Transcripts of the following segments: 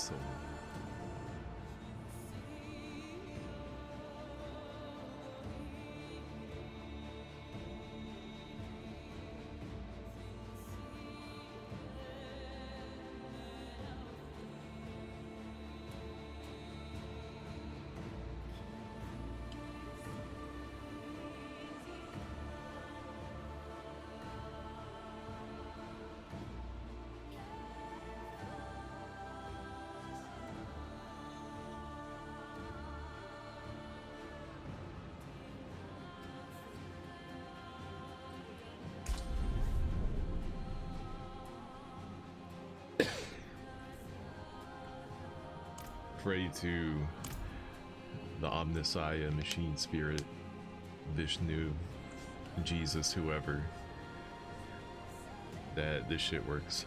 So pray to the Omnissiah, Machine Spirit, Vishnu, Jesus, whoever, that this shit works.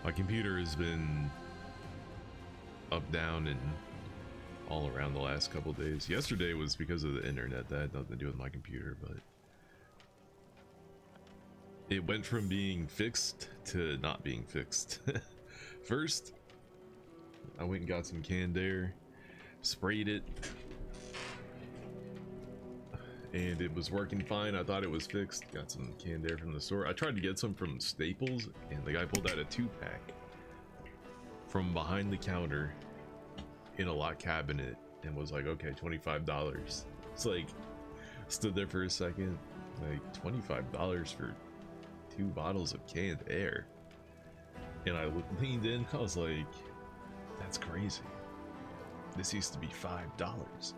My computer has been up, down, and all around the last couple days. Yesterday was because of the internet. That had nothing to do with my computer, but it went from being fixed to not being fixed. First, I went and got some canned air, sprayed it, and it was working fine. I thought it was fixed. Got some canned air from the store. I tried to get some from Staples, and the guy pulled out a 2-pack from behind the counter in a locked cabinet and was like, okay, $25. It's like, stood there for a second, like, $25 for 2 bottles of canned air. And I leaned in, I was like, that's crazy. This used to be $5.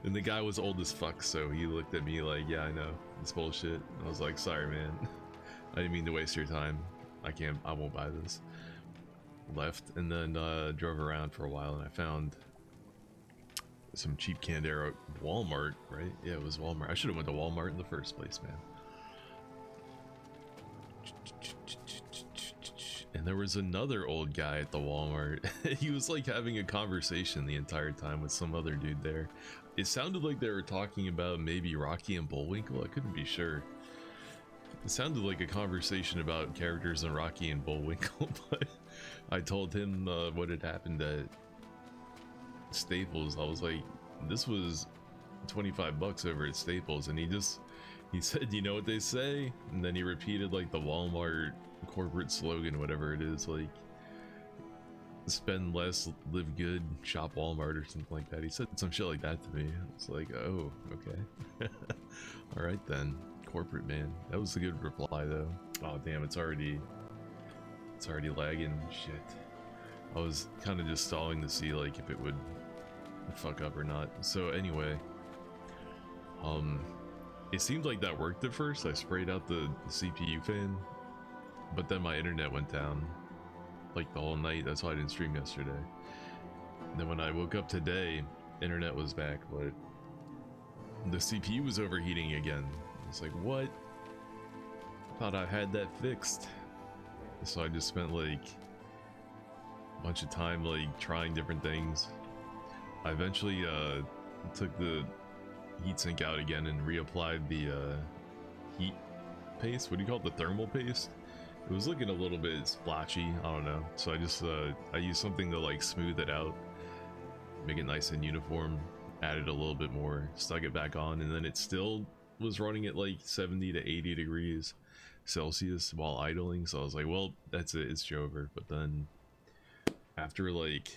And the guy was old as fuck, so he looked at me like, yeah, I know, it's bullshit. And I was like, sorry, man. I didn't mean to waste your time. I won't buy this. Left, and then drove around for a while, and I found some cheap canned air at Walmart, right? Yeah, it was Walmart. I should have went to Walmart in the first place, man. And there was another old guy at the Walmart. He was like having a conversation the entire time with some other dude there. It sounded like they were talking about maybe Rocky and Bullwinkle. I couldn't be sure. It sounded like a conversation about characters in Rocky and Bullwinkle, but I told him what had happened at Staples. I was like, this was 25 bucks over at Staples, and he said, you know what they say? And then he repeated like the Walmart corporate slogan, whatever it is, like spend less, live good, shop Walmart, or something like that. He said some shit like that to me. I was like, oh, okay. All right then, corporate man. That was a good reply though. Oh damn, it's already lagging. Shit. I was kind of just stalling to see like if it would fuck up or not. So anyway, it seemed like that worked at first. I sprayed out the CPU fan, but then my internet went down like the whole night. That's why I didn't stream yesterday. And then when I woke up today, internet was back, but the CPU was overheating again. It's like, what? Thought I had that fixed. So I just spent like a bunch of time like trying different things. I eventually took the heatsink out again and reapplied the heat paste. What do you call it? The thermal paste? It was looking a little bit splotchy. I don't know. So I just I used something to like smooth it out, make it nice and uniform. Added a little bit more, stuck it back on, and then it still was running at like 70 to 80 degrees Celsius while idling. So I was like, well, that's it, it's over. But then after like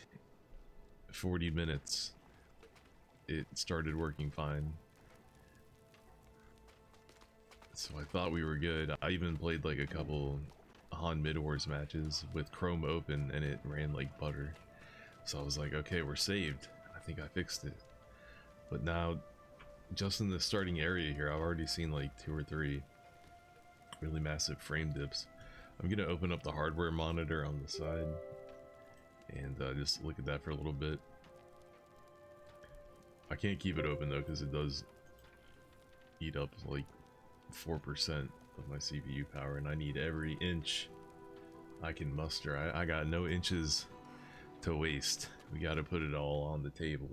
40 minutes, it started working fine. So I thought we were good. I even played like a couple Han Mid-Wars matches with Chrome open, and it ran like butter. So I was like, okay, we're saved. I think I fixed it. But now, just in the starting area here, I've already seen like 2 or 3 really massive frame dips. I'm gonna open up the hardware monitor on the side and just look at that for a little bit. I can't keep it open though because it does eat up like 4% of my CPU power, and I need every inch I can muster. I got no inches to waste. We got to put it all on the table.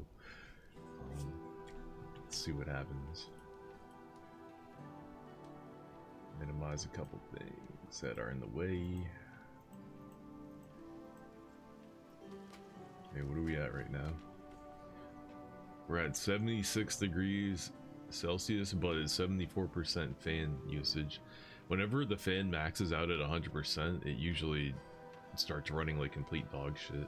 Let's see what happens. Minimize a couple things that are in the way. Okay, what are we at right now? We're at 76 degrees Celsius, but it's 74% fan usage. Whenever the fan maxes out at 100%, it usually starts running like complete dog shit.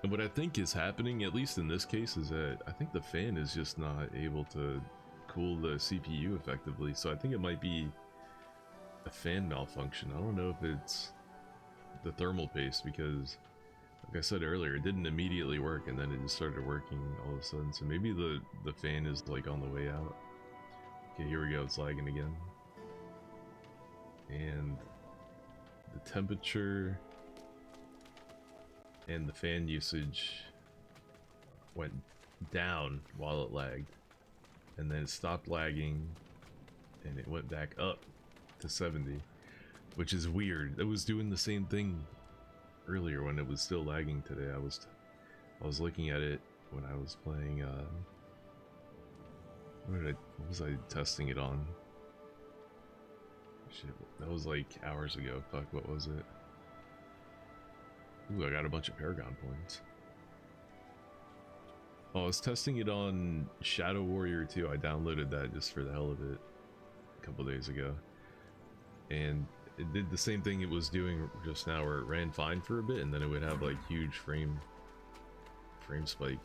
And what I think is happening, at least in this case, is that I think the fan is just not able to cool the CPU effectively. So I think it might be a fan malfunction. I don't know if it's the thermal paste, because like I said earlier, it didn't immediately work and then it just started working all of a sudden. So maybe the fan is like on the way out. Okay, here we go, it's lagging again. And the temperature and the fan usage went down while it lagged, and then it stopped lagging and it went back up to 70, which is weird. It was doing the same thing earlier when it was still lagging today. I was looking at it when I was playing what was I testing it on? Shit, that was like hours ago. Fuck, what was it? Ooh, I got a bunch of Paragon points. Oh, I was testing it on Shadow Warrior 2. I downloaded that just for the hell of it a couple days ago. And it did the same thing it was doing just now, where it ran fine for a bit and then it would have like huge frame spike.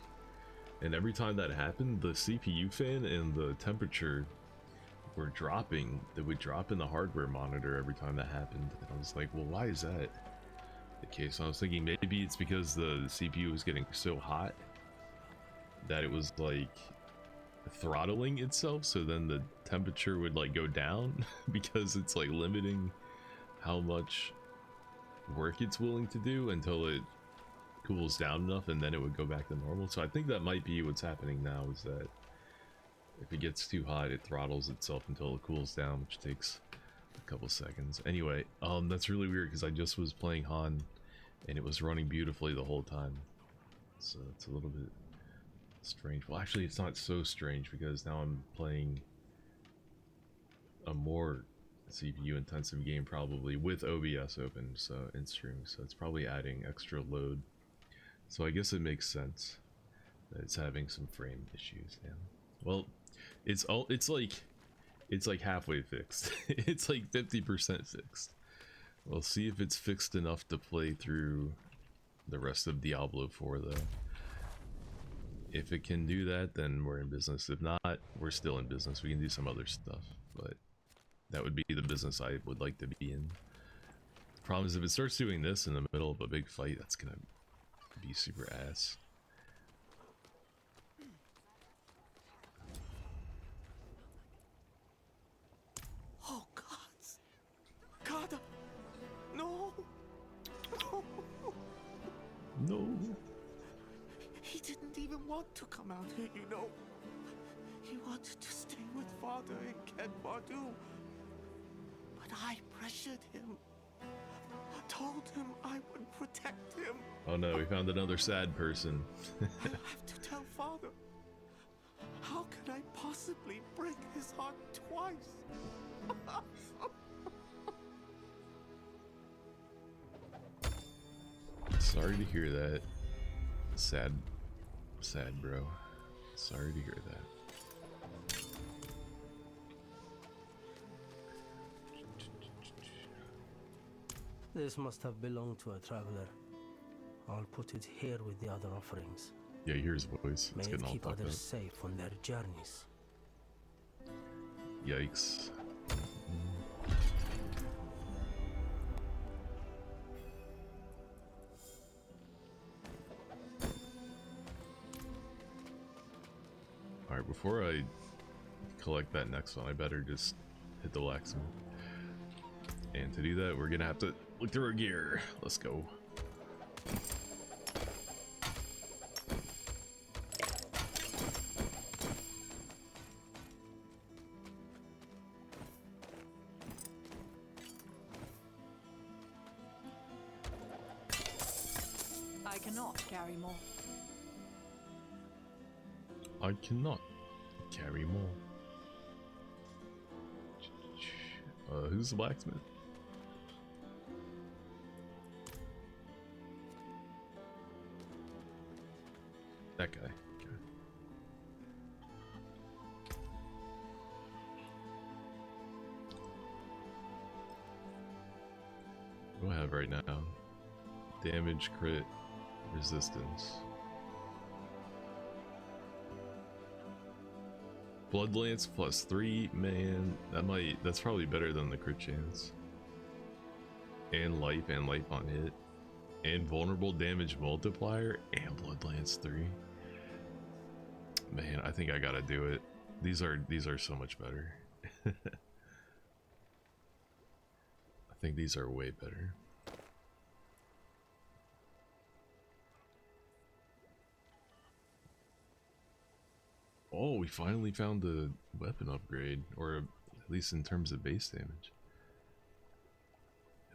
And every time that happened, the CPU fan and the temperature were dropping. They would drop in the hardware monitor every time that happened. And I was like, well, why is that the case? I was thinking maybe it's because the CPU was getting so hot that it was like throttling itself, so then the temperature would like go down because it's like limiting how much work it's willing to do until it cools down enough, and then it would go back to normal. So I think that might be what's happening now, is that if it gets too hot, it throttles itself until it cools down, which takes a couple seconds. Anyway, that's really weird because I just was playing Han and it was running beautifully the whole time. So it's a little bit strange. Well, actually, it's not so strange because now I'm playing a more CPU intensive game, probably with OBS open, so in stream, so it's probably adding extra load. So I guess it makes sense that it's having some frame issues now. Well, it's like halfway fixed. It's like 50% fixed. We'll see if it's fixed enough to play through the rest of Diablo 4 though. If it can do that, then we're in business. If not, we're still in business. We can do some other stuff, but that would be the business I would like to be in. The problem is if it starts doing this in the middle of a big fight, that's gonna be super ass. Oh, gods! God! No! No! No. He didn't even want to come out here, you know. He wanted to stay with Father in Ken Bardu. But I pressured him. Told him I would protect him. Oh no, we found another sad person. I have to tell Father. How can I possibly break his heart twice? Sorry to hear that. Sad bro. Sorry to hear that. This must have belonged to a traveler. I'll put it here with the other offerings. Yeah, you hear his voice. May It's it getting all keep fucked others up. safe on their journeys. Yikes. Alright, before I collect that next one, I better just hit the blacksmith. And to do that, we're gonna have to look through our gear. Let's go. I cannot carry more. I cannot carry more. Who's the blacksmith? That guy. Okay. What do I have right now? Damage, crit, resistance. Blood Lance plus 3, man, that's probably better than the crit chance. And life on hit. And vulnerable damage multiplier and Blood Lance 3. Man, I think I gotta do it. These are so much better. I think these are way better. Oh, we finally found the weapon upgrade, or at least in terms of base damage.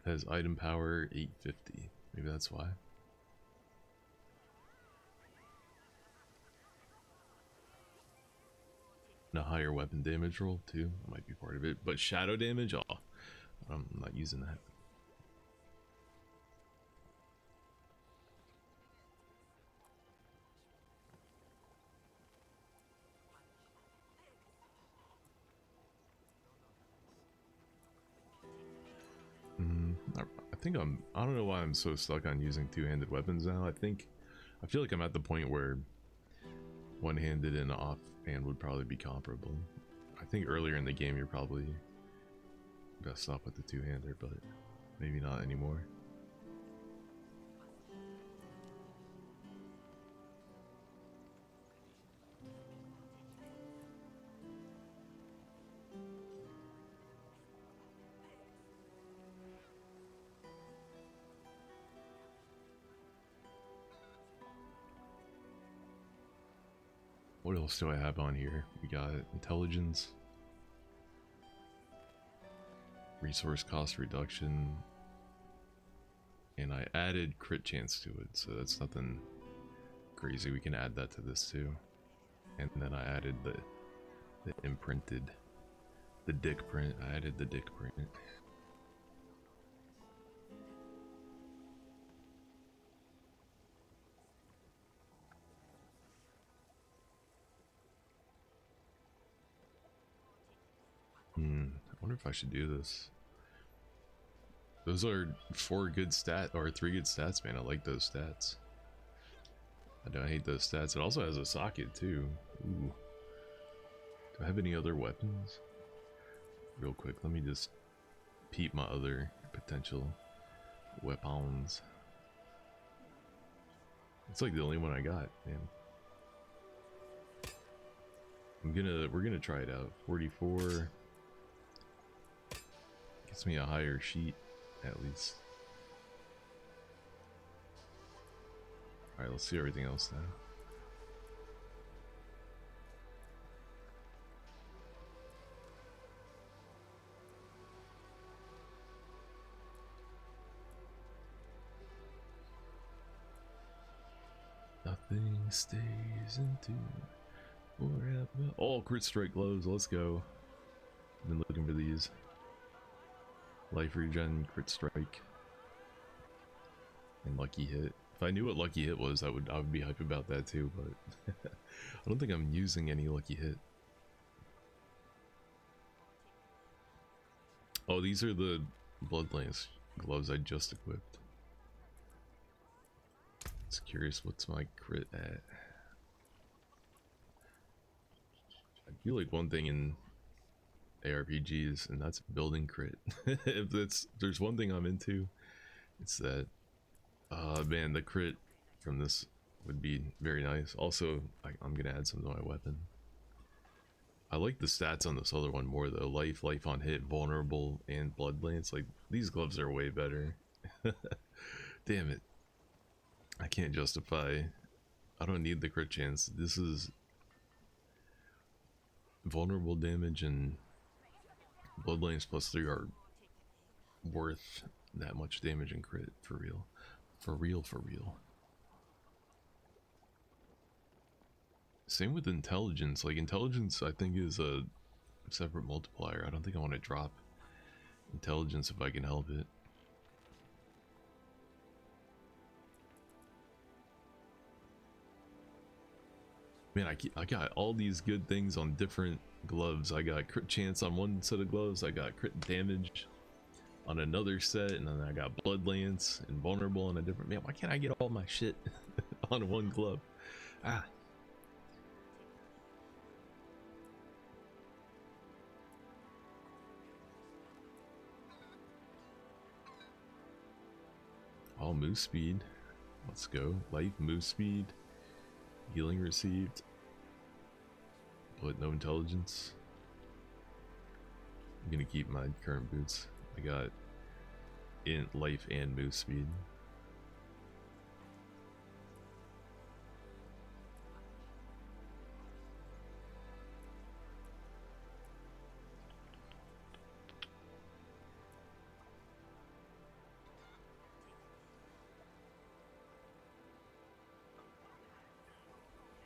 It has item power 850. Maybe that's why. And a higher weapon damage roll too, might be part of it. But shadow damage, oh, I'm not using that. I don't know why I'm so stuck on using two-handed weapons now. I feel like I'm at the point where one-handed and offhand would probably be comparable. I think earlier in the game you're probably best off with the two-hander, but maybe not anymore. What else do I have on here? We got intelligence, resource cost reduction, and I added crit chance to it, so that's nothing crazy. We can add that to this too. And then I added the imprinted, the dick print. I added the dick print. I wonder if I should do this. Those are 3 good stats, man. I like those stats. I don't hate those stats. It also has a socket too. Ooh. Do I have any other weapons? Real quick, let me just peep my other potential weapons. It's like the only one I got, man. We're gonna try it out. 44 gets me a higher sheet, at least. Alright, let's see everything else now. Nothing stays in tune forever. Oh, crit strike gloves, let's go. I've been looking for these. Life regen, crit strike, and lucky hit. If I knew what lucky hit was, I would be hype about that too, but I don't think I'm using any lucky hit. Oh, these are the Blood Lance gloves I just equipped. Just curious, what's my crit at? I feel like one thing in ARPGs, and that's building crit. If there's one thing I'm into, it's that. Man, the crit from this would be very nice. Also, I'm gonna add some to my weapon. I like the stats on this other one more though. Life on hit, vulnerable, and blood lance. Like, these gloves are way better. Damn it. I can't justify. I don't need the crit chance. This is vulnerable damage and blood lance plus 3 are worth that much damage and crit, for real. For real. Same with intelligence. Like, intelligence I think is a separate multiplier. I don't think I want to drop intelligence if I can help it. Man, I got all these good things on different gloves. I got crit chance on one set of gloves. I got crit damage on another set, and then I got blood lance and vulnerable on a different. Man, why can't I get all my shit on one glove? Ah. All move speed. Let's go. Life, move speed, healing received, but no intelligence. I'm gonna keep my current boots. I got int, life, and move speed.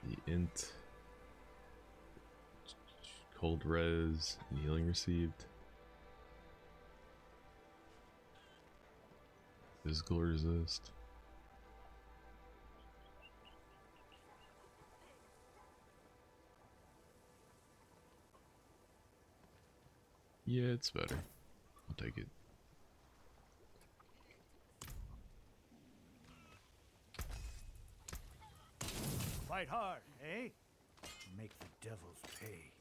The int, cold res, and healing received. Physical resist. Yeah, it's better. I'll take it. Fight hard, eh? Make the devils pay.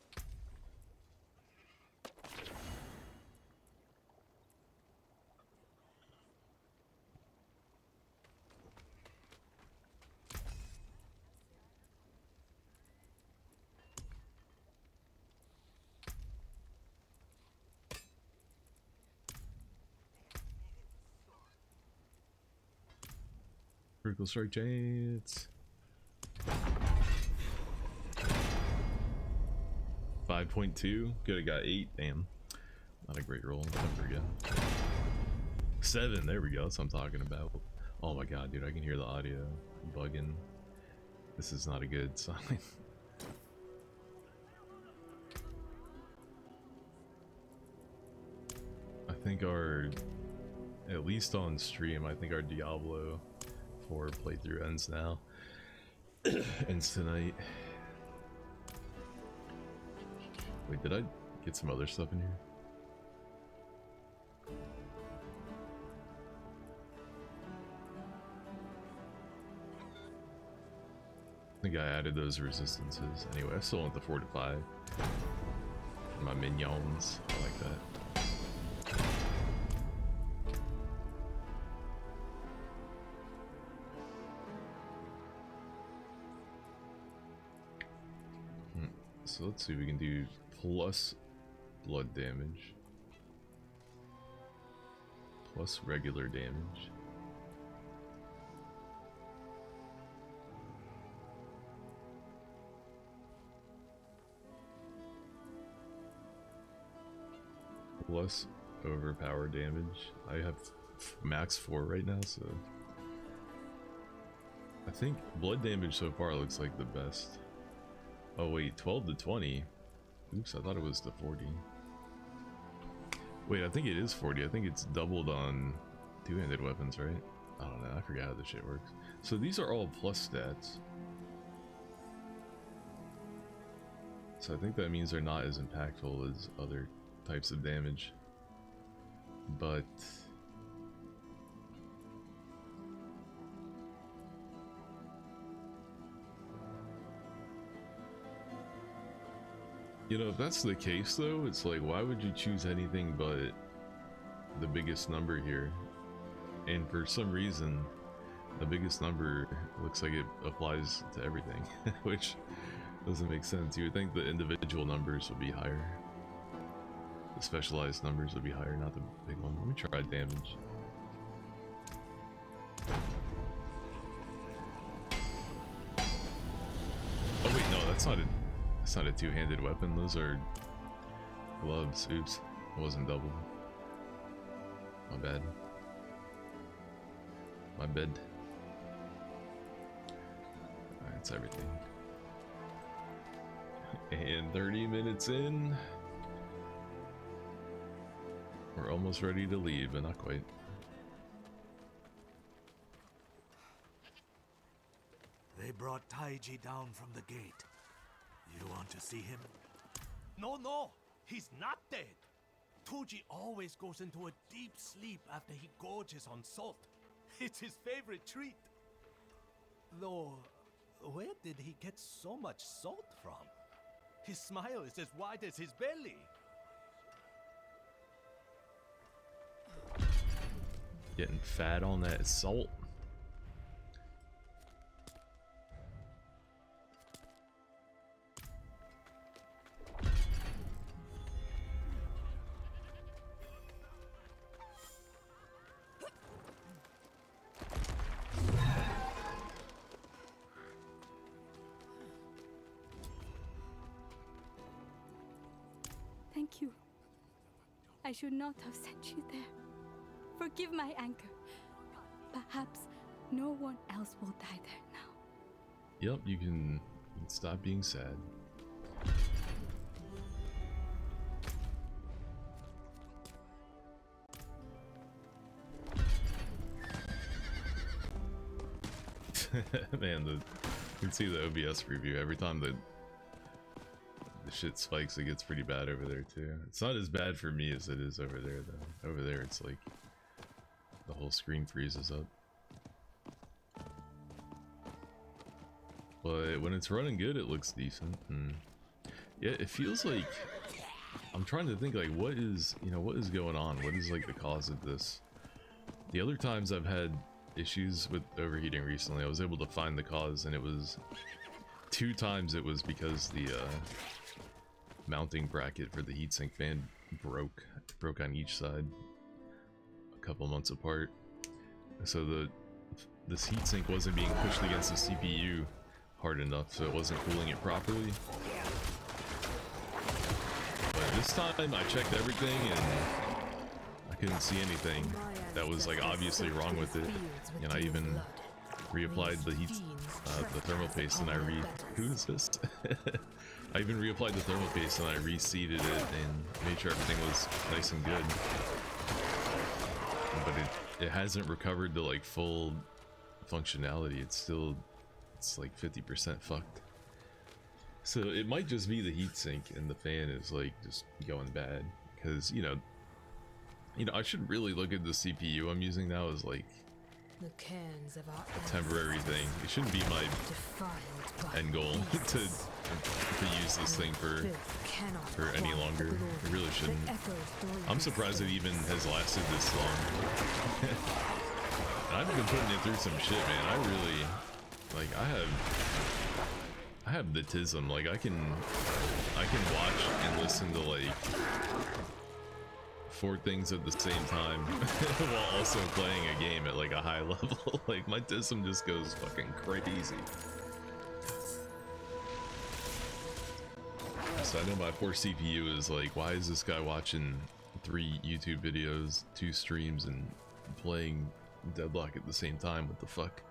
Critical strike chance. 5.2. Good, I got 8. Damn. Not a great roll. Never again. 7. There we go. That's what I'm talking about. Oh my god, dude. I can hear the audio bugging. This is not a good sign. I think at least on stream, I think our Diablo 4 playthrough ends now. Ends tonight. Wait, did I get some other stuff in here? I think I added those resistances. Anyway, I still want the fortify. My minions. I like that. So let's see if we can do plus blood damage. Plus regular damage. Plus overpower damage. I have max 4 right now, so I think blood damage so far looks like the best. Oh wait, 12 to 20. Oops, I thought it was to 40. Wait, I think it is 40. I think it's doubled on two-handed weapons, right? I don't know, I forgot how this shit works. So these are all plus stats. So I think that means they're not as impactful as other types of damage. But you know, if that's the case though, it's like, why would you choose anything but the biggest number here? And for some reason, the biggest number looks like it applies to everything, which doesn't make sense. You would think the individual numbers would be higher. The specialized numbers would be higher, not the big one. Let me try damage. Oh wait, no, that's not a two-handed weapon. Those are gloves. Oops, it wasn't double. My bad. My bad. That's everything. And 30 minutes in, we're almost ready to leave, but not quite. They brought Taiji down from the gate. You want to see him? No, no, he's not dead. Tuji always goes into a deep sleep after he gorges on salt. It's his favorite treat. Though, where did he get so much salt from? His smile is as wide as his belly. Getting fat on that salt. Thank you. I should not have sent you there. Forgive my anger. Perhaps no one else will die there now. Yep, you can stop being sad. Man, you can see the OBS preview. Every time the shit spikes, it gets pretty bad over there too. It's not as bad for me as it is over there though. Over there it's like the whole screen freezes up. But when it's running good, it looks decent. And yeah, it feels like I'm trying to think like what is going on? What is like the cause of this? The other times I've had issues with overheating recently, I was able to find the cause, and it was 2 times it was because the mounting bracket for the heatsink fan broke on each side a couple months apart. So this heatsink wasn't being pushed against the CPU hard enough, so it wasn't cooling it properly. But this time I checked everything and I couldn't see anything that was like obviously wrong with it, and I even reapplied the the thermal paste, and who is this? I even reapplied the thermal paste and I reseated it and made sure everything was nice and good. But it hasn't recovered to like full functionality. It's like 50% fucked. So it might just be the heatsink and the fan is like just going bad, because you know I should really look at the CPU I'm using now as like a temporary thing. It shouldn't be my end goal to use this thing for any longer. It really shouldn't. I'm surprised it even has lasted this long. And I've been putting it through some shit, man. I really like I have the tism. Like I can watch and listen to like 4 things at the same time while also playing a game at like a high level. Like my tism just goes fucking crazy. So I know my poor CPU is like, why is this guy watching 3 YouTube videos, 2 streams, and playing Deadlock at the same time? What the fuck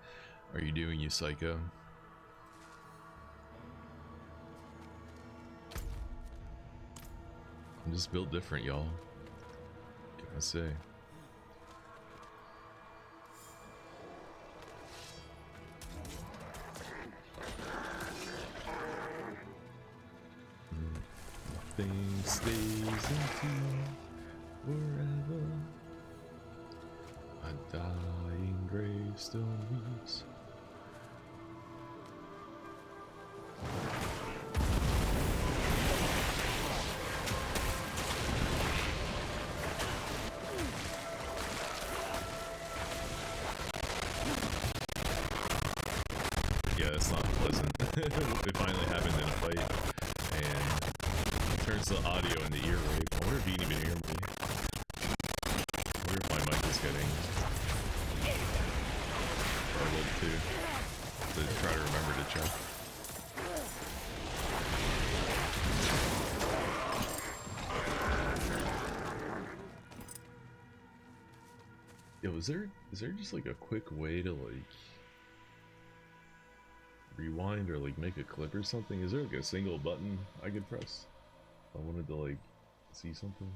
are you doing, you psycho? I'm just built different, y'all. What can I say? Nothing stays until forever. A dying gravestone weeps. Yeah, it's not pleasant. It finally happened in a fight, and it turns the audio into ear rape. I wonder if you can even hear me. I wonder if my mic is getting garbled too. To try to remember to check. Yo, is there just like a quick way to like rewind or like make a clip or something? Is there like a single button I could press if I wanted to like see something?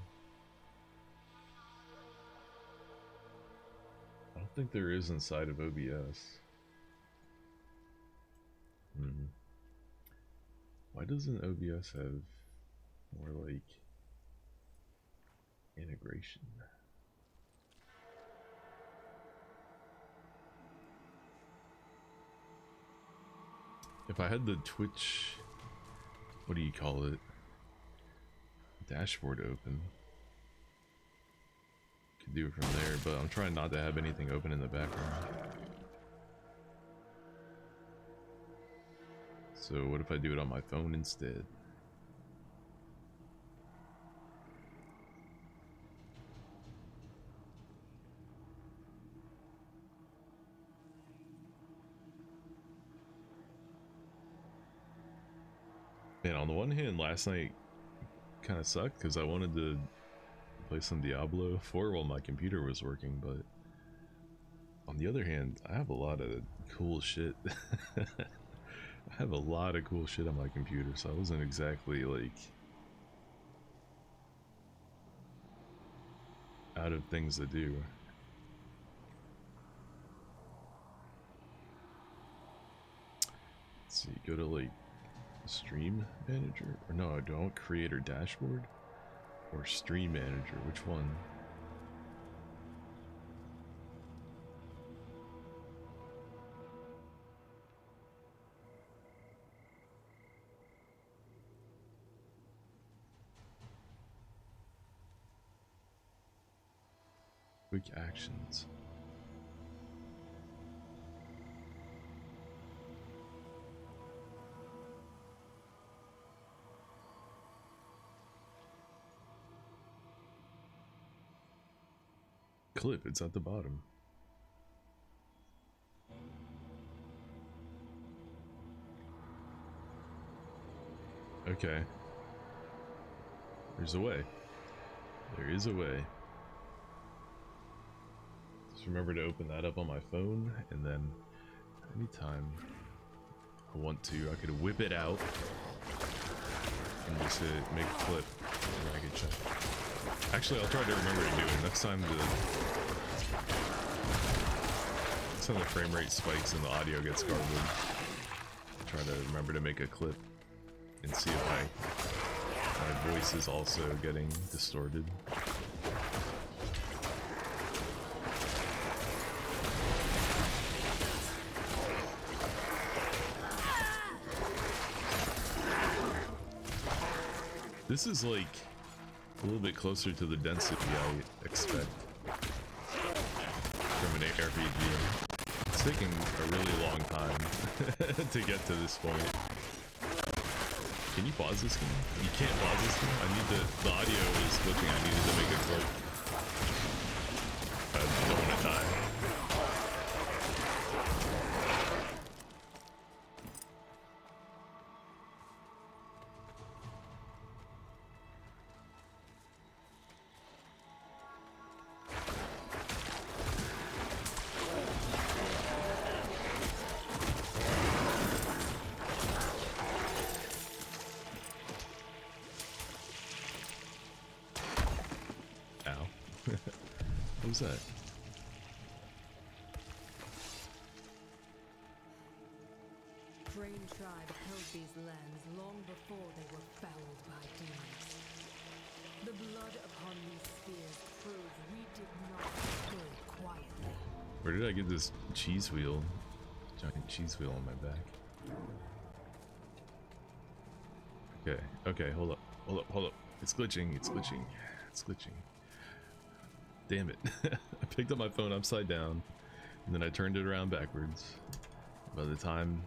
I don't think there is inside of OBS. Why Why doesn't OBS have more like integration? If I had the Twitch, what do you call it? Dashboard open. Could do it from there, but I'm trying not to have anything open in the background. So what if I do it on my phone instead? Man, on the one hand, last night kind of sucked because I wanted to play some Diablo 4 while my computer was working, but on the other hand, I have a lot of cool shit. I have a lot of cool shit on my computer, so I wasn't exactly like out of things to do. Let's see, go to like stream manager, or no, do I want creator dashboard or stream manager? Which one? Quick actions. Clip, it's at the bottom. Okay. There's a way. There is a way. Just remember to open that up on my phone, and then anytime I want to, I could whip it out and just hit make a clip, and I can check. Actually, I'll try to remember to do it next time. Next time the frame rate spikes and the audio gets garbled, I'll try to remember to make a clip and see if my voice is also getting distorted. This is like a little bit closer to the density I expect from an ARPG. It's taking a really long time to get to this point. Can you pause this game? You can't pause this game? I need the audio is glitching. I needed to make a clip. I don't want to die. What was that? Crane tribe held these lands long before they were fouled by demons. The blood upon these spears proves we did not go quietly. Where did I get this cheese wheel? Giant cheese wheel on my back. Okay, hold up. It's glitching, it's glitching. Damn it. I picked up my phone upside down, and then I turned it around backwards. By the time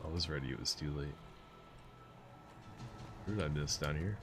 I was ready, it was too late. Where did I miss down here?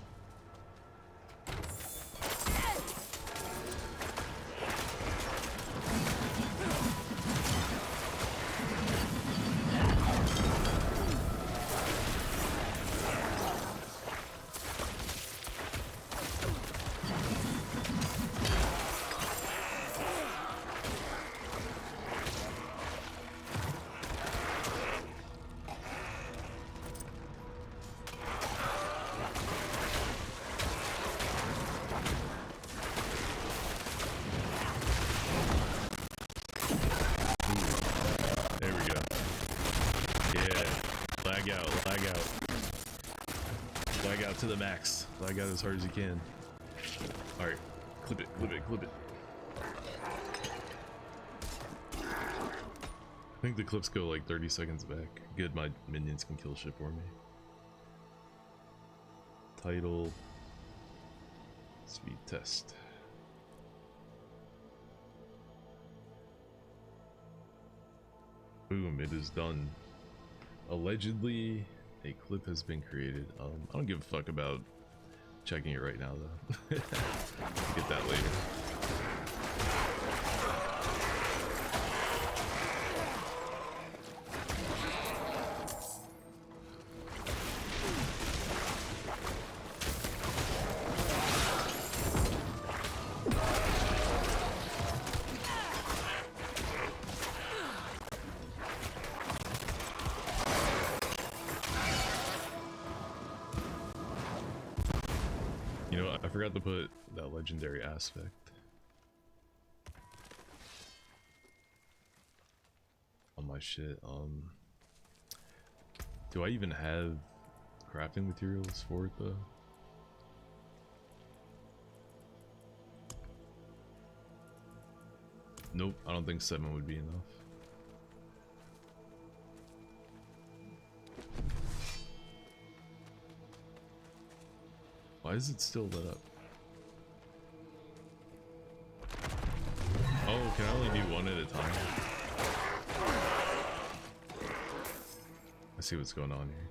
Lag out. Lag out to the max. Lag out as hard as you can. Alright. Clip it, clip it, clip it. I think the clips go like 30 seconds back. Good, my minions can kill shit for me. Title. Speed test. Boom, it is done. Allegedly, a clip has been created. I don't give a fuck about checking it right now though. Get that later. You know what? I forgot to put that legendary aspect on my shit. Do I even have crafting materials for it though? Nope, I don't think 7 would be enough. Why is it still lit up? Oh, can I only do one at a time? I see what's going on here.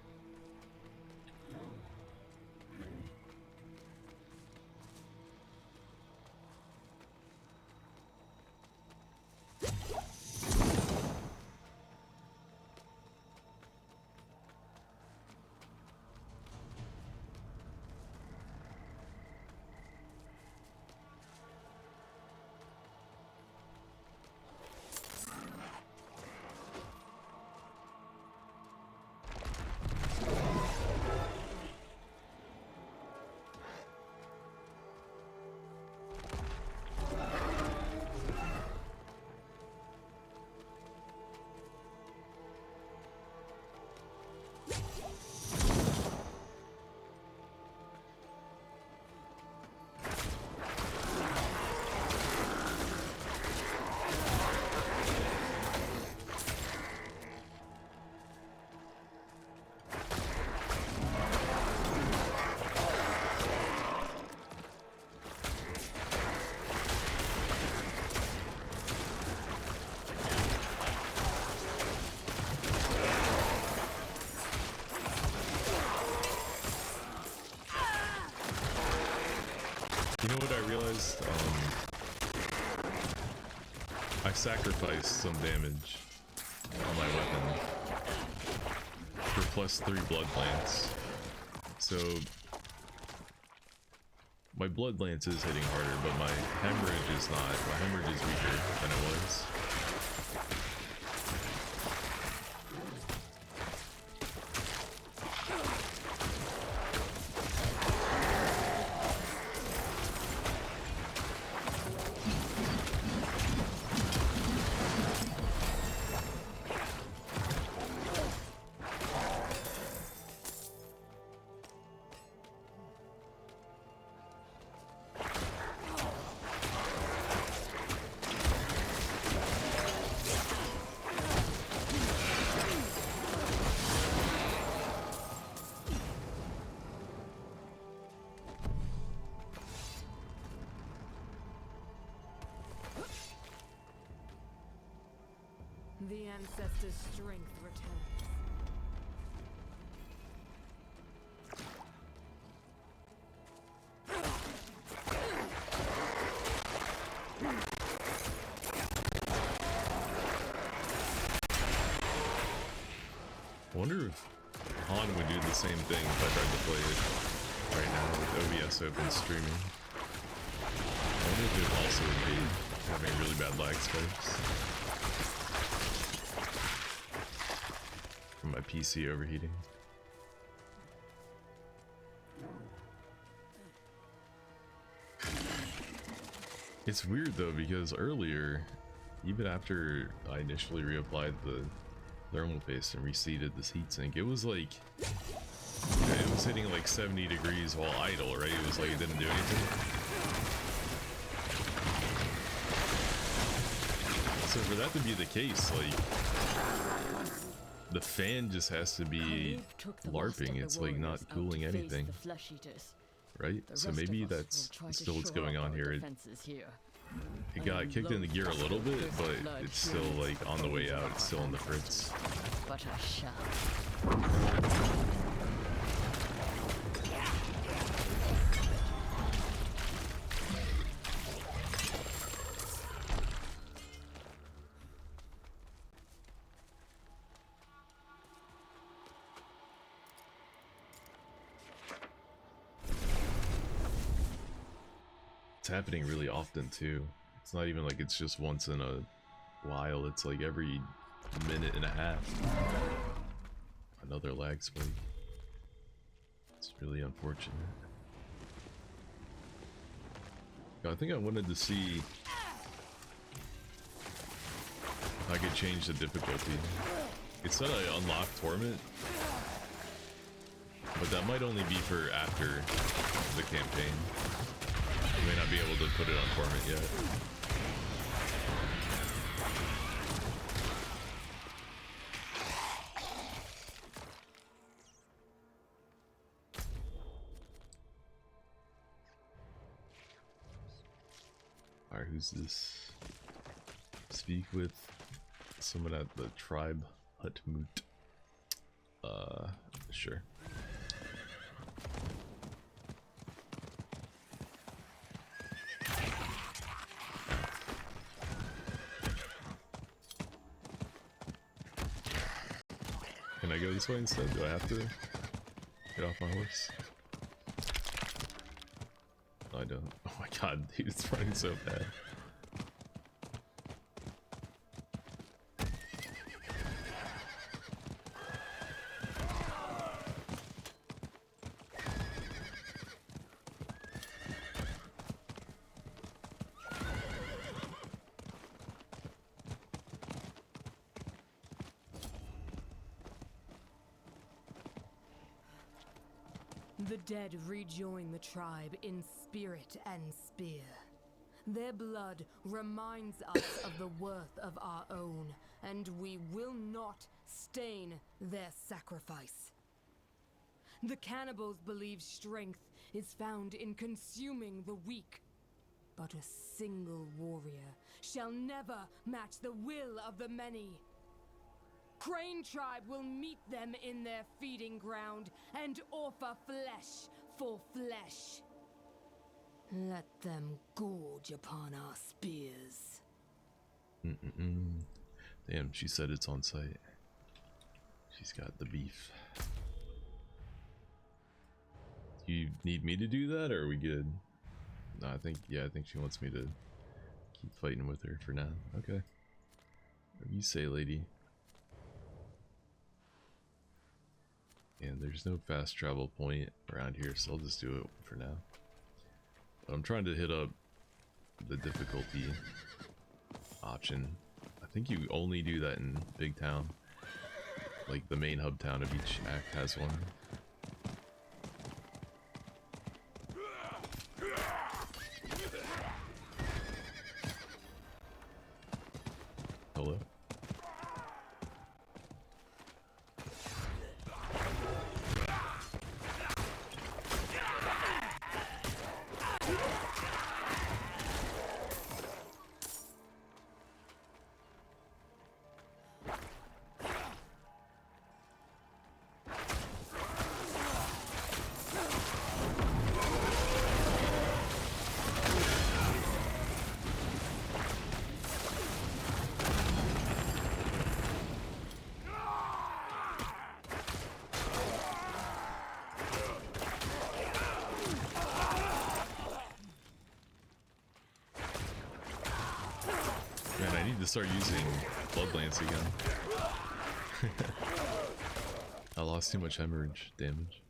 You know what I realized? I sacrificed some damage on my weapon for +3 blood lance. So my blood lance is hitting harder, but my hemorrhage is not. My hemorrhage is weaker than it was. The ancestor's strength returns. I wonder if Han would do the same thing if I tried to play it right now with OBS open streaming. I wonder if it also would be having really bad lag spikes from my PC overheating. It's weird though, because earlier, even after I initially reapplied the thermal paste and reseated this heatsink. It was like, it was hitting like 70 degrees while idle, right? It was like it didn't do anything. So for that to be the case, like, the fan just has to be LARPing. It's like not cooling anything, right? So maybe that's still what's going on here. It got kicked into gear a little bit, but it's still like on the way out. It's still on the fritz. But I shall. It's happening really often too. It's not even like it's just once in a while. It's like every minute and a half. Another lag spike. It's really unfortunate. I think I wanted to see if I could change the difficulty. It said I unlocked Torment, but that might only be for after the campaign. I may not be able to put it on Torment yet. Alright, who's this? Speak with someone at the tribe hut moot. Sure. Can I go this way instead? Do I have to get off my horse? No, I don't. Oh my god, dude, it's running so bad. The dead rejoin the tribe in spirit and spear. Their blood reminds us of the worth of our own, and we will not stain their sacrifice. The cannibals believe strength is found in consuming the weak, but a single warrior shall never match the will of the many. Crane Tribe will meet them in their feeding ground and offer flesh for flesh. Let them gorge upon our spears. Damn, she said it's on site. She's got the beef. Do you need me to do that, or are we good? No, I think she wants me to keep fighting with her for now. Okay. What do you say, lady? And there's no fast travel point around here, so I'll just do it for now. But I'm trying to hit up the difficulty option. I think you only do that in Big Town. Like the main hub town of each act has one. Hello? Man, I need to start using Bloodlance again. I lost too much hemorrhage damage.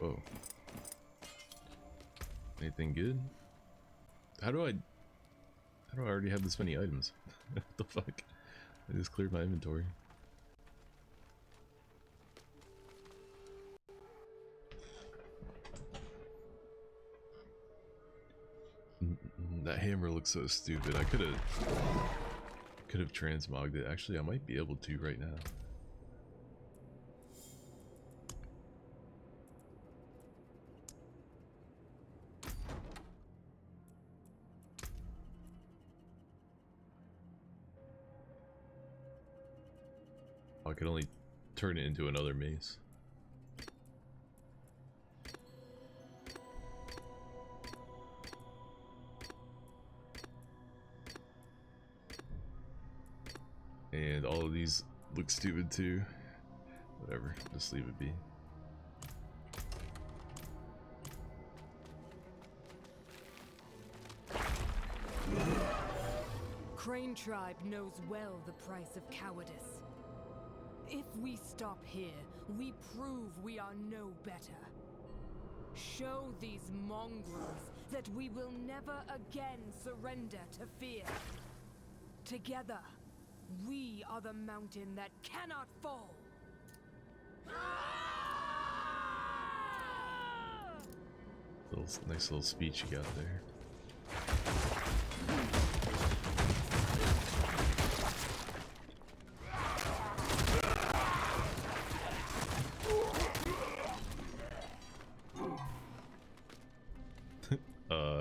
Oh. Anything good? How do I already have this many items? What the fuck? I just cleared my inventory. That hammer looks so stupid. I could have transmogged it. Actually, I might be able to right now. I could only turn it into another mace. And all of these look stupid too. Whatever, just leave it be. Crane Tribe knows well the price of cowardice. If we stop here, we prove we are no better. Show these mongrels that we will never again surrender to fear. Together, we are the mountain that cannot fall. Nice little speech you got there.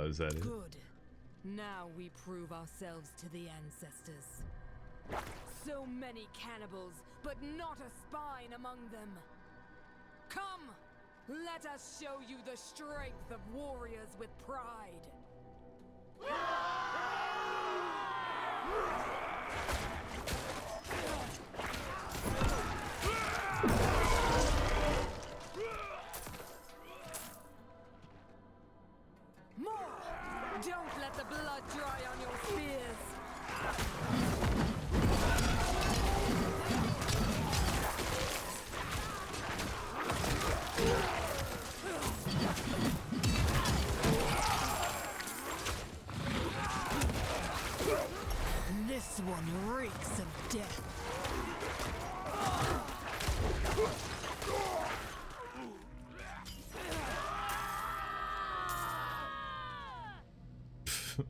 Is that it? Good. Now we prove ourselves to the ancestors. So many cannibals, but not a spine among them. Come! Let us show you the strength of warriors with pride. More! Don't let the blood dry on your spears. This one reeks of death.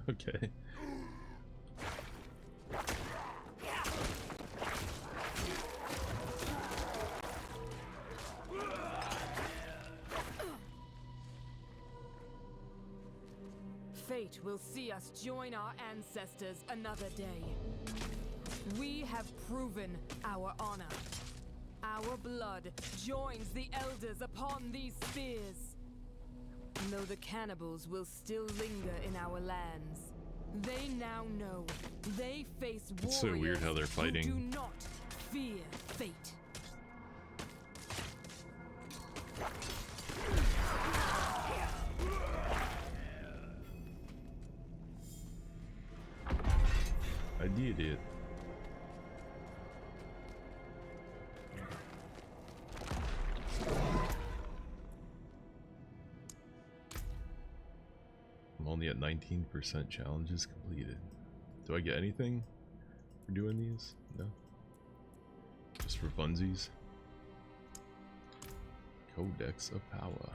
Okay. Fate will see us join our ancestors another day. We have proven our honor. Our blood joins the elders upon these spears. Though the cannibals will still linger in our lands, they now know they face warriors It's so weird how they're fighting. who do not fear fate. I did it. I'm only at 19% challenges completed. Do I get anything for doing these? No. Just for funsies. Codex of Power.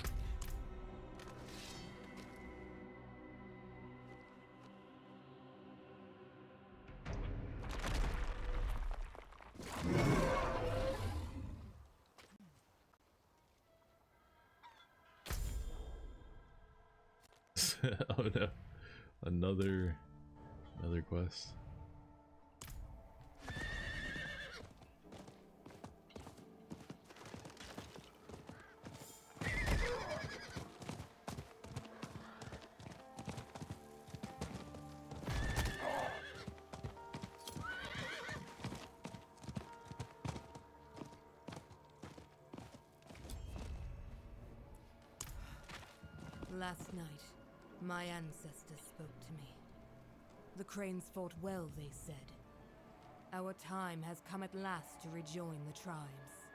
Oh no. Another quest. Last night, my ancestors spoke to me. The Cranes fought well, they said. Our time has come at last to rejoin the tribes.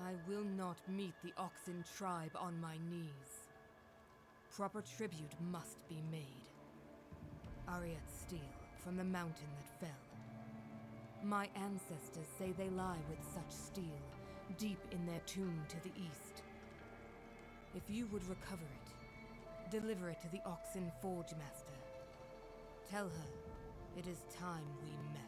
I will not meet the Oxen tribe on my knees. Proper tribute must be made. Ariat steel from the mountain that fell. My ancestors say they lie with such steel, deep in their tomb to the east. If you would recover it, deliver it to the Oxen Forge Master. Tell her it is time we met.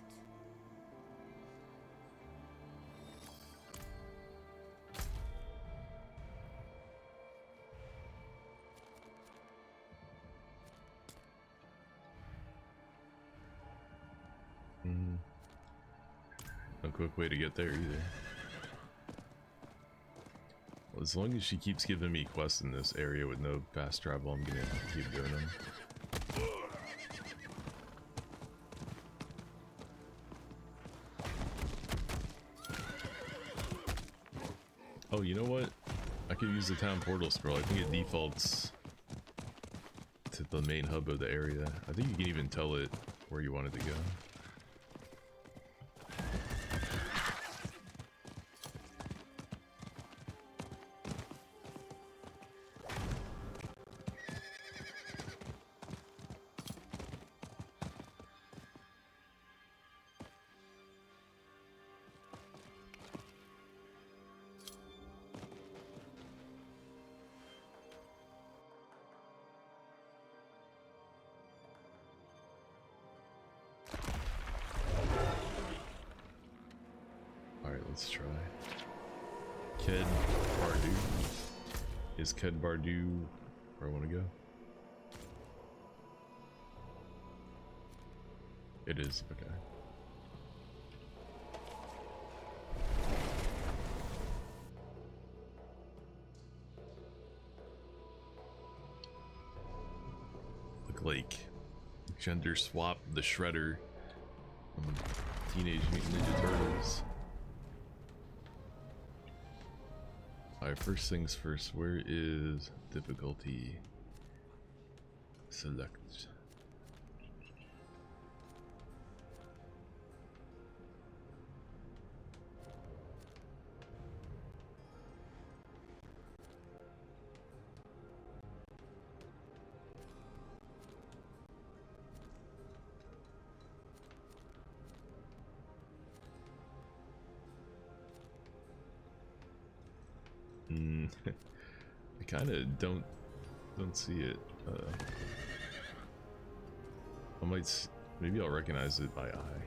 No quick way to get there either. Well, as long as she keeps giving me quests in this area with no fast travel, I'm gonna keep doing them. Oh, you know what? I could use the town portal scroll. I think it defaults to the main hub of the area. I think you can even tell it where you want it to go. Let's try. Ked Bardu. Is Ked Bardu where I want to go? It is, okay. Look like gender swap the Shredder from Teenage Mutant Ninja Turtles. Alright, first things first, where is difficulty? Select. I kind of don't see it. I might maybe I'll recognize it by eye.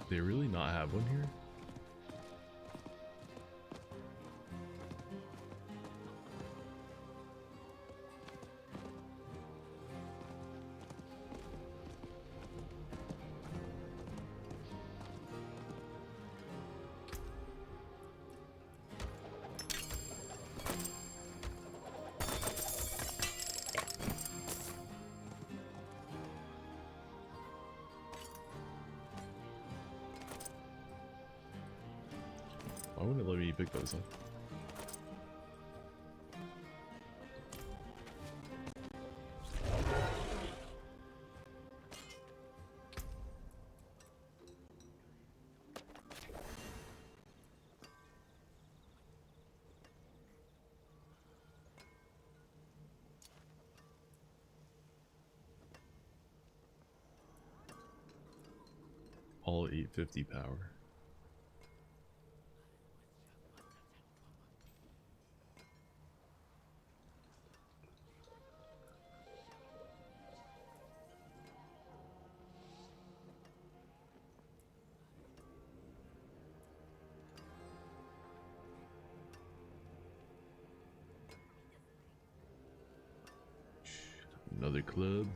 They really not have one here? Why wouldn't it let me pick those up? All 850 power. another club.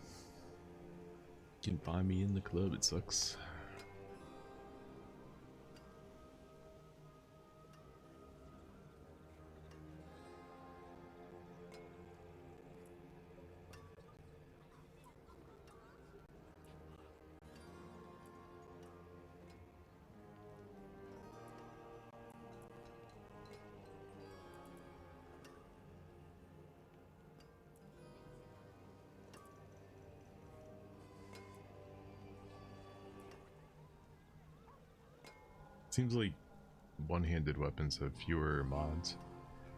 You can find me in the club, it sucks. Seems like one-handed weapons have fewer mods,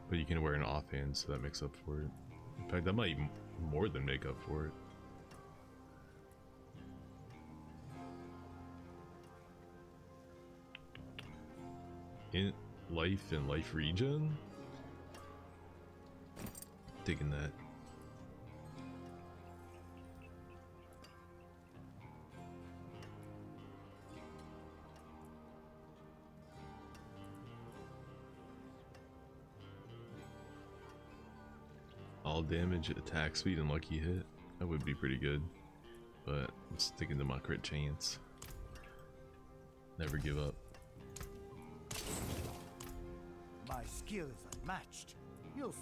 but you can wear an offhand, so that makes up for it. In fact, that might more than make up for it. In life and life regen? Digging that. All damage, attack speed, and lucky hit. That would be pretty good. But I'm sticking to my crit chance. Never give up. My skill is unmatched. You'll see.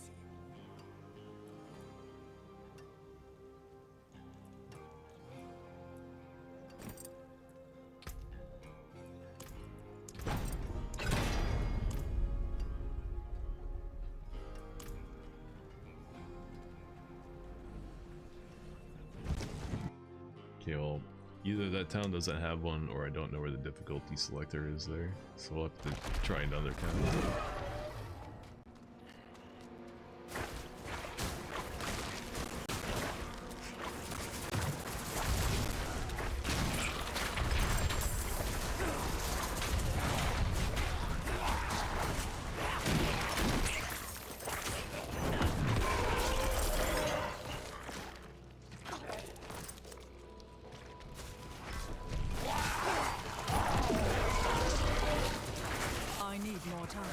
Okay, well, either that town doesn't have one, or I don't know where the difficulty selector is there. So we'll have to try another town. I need more time.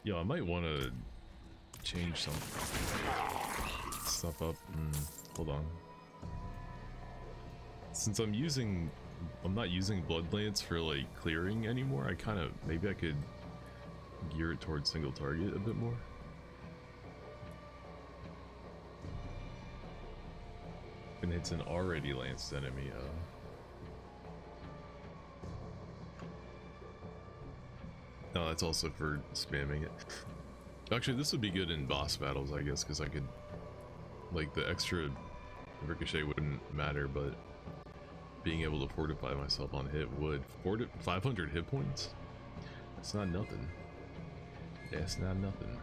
Yo, I might want to change some stuff up. Hold on. Since I'm not using Blood Lance for like clearing anymore, maybe I could gear it towards single target a bit more. And it's an already lanced enemy. No, that's also for spamming it. Actually, this would be good in boss battles, I guess, because I could, like, the extra ricochet wouldn't matter, but being able to fortify myself on hit would. 500 hit points? That's not nothing. That's not nothing.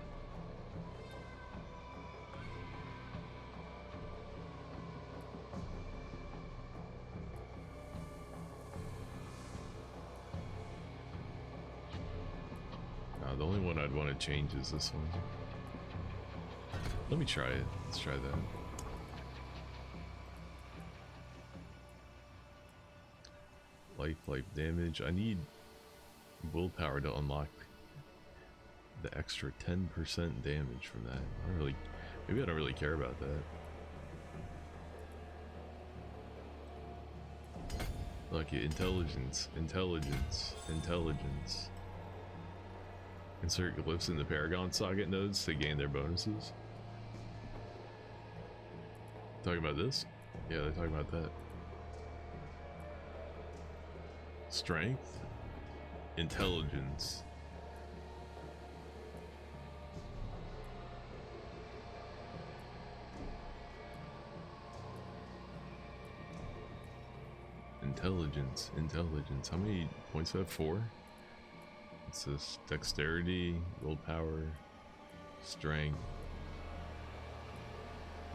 The only one I'd want to change is this one. Let me try it. Let's try that. Life damage. I need willpower to unlock the extra 10% damage from that. Maybe I don't really care about that. Lucky intelligence, intelligence, intelligence. Insert glyphs in the Paragon socket nodes to gain their bonuses. Talking about this? Yeah, they're talking about that. Strength, intelligence. Intelligence, intelligence. How many points do I have? 4? It's this dexterity, willpower, strength,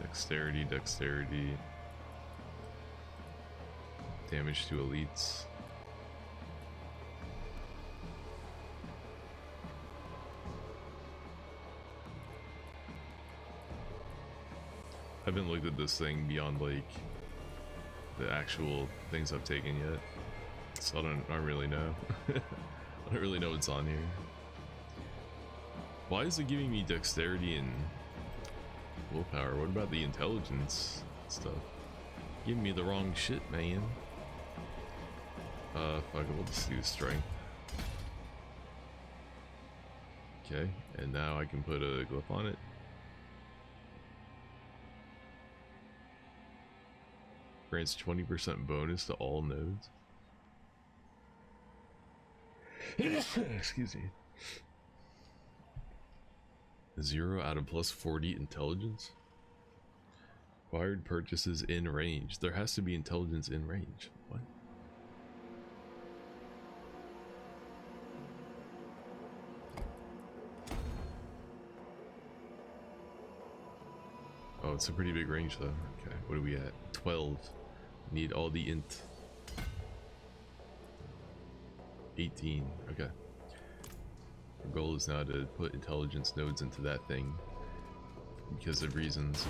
dexterity, dexterity, damage to elites. I haven't looked at this thing beyond like the actual things I've taken yet, so I don't really know. I don't really know what's on here. Why is it giving me dexterity and willpower? What about the intelligence stuff? Giving me the wrong shit, man. Fuck it, we'll just do strength. Okay, and now I can put a glyph on it. Grants 20% bonus to all nodes. Excuse me. 0 out of plus 40 intelligence. Acquired purchases in range. There has to be intelligence in range. What? Oh, it's a pretty big range though. Okay, what are we at? 12. Need all the int. 18. Okay. Our goal is now to put intelligence nodes into that thing because of reasons.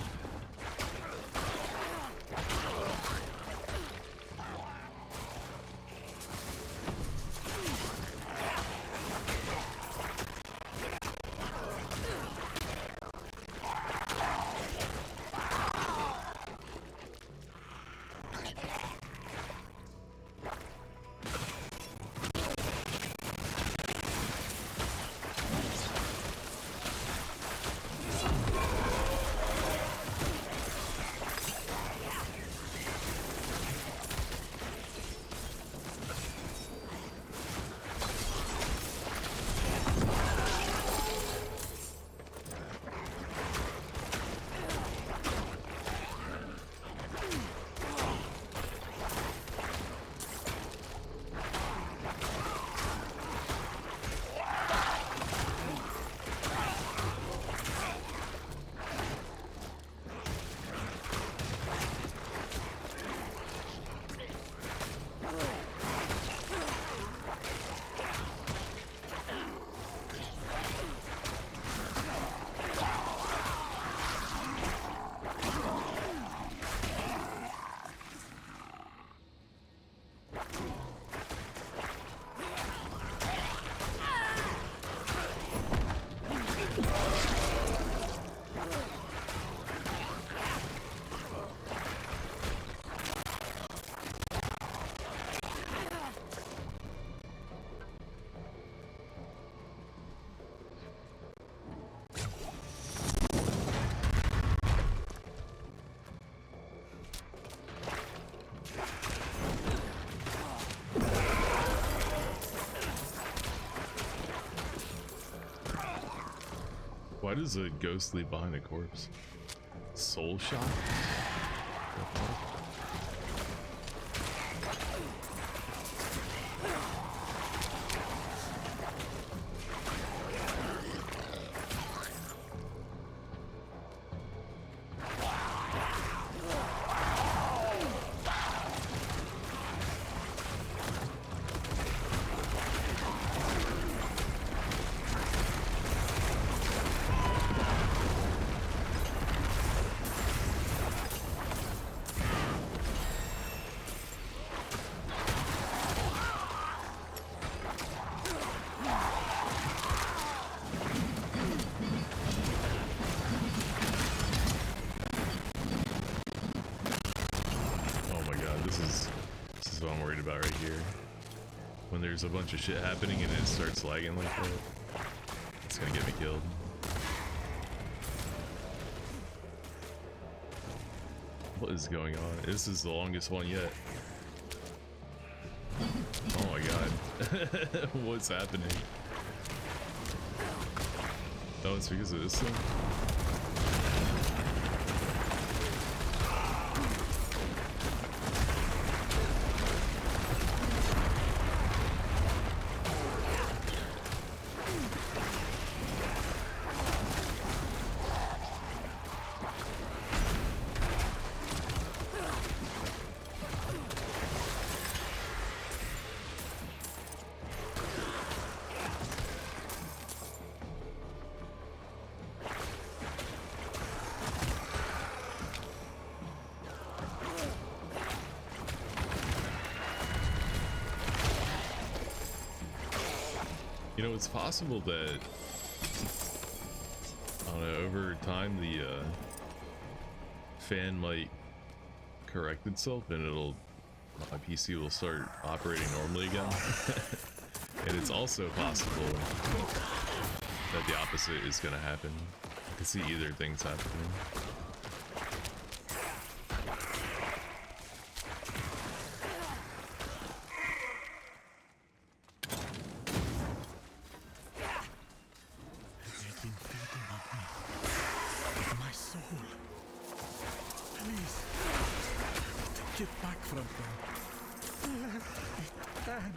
Why does a ghost leave behind a corpse? Soul shot? is what I'm worried about right here. When there's a bunch of shit happening and it starts lagging like that, it's gonna get me killed. What is going on? This is the longest one yet. Oh my god. What's happening? Oh, it's because of this thing? You know, it's possible that, I don't know, over time the fan might correct itself and my PC will start operating normally again. And it's also possible that the opposite is going to happen. I can see either thing's happening. They've been feeding on me. With my soul. Please. Take it back from them. It can.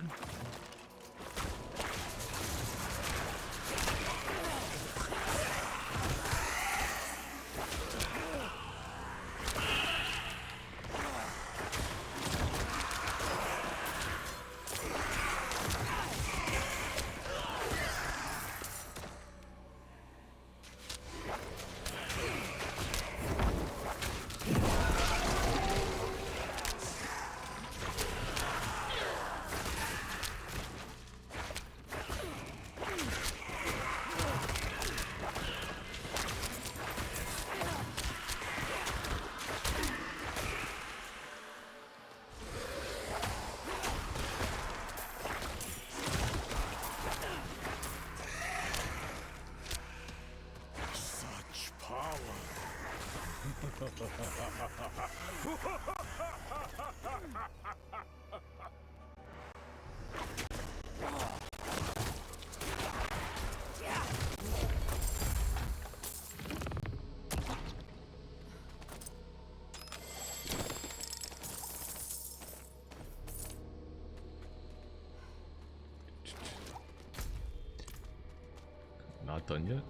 Not done yet?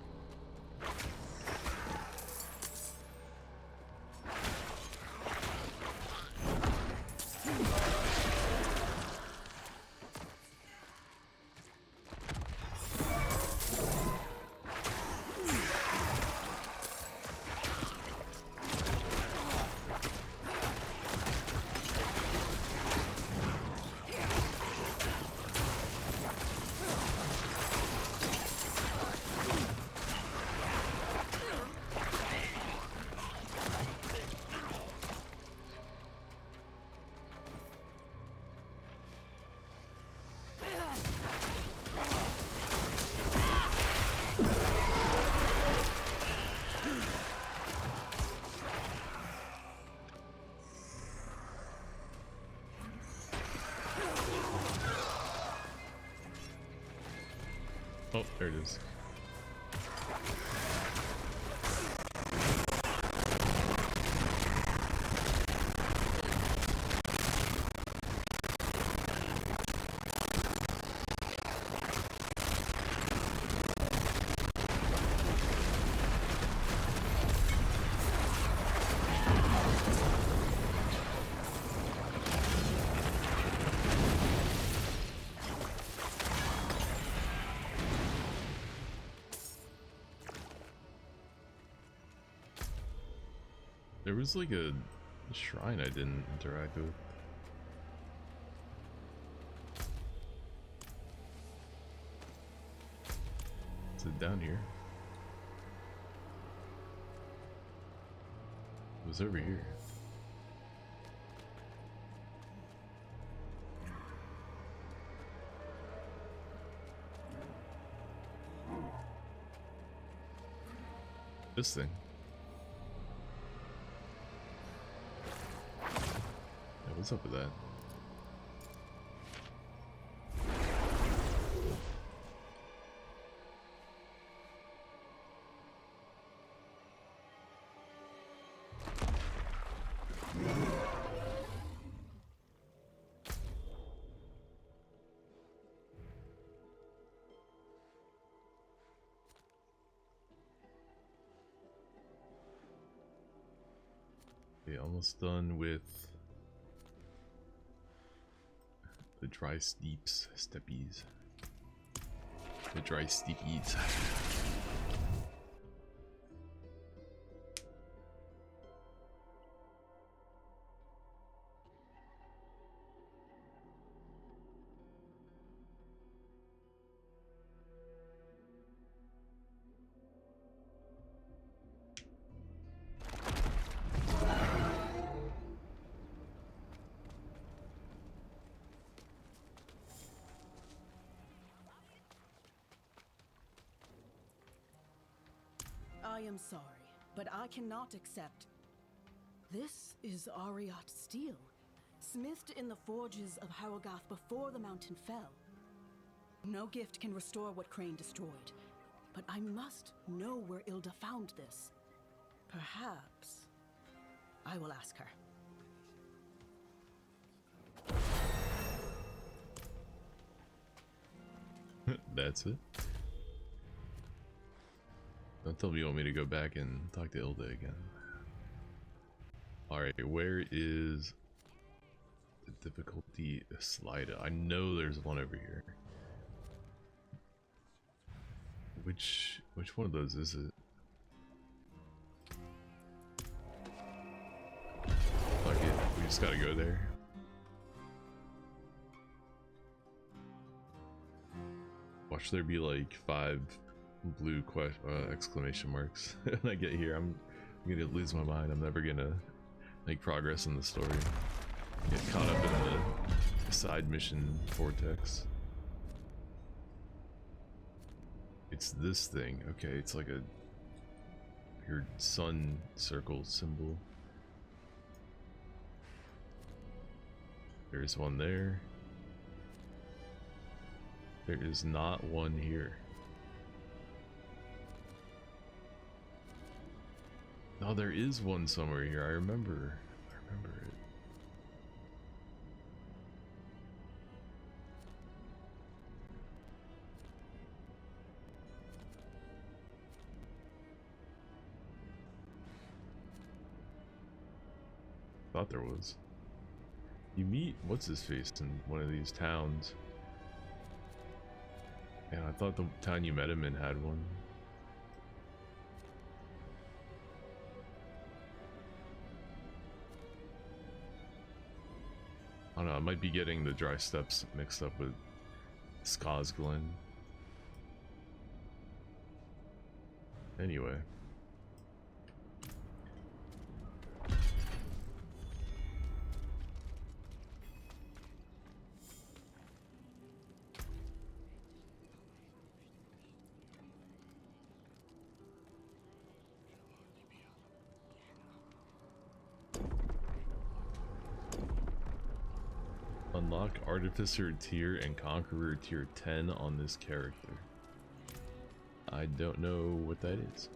Oh, there it is. There was like a shrine I didn't interact with. Is it down here? It was over here. This thing. Yeah, what's up with that? Okay, almost done with the dry steppies. The dry steepies. I am sorry, but I cannot accept. This is Ariat steel, smithed in the forges of Harrogath before the mountain fell. No gift can restore what Crane destroyed, but I must know where Ilda found this. Perhaps I will ask her. That's it. Don't tell me you want me to go back and talk to Ilda again. Alright, where is the difficulty slider? I know there's one over here. Which one of those is it? Fuck it, we just gotta go there. Watch there be like 5 blue exclamation marks when I get here. I'm gonna lose my mind. I'm never gonna make progress in the story. Get caught up in the side mission vortex. It's this thing. Okay, it's like your sun circle symbol. There's one there. There is not one here. No, there is one somewhere here. I remember it. Thought there was. You meet what's his face in one of these towns. Yeah, I thought the town you met him in had one. I don't know, I might be getting the dry steps mixed up with Ska's Glen. Anyway. Unlock Artificer tier and Conqueror tier 10 on this character. I don't know what that is.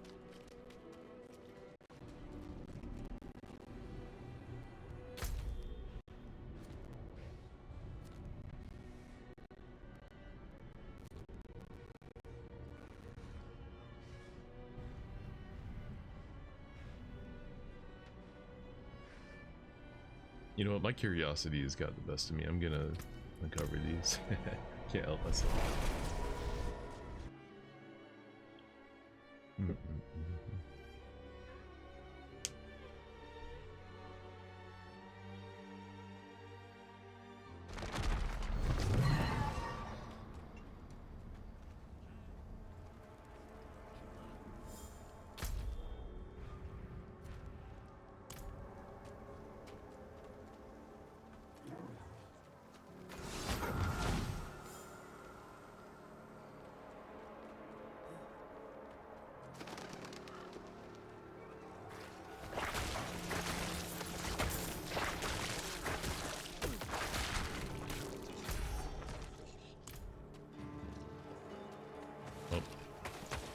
You know what, my curiosity has got the best of me. I'm gonna uncover these. Can't help myself.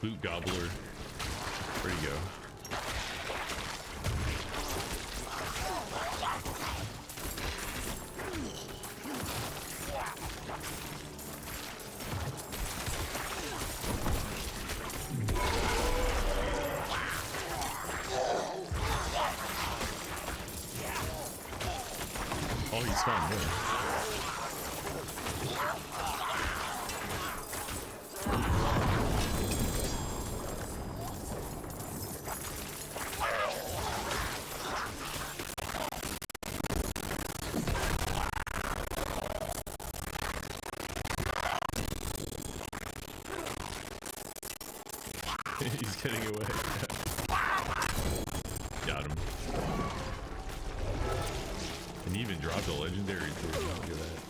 Boot gobbler. Where you go? Oh, he's fine. Yeah. He's getting away. Got him. And he even dropped a legendary too. Look at that.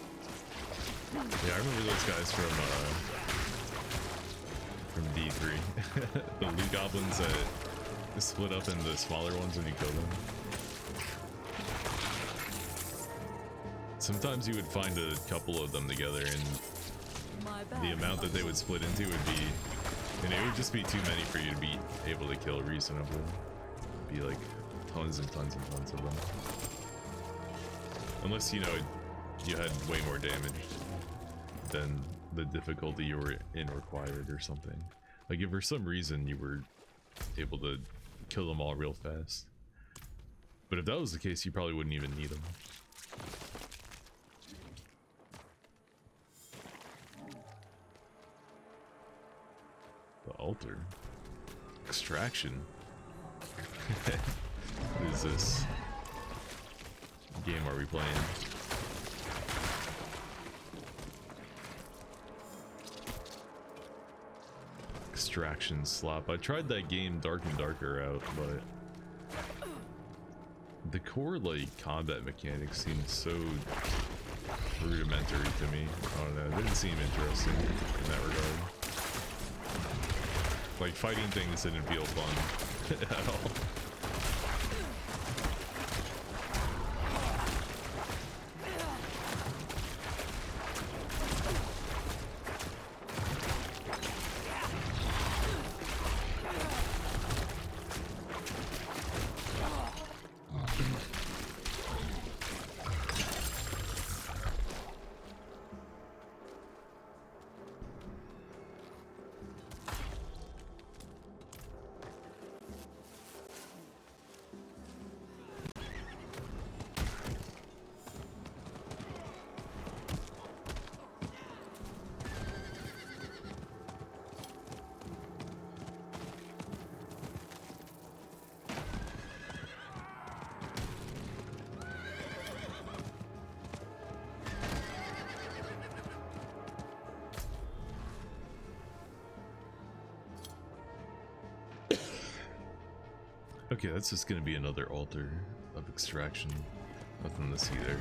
Yeah, I remember those guys from D3. The loot goblins that split up into smaller ones when you kill them. Sometimes you would find a couple of them together, and the amount that they would split into would be, and it would just be too many for you to be able to kill reasonably. It'd be like tons and tons and tons of them. Unless, you know, you had way more damage than the difficulty you were in required or something. Like if for some reason you were able to kill them all real fast. But if that was the case, you probably wouldn't even need them. The altar. Extraction. What is this? What game are we playing? Extraction slop. I tried that game Dark and Darker out, but the core like combat mechanics seem so rudimentary to me. I don't know. It didn't seem interesting in that regard. Like fighting things didn't feel fun at all. Okay, that's just gonna be another altar of extraction. Nothing to see there.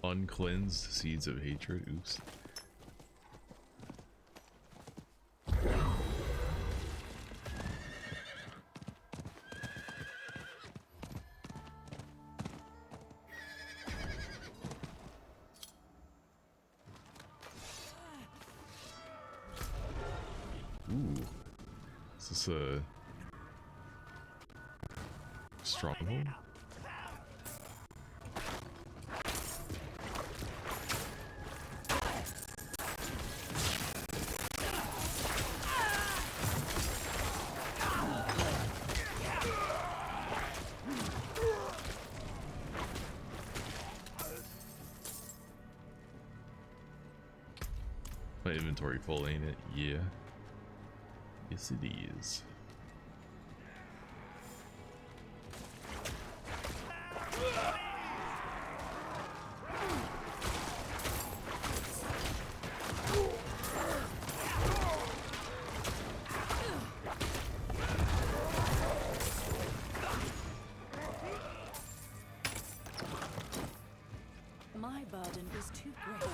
Uncleansed seeds of hatred. Oops. Is this a stronghold? My inventory full, ain't it? Yeah. Yes, it is. My burden is too great.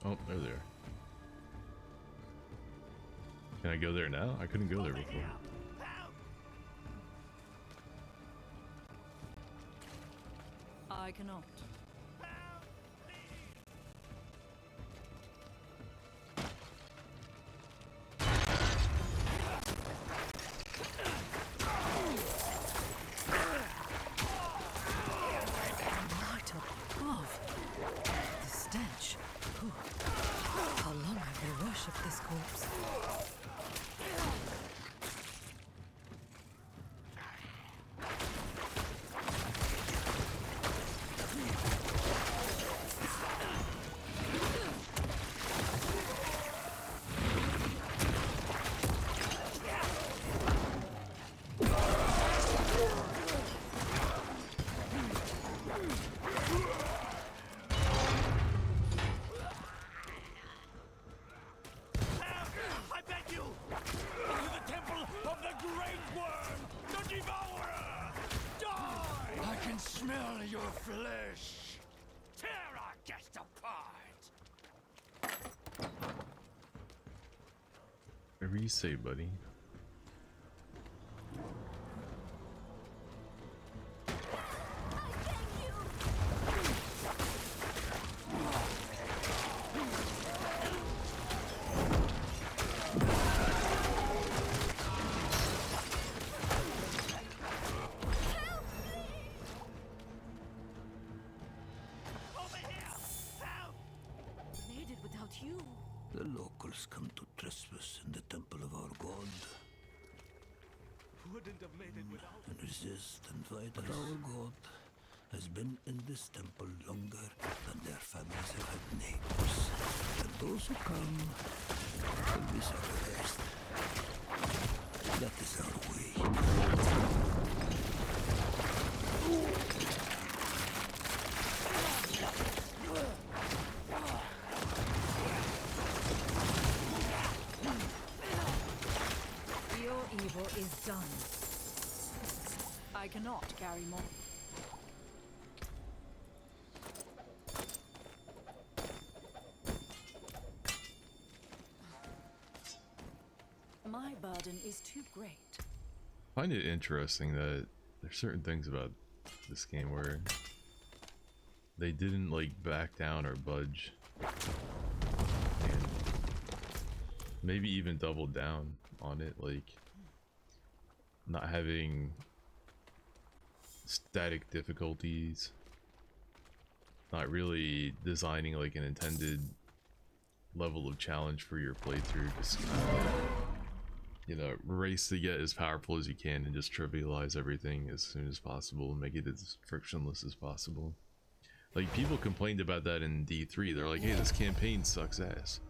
Oh, there they are. Can I go there now? I couldn't go there before. I cannot. Light above. The stench. Whew. How long have they worshipped this corpse? Whatever you say, buddy. Made it without you. The locals come to trespass in the temple of our god Wouldn't have made it without. and resist and fight. But our god has been in this temple longer than their families have had neighbors. And those who come will be sacrificed. That is our way. Your evil is done. I cannot carry more. My burden is too great. I find it interesting that there's certain things about this game where they didn't like back down or budge, and maybe even double down on it, like not having static difficulties, not really designing like an intended level of challenge for your playthrough, just you know, race to get as powerful as you can and just trivialize everything as soon as possible and make it as frictionless as possible. Like, people complained about that in D3. They're like, hey, this campaign sucks ass,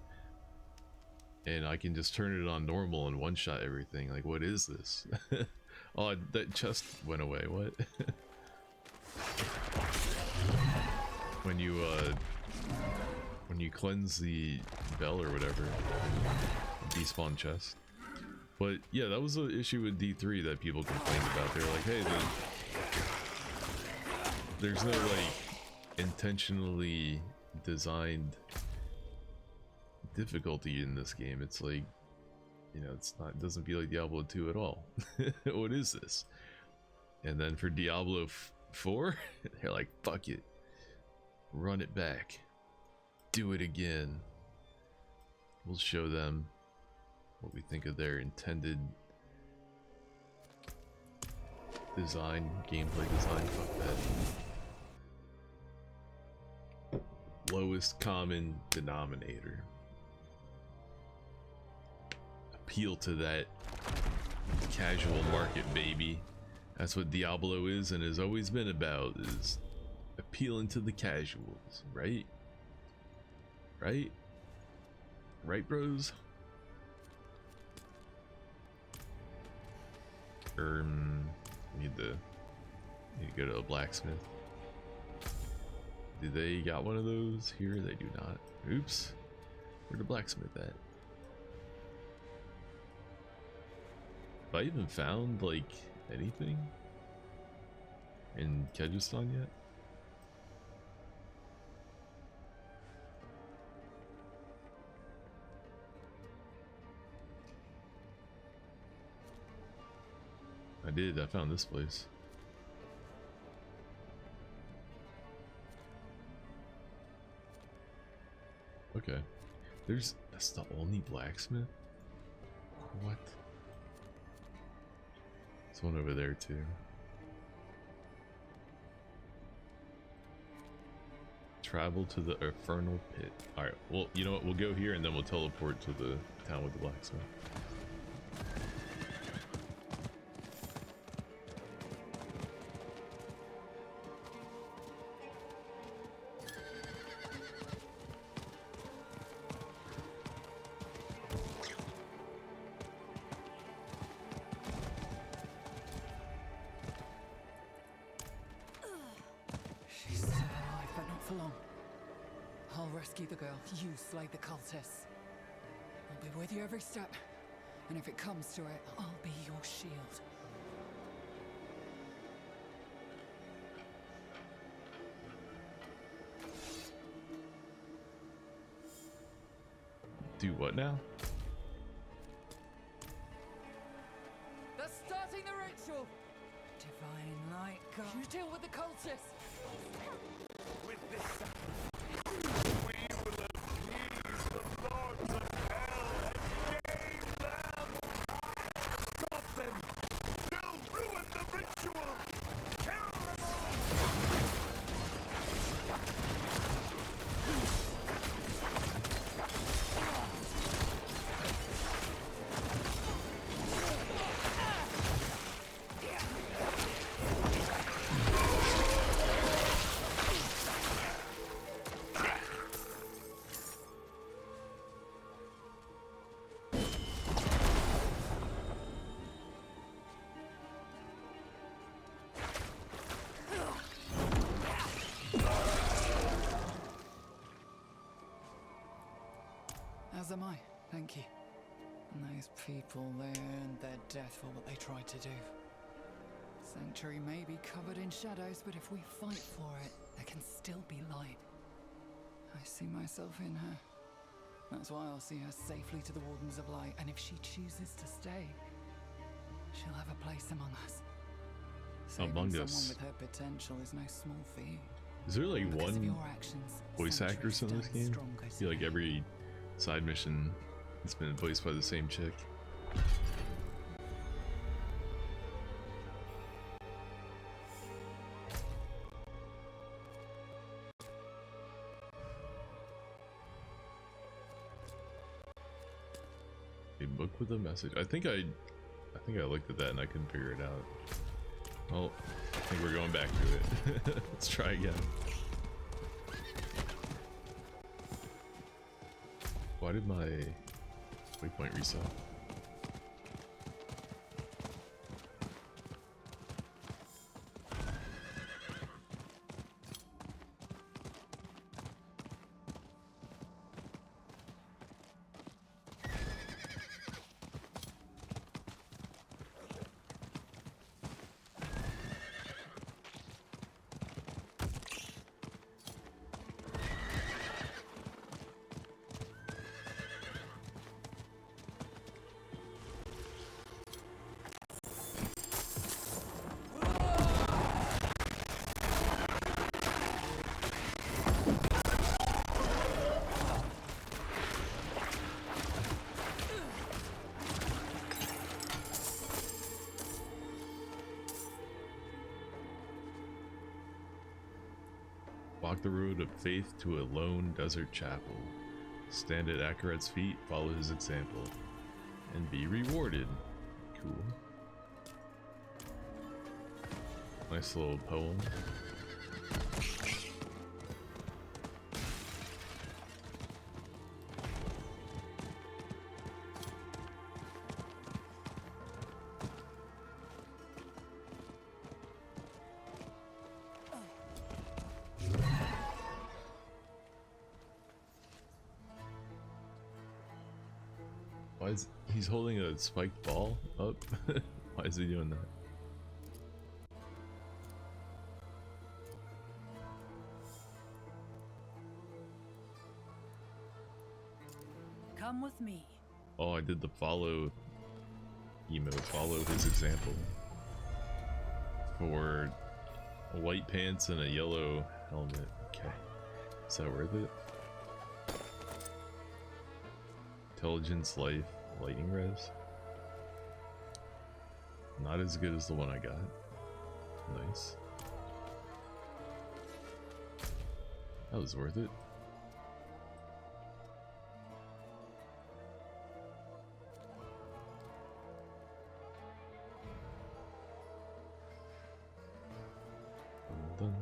and I can just turn it on normal and one-shot everything. Like, what is this? Oh, that chest went away. What? when you cleanse the bell or whatever, despawn chest. But yeah, that was an issue with D3 that people complained about. They're like, hey, there's no like intentionally designed difficulty in this game. It's like, you know, it doesn't feel like Diablo 2 at all. What is this? And then for Diablo 4, they're like, fuck it, run it back, do it again. We'll show them what we think of their intended design, gameplay design. Fuck that. Lowest common denominator. Appeal to that casual market, baby. That's what Diablo is and has always been about, is appealing to the casuals, right? Right? Right, bros? Need to go to a blacksmith. Do they got one of those here? They do not. Oops. Where'd the blacksmith at? Have I even found like anything in Kyrgyzstan yet? I did. I found this place. Okay. That's the only blacksmith? What? There's one over there too. Travel to the infernal pit. Alright, well, you know what? We'll go here and then we'll teleport to the town with the blacksmith. She's still alive, but not for long. I'll rescue the girl. You slay the cultists. I'll be with you every step. And if it comes to it, I'll be your shield. Do what now? They're starting the ritual! Divine light, God. You deal with the cultists! With this we will appease the lords of hell and gain them! Stop them! They'll ruin the ritual! Kill them all! As am I, thank you. And those people, they earned their death for what they tried to do. Sanctuary may be covered in shadows, but if we fight for it, there can still be light. I see myself in her. That's why I'll see her safely to the Wardens of Light, and if she chooses to stay, she'll have a place among us. Saving Among someone us. with her potential is no small feat. Is there like Because of one your actions, voice actress in this Sanctuary game? stands stronger I feel like every side mission has been voiced by the same chick. A book with a message. I think I looked at that and I couldn't figure it out. Well, I think we're going back to it. Let's try again. Why did my waypoint reset? Walk the road of faith to a lone desert chapel. Stand at Akarat's feet, follow his example, and be rewarded. Cool. Nice little poem. Why is he's holding a spiked ball up? Why is he doing that? Come with me. Oh, I did the follow emote. Follow his example. for white pants and a yellow helmet. Okay. Is that worth it? Intelligence, life, lightning res. Not as good as the one I got. Nice. That was worth it. Dun.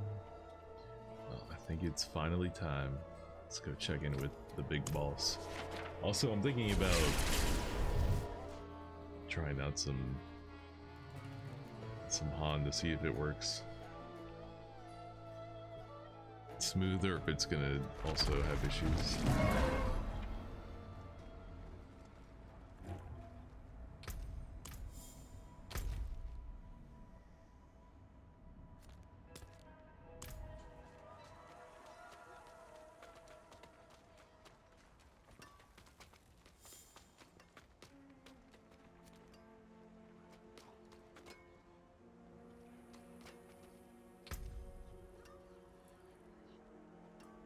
Well, I think it's finally time. Let's go check in with the big boss. Also, I'm thinking about trying out some Han to see if it works smoother, if it's gonna also have issues.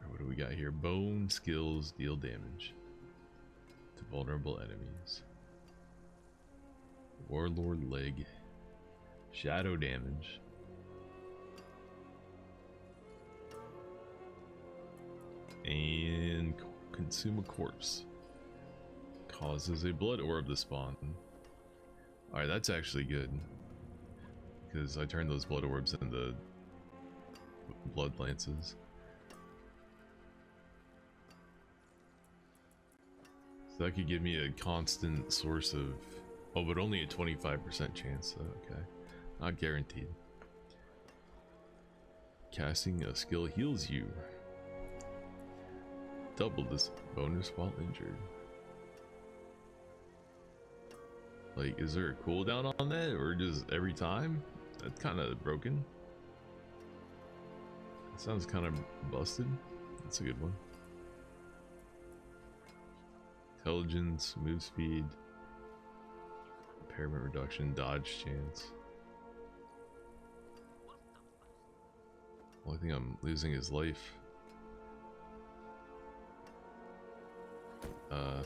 What do we got here? Bone skills deal damage to vulnerable enemies. Warlord leg. Shadow damage. And consume a corpse. Causes a blood orb to spawn. Alright, that's actually good. Because I turned those blood orbs into blood lances. So that could give me a constant source of... Oh, but only a 25% chance though, okay. Not guaranteed. Casting a skill heals you. Double this bonus while injured. Like, is there a cooldown on that, or just every time? That's kind of broken. That sounds kind of busted. That's a good one. Intelligence, move speed, impairment reduction, dodge chance. Only thing I'm losing is life. I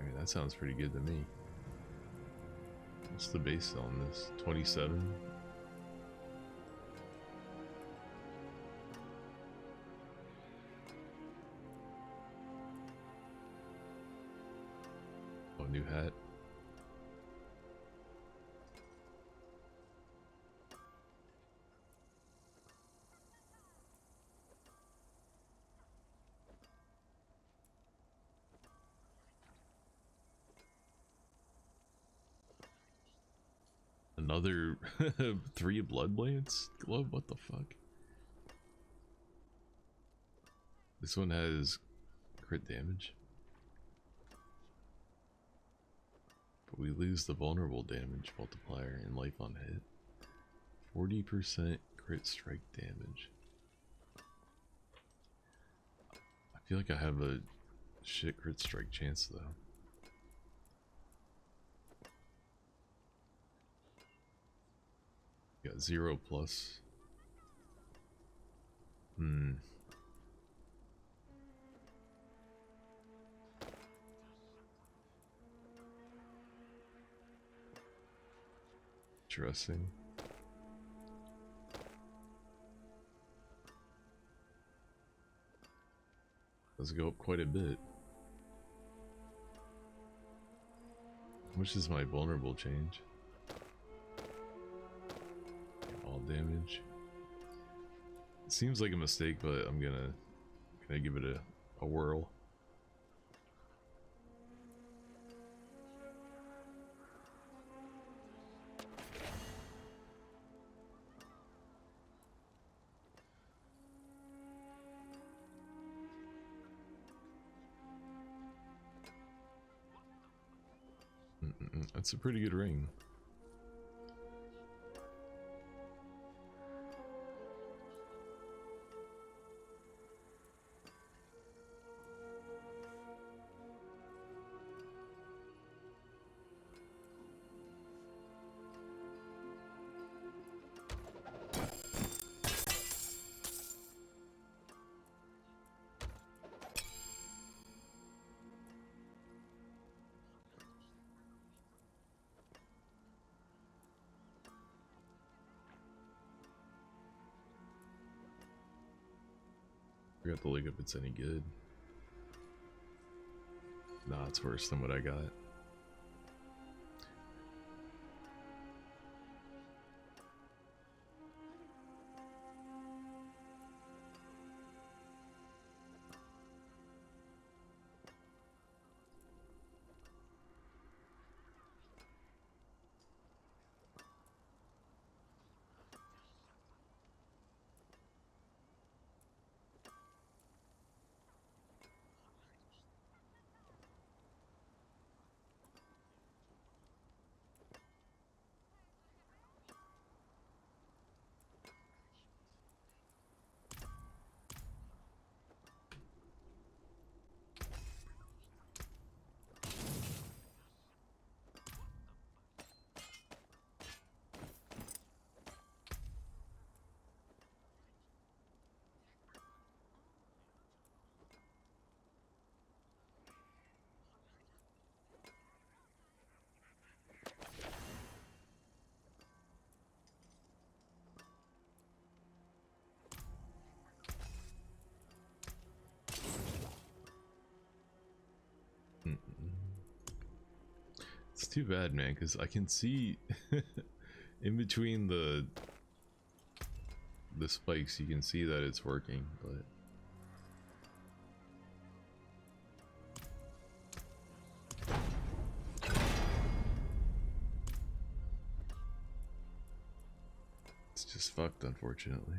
mean, that sounds pretty good to me. What's the base on this? 27? Oh, new hat. Another 3 blood lance glove? What the fuck? This one has crit damage. But we lose the vulnerable damage multiplier and life on hit. 40% crit strike damage. I feel like I have a shit crit strike chance though. Got 0 plus. Interesting. Does go up quite a bit. How much is my vulnerable change? All damage. It seems like a mistake, but I'm gonna give it a whirl. That's a pretty good ring. Forgot to look if it's any good. Nah, it's worse than what I got. It's too bad, man, because I can see in between the spikes, you can see that it's working, but it's just fucked, unfortunately.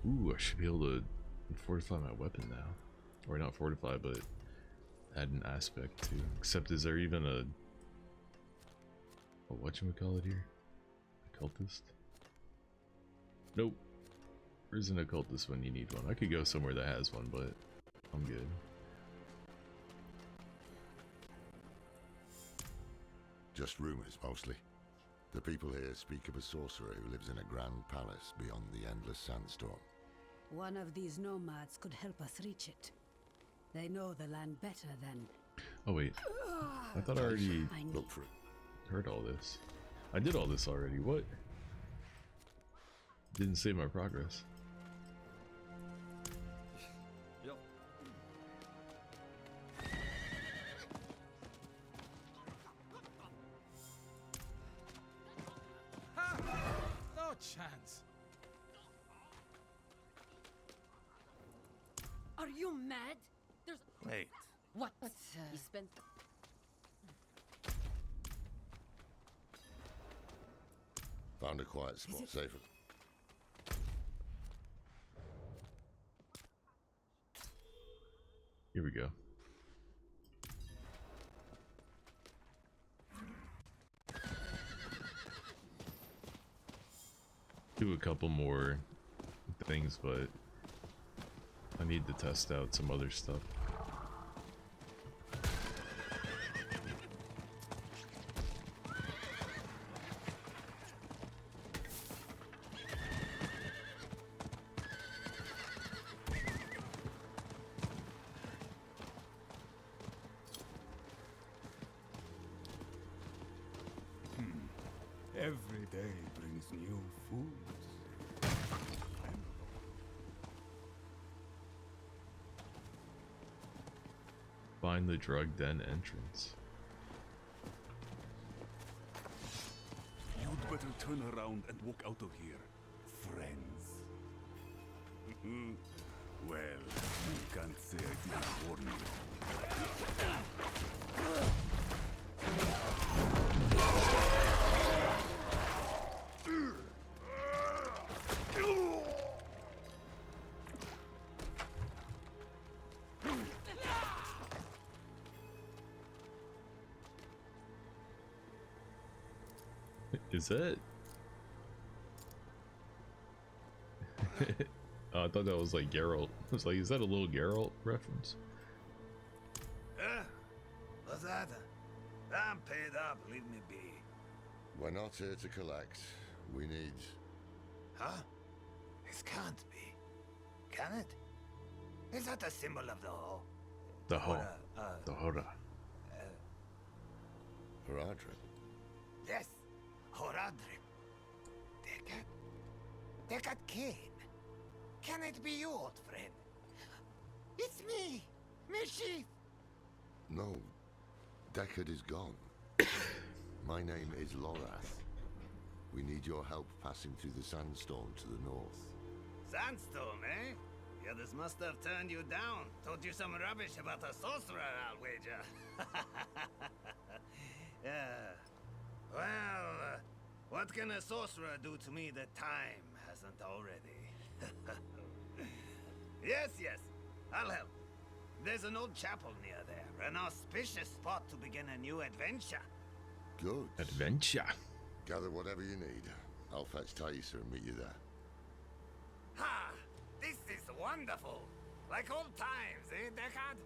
Ooh, I should be able to fortify my weapon now. Or not fortify, but add an aspect to. Except, is there even a whatchamacallit here? Occultist? Nope. There isn't an occultist when you need one. I could go somewhere that has one, but I'm good. Just rumors, mostly. The people here speak of a sorcerer who lives in a grand palace beyond the endless sandstorm. One of these nomads could help us reach it. They know the land better than... Oh wait, I thought I already Look for it. heard all this. I did all this already, what? Didn't save my progress. Yep. Ha! No chance. Are you mad? There's... Wait. What? He spent... Found a quiet spot, safer. Here we go. Do a couple more things, but I need to test out some other stuff. Every day brings new foods. Find the drug den entrance. You'd better turn around and walk out of here, friends. Well, you can't say I didn't warn you. Is that? Oh, I thought that was like Geralt. I was like, is that a little Geralt reference? What's that? I'm paid up, leave me be. We're not here to collect. We need... Huh? It can't be. Can it? Is that a symbol of the Ho? The Ho. Or, The Hora. Haradrim. Yes, Horadrim. Deckard Cain. Can it be you, old friend? It's me, Mischief. No, Deckard is gone. My name is Lorath. We need your help passing through the sandstorm to the north. Sandstorm, eh? Yeah, this must have turned you down. Told you some rubbish about a sorcerer, I'll wager. Yeah. Well, what can a sorcerer do to me that time hasn't already? Yes, I'll help. There's an old chapel near there, an auspicious spot to begin a new adventure. Good. Adventure. Gather whatever you need. I'll fetch Thaisa and meet you there. Ha! This is wonderful! Like old times, eh, Deckard?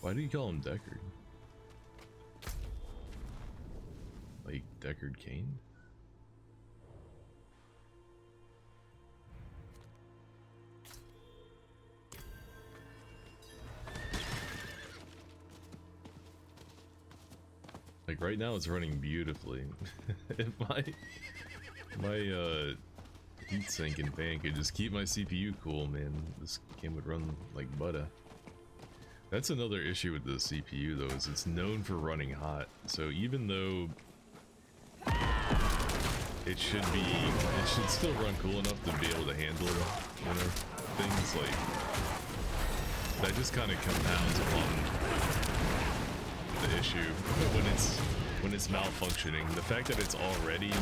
Why do you call him Deckard? Like Deckard Cain? Like right now it's running beautifully. If my heatsink and fan could just keep my CPU cool, man, this game would run like butter. That's another issue with the CPU though, is it's known for running hot. So even though it should still run cool enough to be able to handle, you know, things like that. Just kind of compounds upon the issue when it's malfunctioning. The fact that it's already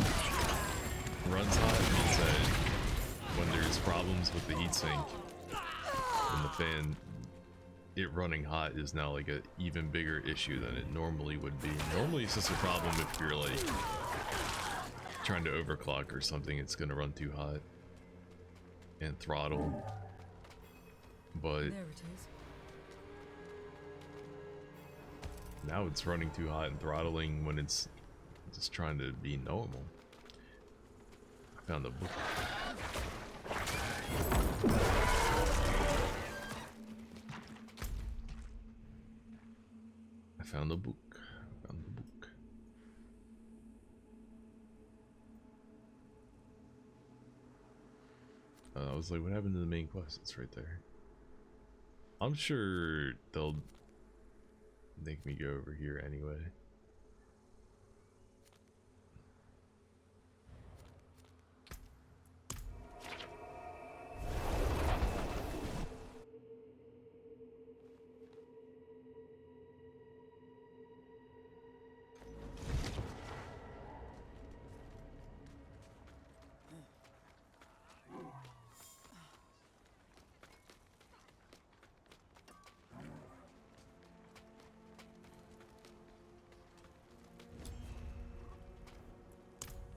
runs hot means that when there's problems with the heatsink and the fan, it running hot is now like a even bigger issue than it normally would be. Normally it's just a problem if you're like trying to overclock or something, it's gonna run too hot and throttle. But There it is. now it's running too hot and throttling when it's just trying to be normal. I found a book. I found a book. I was like, what happened to the main quest? It's right there. I'm sure they'll make me go over here anyway.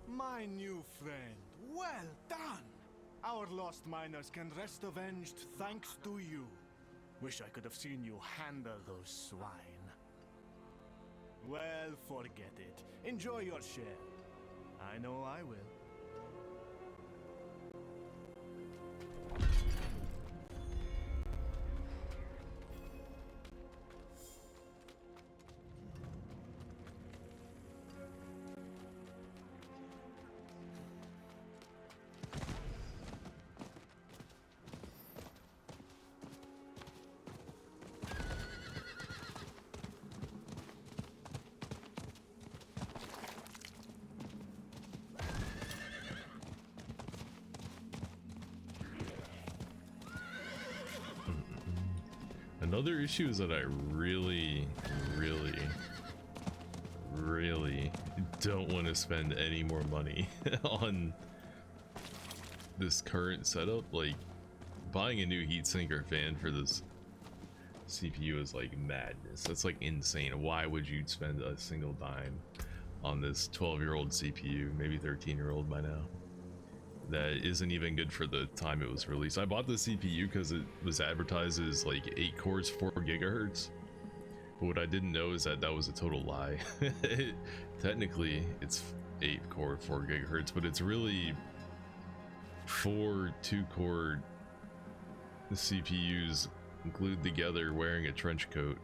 My new friend, well done! Our lost miners can rest avenged thanks to you. Wish I could have seen you handle those swine. Well, forget it. Enjoy your share. I know I will. Another issue is that I really don't want to spend any more money on this current setup. Like, buying a new heatsink or fan for this CPU is like madness. That's like insane. Why would you spend a single dime on this 12-year-old CPU, maybe 13-year-old by now, that isn't even good for the time it was released? I bought the CPU because it was advertised as like 8 cores, 4 gigahertz, But what I didn't know is that that was a total lie. Technically, it's 8 core, 4 gigahertz, but it's really 4 2-core CPUs glued together wearing a trench coat.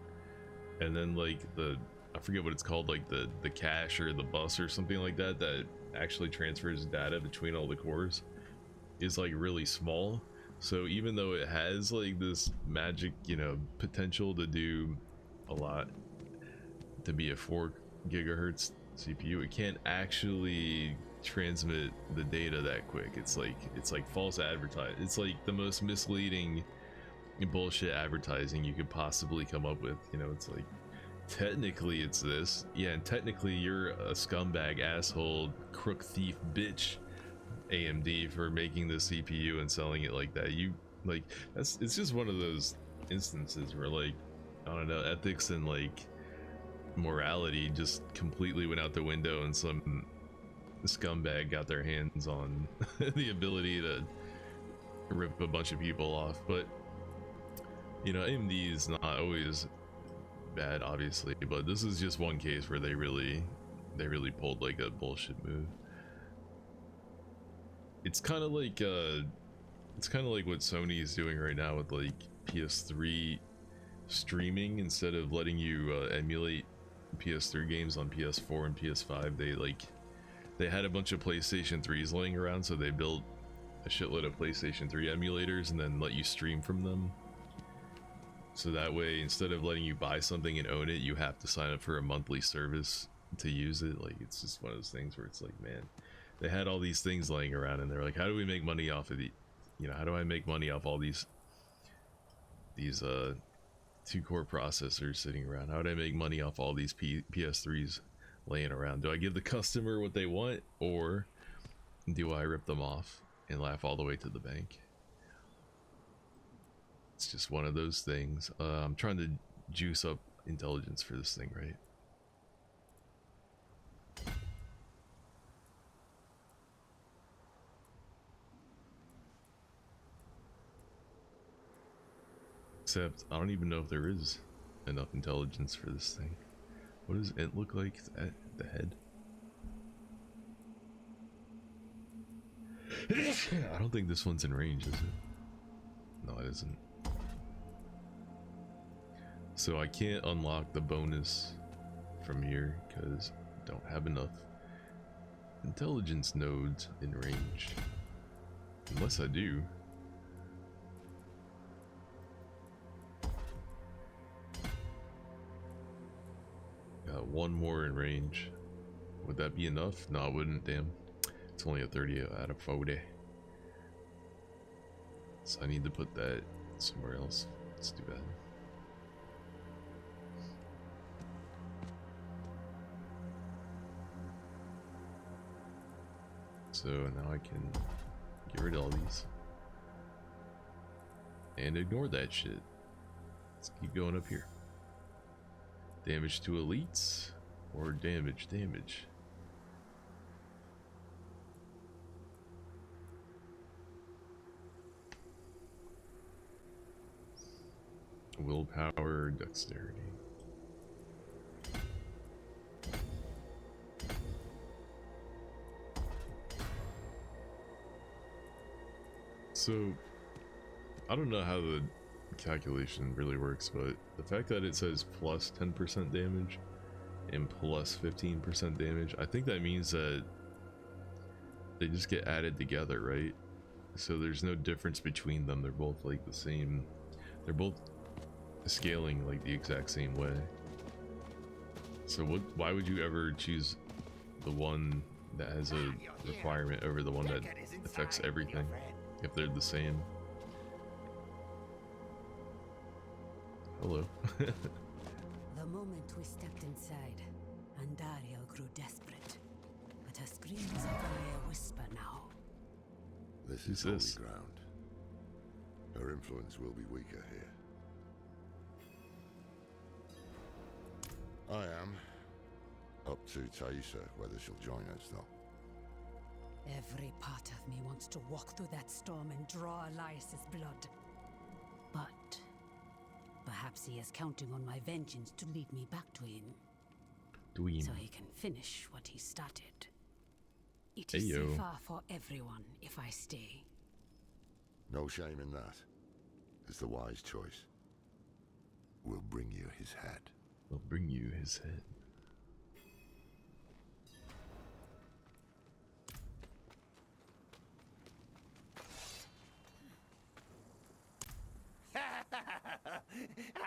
And then like I forget what it's called, like the cache or the bus or something like that that actually transfers data between all the cores is like really small. So even though it has like this magic, you know, potential to do a lot, to be a 4 gigahertz CPU, it can't actually transmit the data that quick. It's like false advertising. It's like the most misleading bullshit advertising you could possibly come up with. You know, it's like, technically it's this, yeah, and technically you're a scumbag, asshole, crook, thief, bitch, AMD, for making the CPU and selling it like that. You like, it's just one of those instances where, like, I don't know, ethics and like morality just completely went out the window, and some scumbag got their hands on the ability to rip a bunch of people off. But you know, AMD is not always bad, obviously, but this is just one case where they really pulled like a bullshit move. It's kind of like what Sony is doing right now with like PS3 streaming. Instead of letting you emulate PS3 games on PS4 and PS5, they had a bunch of PlayStation 3s laying around, so they built a shitload of PlayStation 3 emulators and then let you stream from them. So that way, instead of letting you buy something and own it, you have to sign up for a monthly service to use it. Like, it's just one of those things where it's like, man, they had all these things laying around and they're like, how do we make money off of the, you know, how do I make money off all these 2-core processors sitting around? How do I make money off all these PS3s laying around? Do I give the customer what they want, or do I rip them off and laugh all the way to the bank? It's just one of those things. I'm trying to juice up intelligence for this thing, right? Except I don't even know if there is enough intelligence for this thing. What does it look like at the head? I don't think this one's in range, is it? No, it isn't. So I can't unlock the bonus from here because I don't have enough intelligence nodes in range. Unless I do. Got one more in range. Would that be enough? No, it wouldn't, damn. It's only a 30 out of 40. So I need to put that somewhere else. It's too bad. So now I can get rid of all these and ignore that shit. Let's keep going up here. Damage to elites or damage. Willpower, dexterity. So, I don't know how the calculation really works, but the fact that it says plus 10% damage and plus 15% damage, I think that means that they just get added together, right? So there's no difference between them. They're both like the same. They're both scaling like the exact same way. So why would you ever choose the one that has a requirement over the one that affects everything if they're the same? Hello. The moment we stepped inside, Andario grew desperate, but her screams are only a whisper now. This is holy ground. Her influence will be weaker here. I am. Up to Taisa, whether she'll join us, though. Every part of me wants to walk through that storm and draw Elias's blood. But Perhaps he is counting on my vengeance to lead me back to him. So he can finish what he started. It is safer for everyone if I stay. No shame in that. It's the wise choice. We'll bring you his head. We'll bring you his head.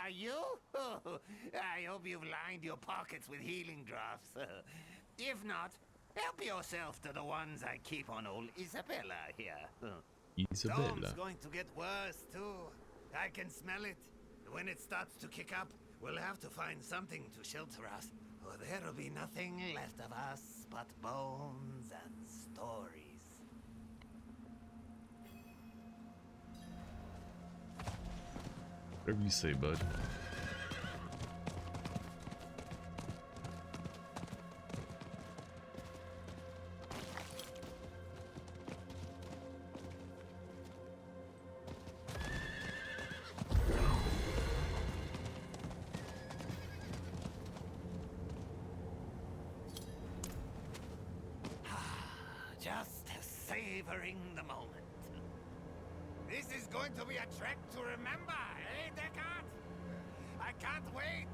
Are you? I hope you've lined your pockets with healing drops. If not, help yourself to the ones I keep on old Isabella here. Isabella. Storm's going to get worse too. I can smell it. When it starts to kick up, we'll have to find something to shelter us, or there'll be nothing left of us but bones and stories. Whatever you say, bud. Just savoring the moment. This is going to be a trek to remember, eh, Descartes? I can't wait.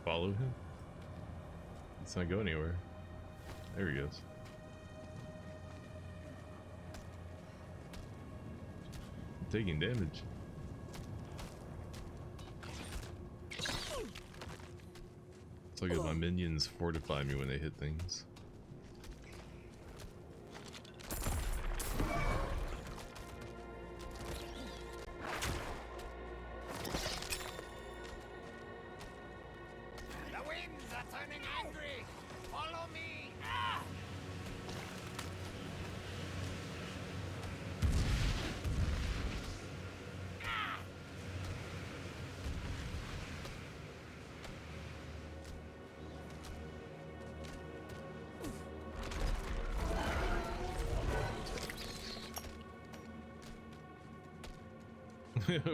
Follow him? Let's not go anywhere. There he goes. I'm taking damage. It's like if my minions fortify me when they hit things. The winds are turning angry. Follow me. Ah!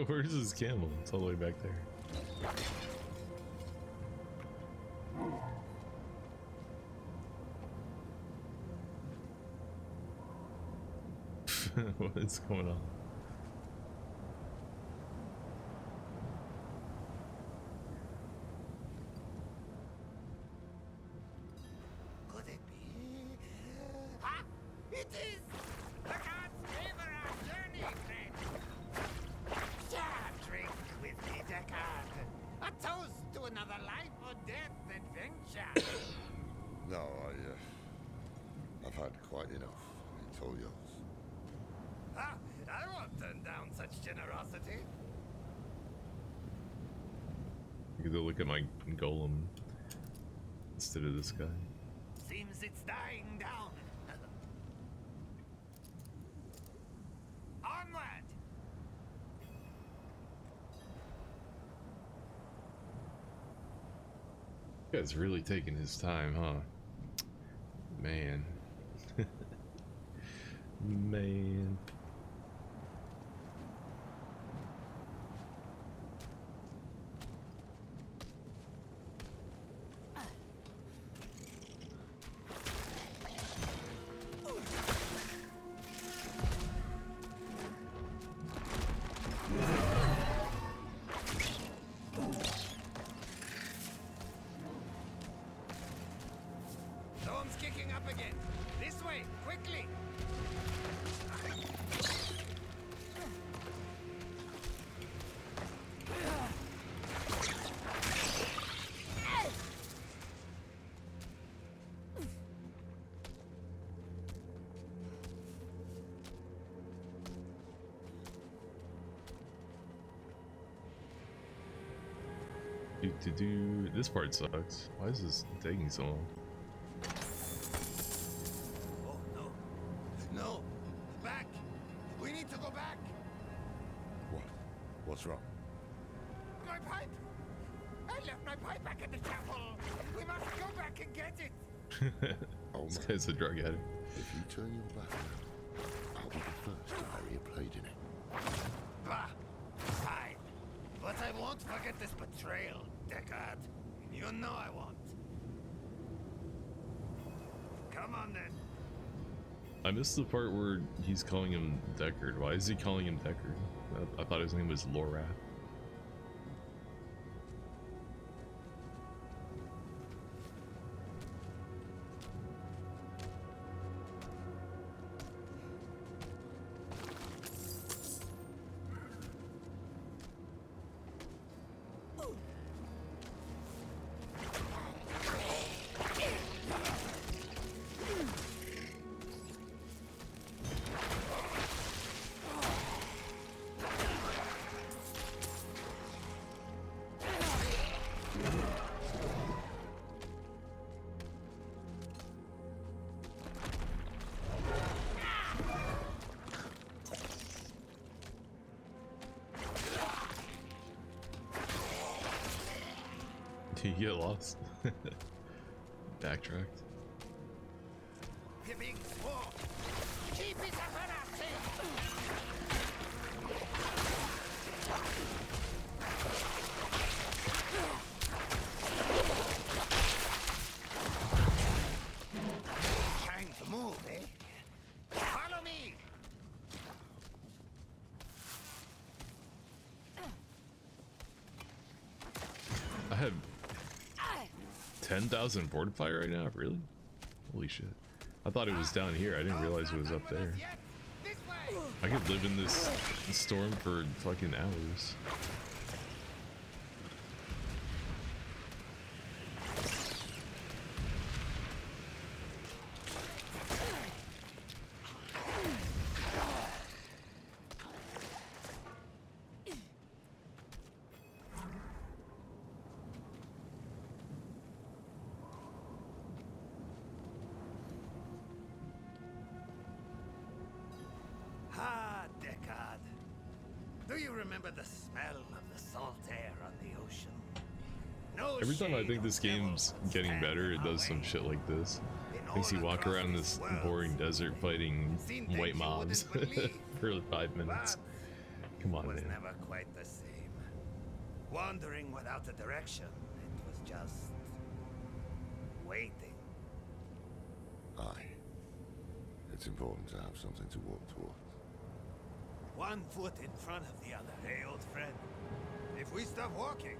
Where's his camel? It's all the way back there. What is going on? Could it be? Ah! It is! The gods favor our journey, friend! Share a drink with me, Descartes. A toast to another life or death adventure. No, I've had quite enough. It's all yours. Ah, I won't turn down such generosity. You could look at my golem instead of this guy. Seems it's dying down. Onward! This guy's really taking his time, huh? Man. Man. Storm's kicking up again. This way, quickly! This part sucks. Why is this taking so long? Oh no. No! Back! We need to go back! What? What's wrong? My pipe! I left my pipe back at the chapel! We must go back and get it! This guy's a drug addict. If you turn your back now, I'll be the first to bury a blade in it. Bah! Fine. But I won't forget this betrayal, Deckard. You know I won't. Come on then. I missed the part where he's calling him Deckard. Why is he calling him Deckard? I thought his name was Lorath. You get lost. Backtracked. You're being swarmed. Keep it up on our thing. Trying to move, eh? Follow me. I have 10,000 fortify right now? Really? Holy shit. I thought it was down here. I didn't realize it was up there. I could live in this storm for fucking hours. Ah, Deckard. Do you remember the smell of the salt air on the ocean? No Every time I shade think of this devil game's could getting stand better, in it our does some way. shit like this. In Makes you all walk across around these this worlds, boring desert fighting seen things white you mobs wouldn't believe. for 5 minutes. But Come it on, was man. never quite the same. Wandering without a direction, it was just waiting. Aye. It's important to have something to walk towards. One foot in front of the other, eh, old friend? If we stop walking,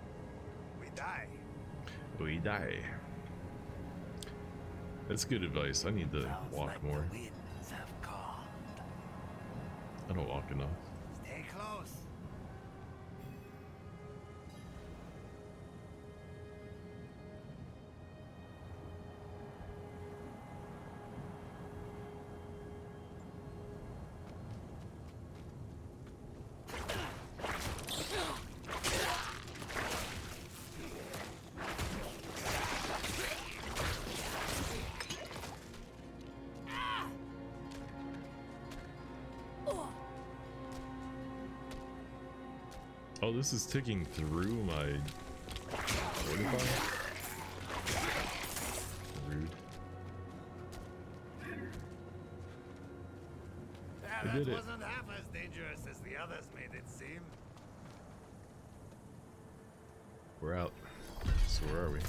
we die. We die. That's good advice. I need to Sounds walk like more. The winds have called. I don't walk enough. Stay close. Oh, this is ticking through my fortify? Rude. Yeah, I that did it. wasn't half as dangerous as the others made it seem. We're out. So where are we?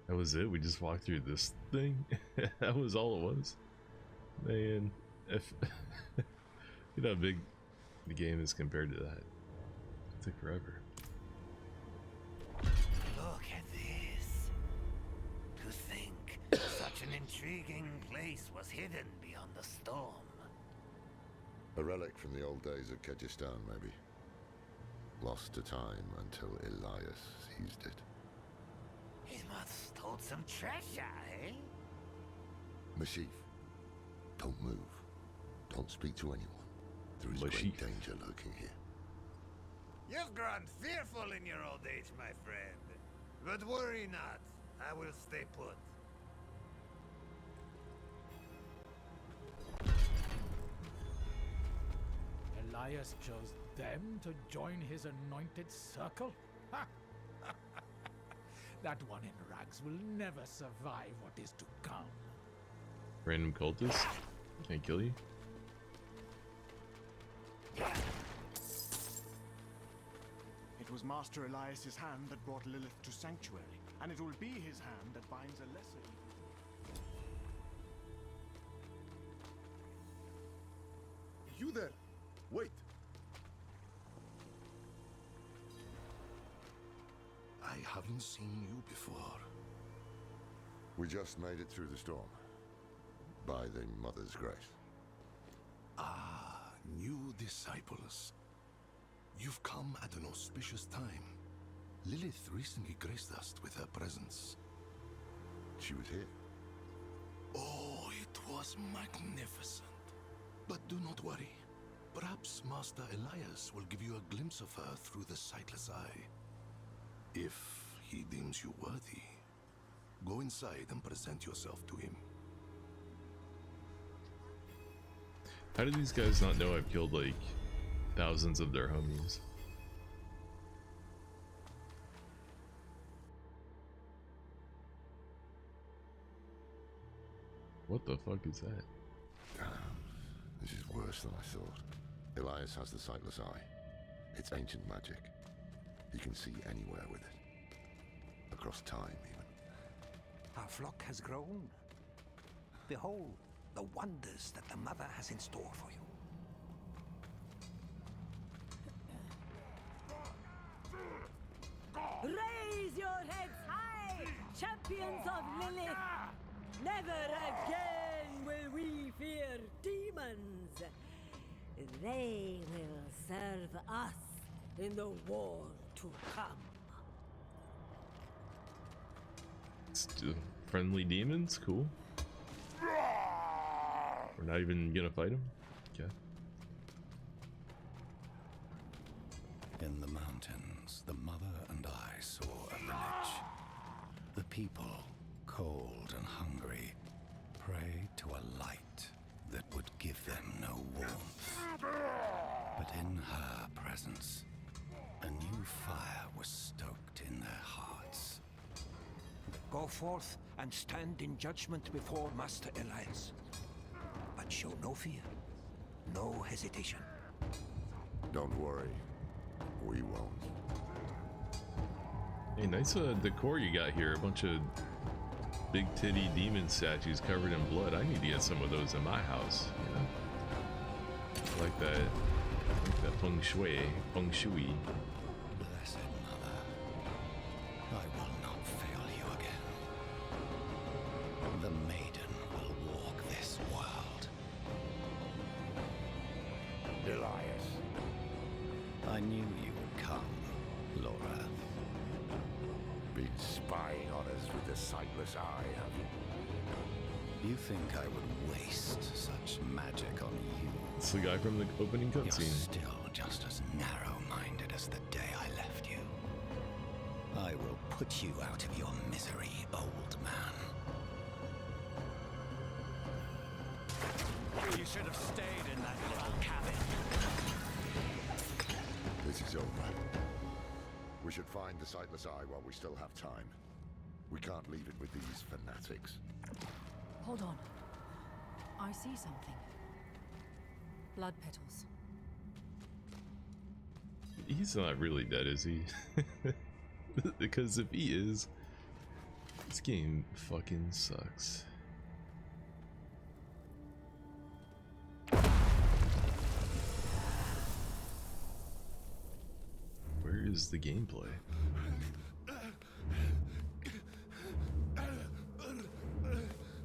That was it? We just walked through this thing? That was all it was? Man, if you know how big the game is compared to that. It took forever. Look at this. To think such an intriguing place was hidden beyond the storm. A relic from the old days of Kyrgyzstan, maybe. Lost to time until Elias seized it. He must hold some treasure, eh? Mashif, don't move. Don't speak to anyone. There is Mashif. great danger lurking here. You've grown fearful in your old age, my friend. But worry not. I will stay put. Elias chose them to join his anointed circle? Ha! That one in rags will never survive what is to come. Random cultist? Can't kill you? It was Master Elias's hand that brought Lilith to Sanctuary, and it will be his hand that binds a lesser evil. You there! Wait! I haven't seen you before. We just made it through the storm. By the Mother's grace. Ah, new disciples. You've come at an auspicious time. Lilith recently graced us with her presence. She was here? Oh, it was magnificent. But do not worry. Perhaps Master Elias will give you a glimpse of her through the sightless eye. If he deems you worthy, go inside and present yourself to him. How do these guys not know I've killed like thousands of their homies? What the fuck is that? Damn, this is worse than I thought. Elias has the sightless eye. It's ancient magic. He can see anywhere with it. Across time, even. Our flock has grown. Behold the wonders that the Mother has in store for you. Raise your heads high, champions of Lilith! Never again will we fear demons. They will serve us in the war to come. Friendly demons? Cool. We're not even gonna fight them? Okay. In the mountains, the Mother and I saw a village. The people, cold and hungry, prayed to a light that would give them no warmth. But in her presence, a new fire was stoked in their hearts. Go forth and stand in judgment before Master Elias. But show no fear, no hesitation. Don't worry. We won't. Hey, nice decor you got here. A bunch of big titty demon statues covered in blood. I need to get some of those in my house. You know? I like that. I like that feng shui. Feng shui. Blessed Mother, I will not fail you again. The maiden will walk this world. Elias. I knew you would come, Laura. Been spying on us with the sightless eye, have you? You think I would waste such magic on you? It's the guy from the opening You're cutscene. still just as narrow-minded as the day I left you. I will put you out of your misery, old man. You should have stayed in that little cabin. This is over. We should find the sightless eye while we still have time. We can't leave it with these fanatics. Hold on. I see something. Blood petals. He's not really dead, is he? Because if he is, this game fucking sucks. Where is the gameplay?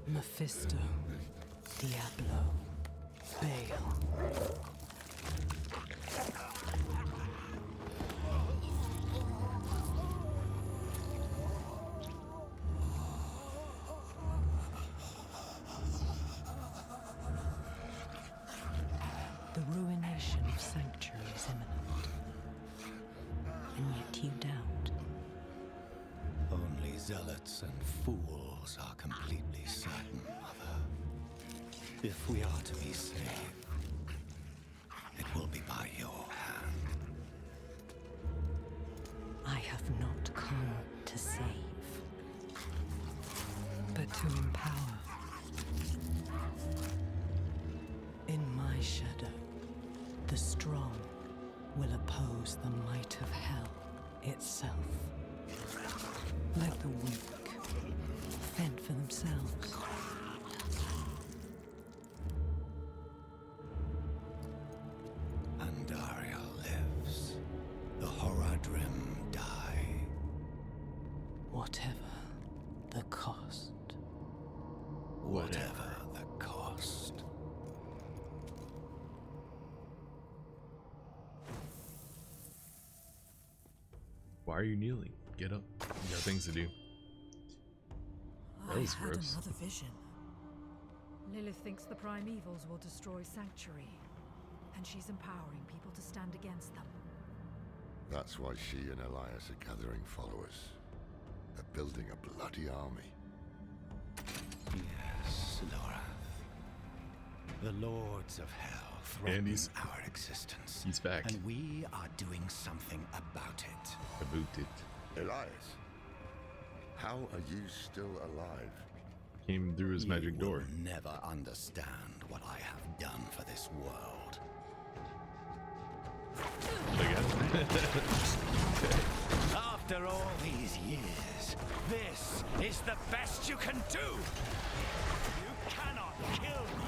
Mephisto, Diablo, Baal. The ruination of Sanctuary is imminent. And yet you doubt. Only zealots and fools are completely certain, Mother. If we are to be saved, it will be by your hand. I have not come to save, but to empower. In my shadow, the strong will oppose the might of hell itself. Let the weak fend for themselves. Andaria lives. The Horadrim die. Whatever the cost. Whatever the cost. Why are you kneeling? Get up. You got things to do. That was I had gross. another vision. Lilith thinks the primevals will destroy Sanctuary, and she's empowering people to stand against them. That's why she and Elias are gathering followers. They're building a bloody army. Yes, Laura. The Lords of Hell threaten our existence. He's back. And we are doing something about it. About it. Elias, how are you still alive? Came through his magic door. You will never understand what I have done for this world. After all these years, this is the best you can do. You cannot kill me.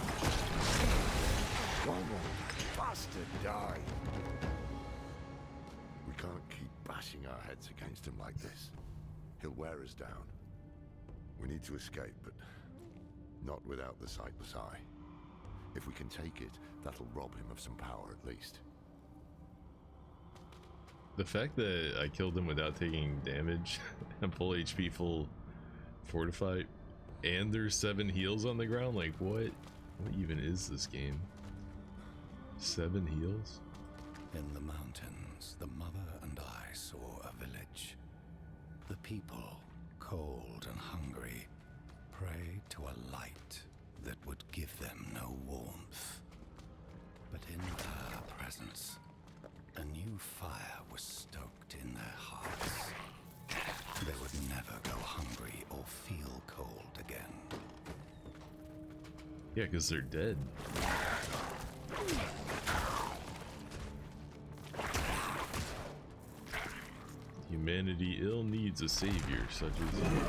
One more bastard die. We can't keep bashing our heads against him like this. He'll wear us down. We need to escape, but not without the sightless eye. If we can take it, that'll rob him of some power at least. The fact that I killed him without taking damage, I'm full HP, full fortified, and there's 7 heals on the ground, like what even is this game? 7 heals? In the mountains, the mother and I saw a village. The people, cold and hungry, prayed to a light that would give them no warmth. But in her presence, a new fire was stoked in their hearts. They would never go hungry or feel cold again. Yeah, because they're dead. Humanity ill needs a savior such as you.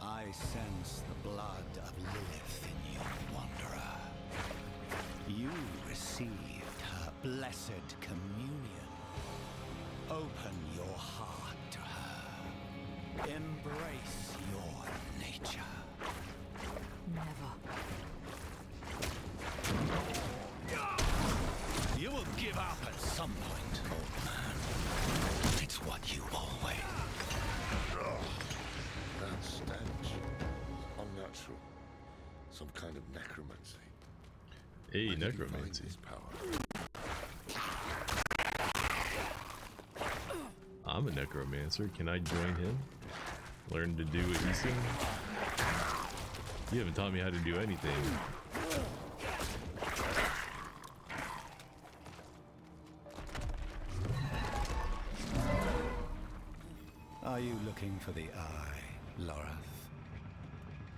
I sense the blood of Lilith in you, Wanderer. You received her blessed communion. Open your heart to her. Embrace your nature. Never. You will give up at some point, old man. It's what you always... That stench. Unnatural. Some kind of necromancy. Hey, Where did you necromancy. find this power? I'm a necromancer. Can I join him? Learn to do what he's doing? You haven't taught me how to do anything. Are you looking for the eye, Lorath?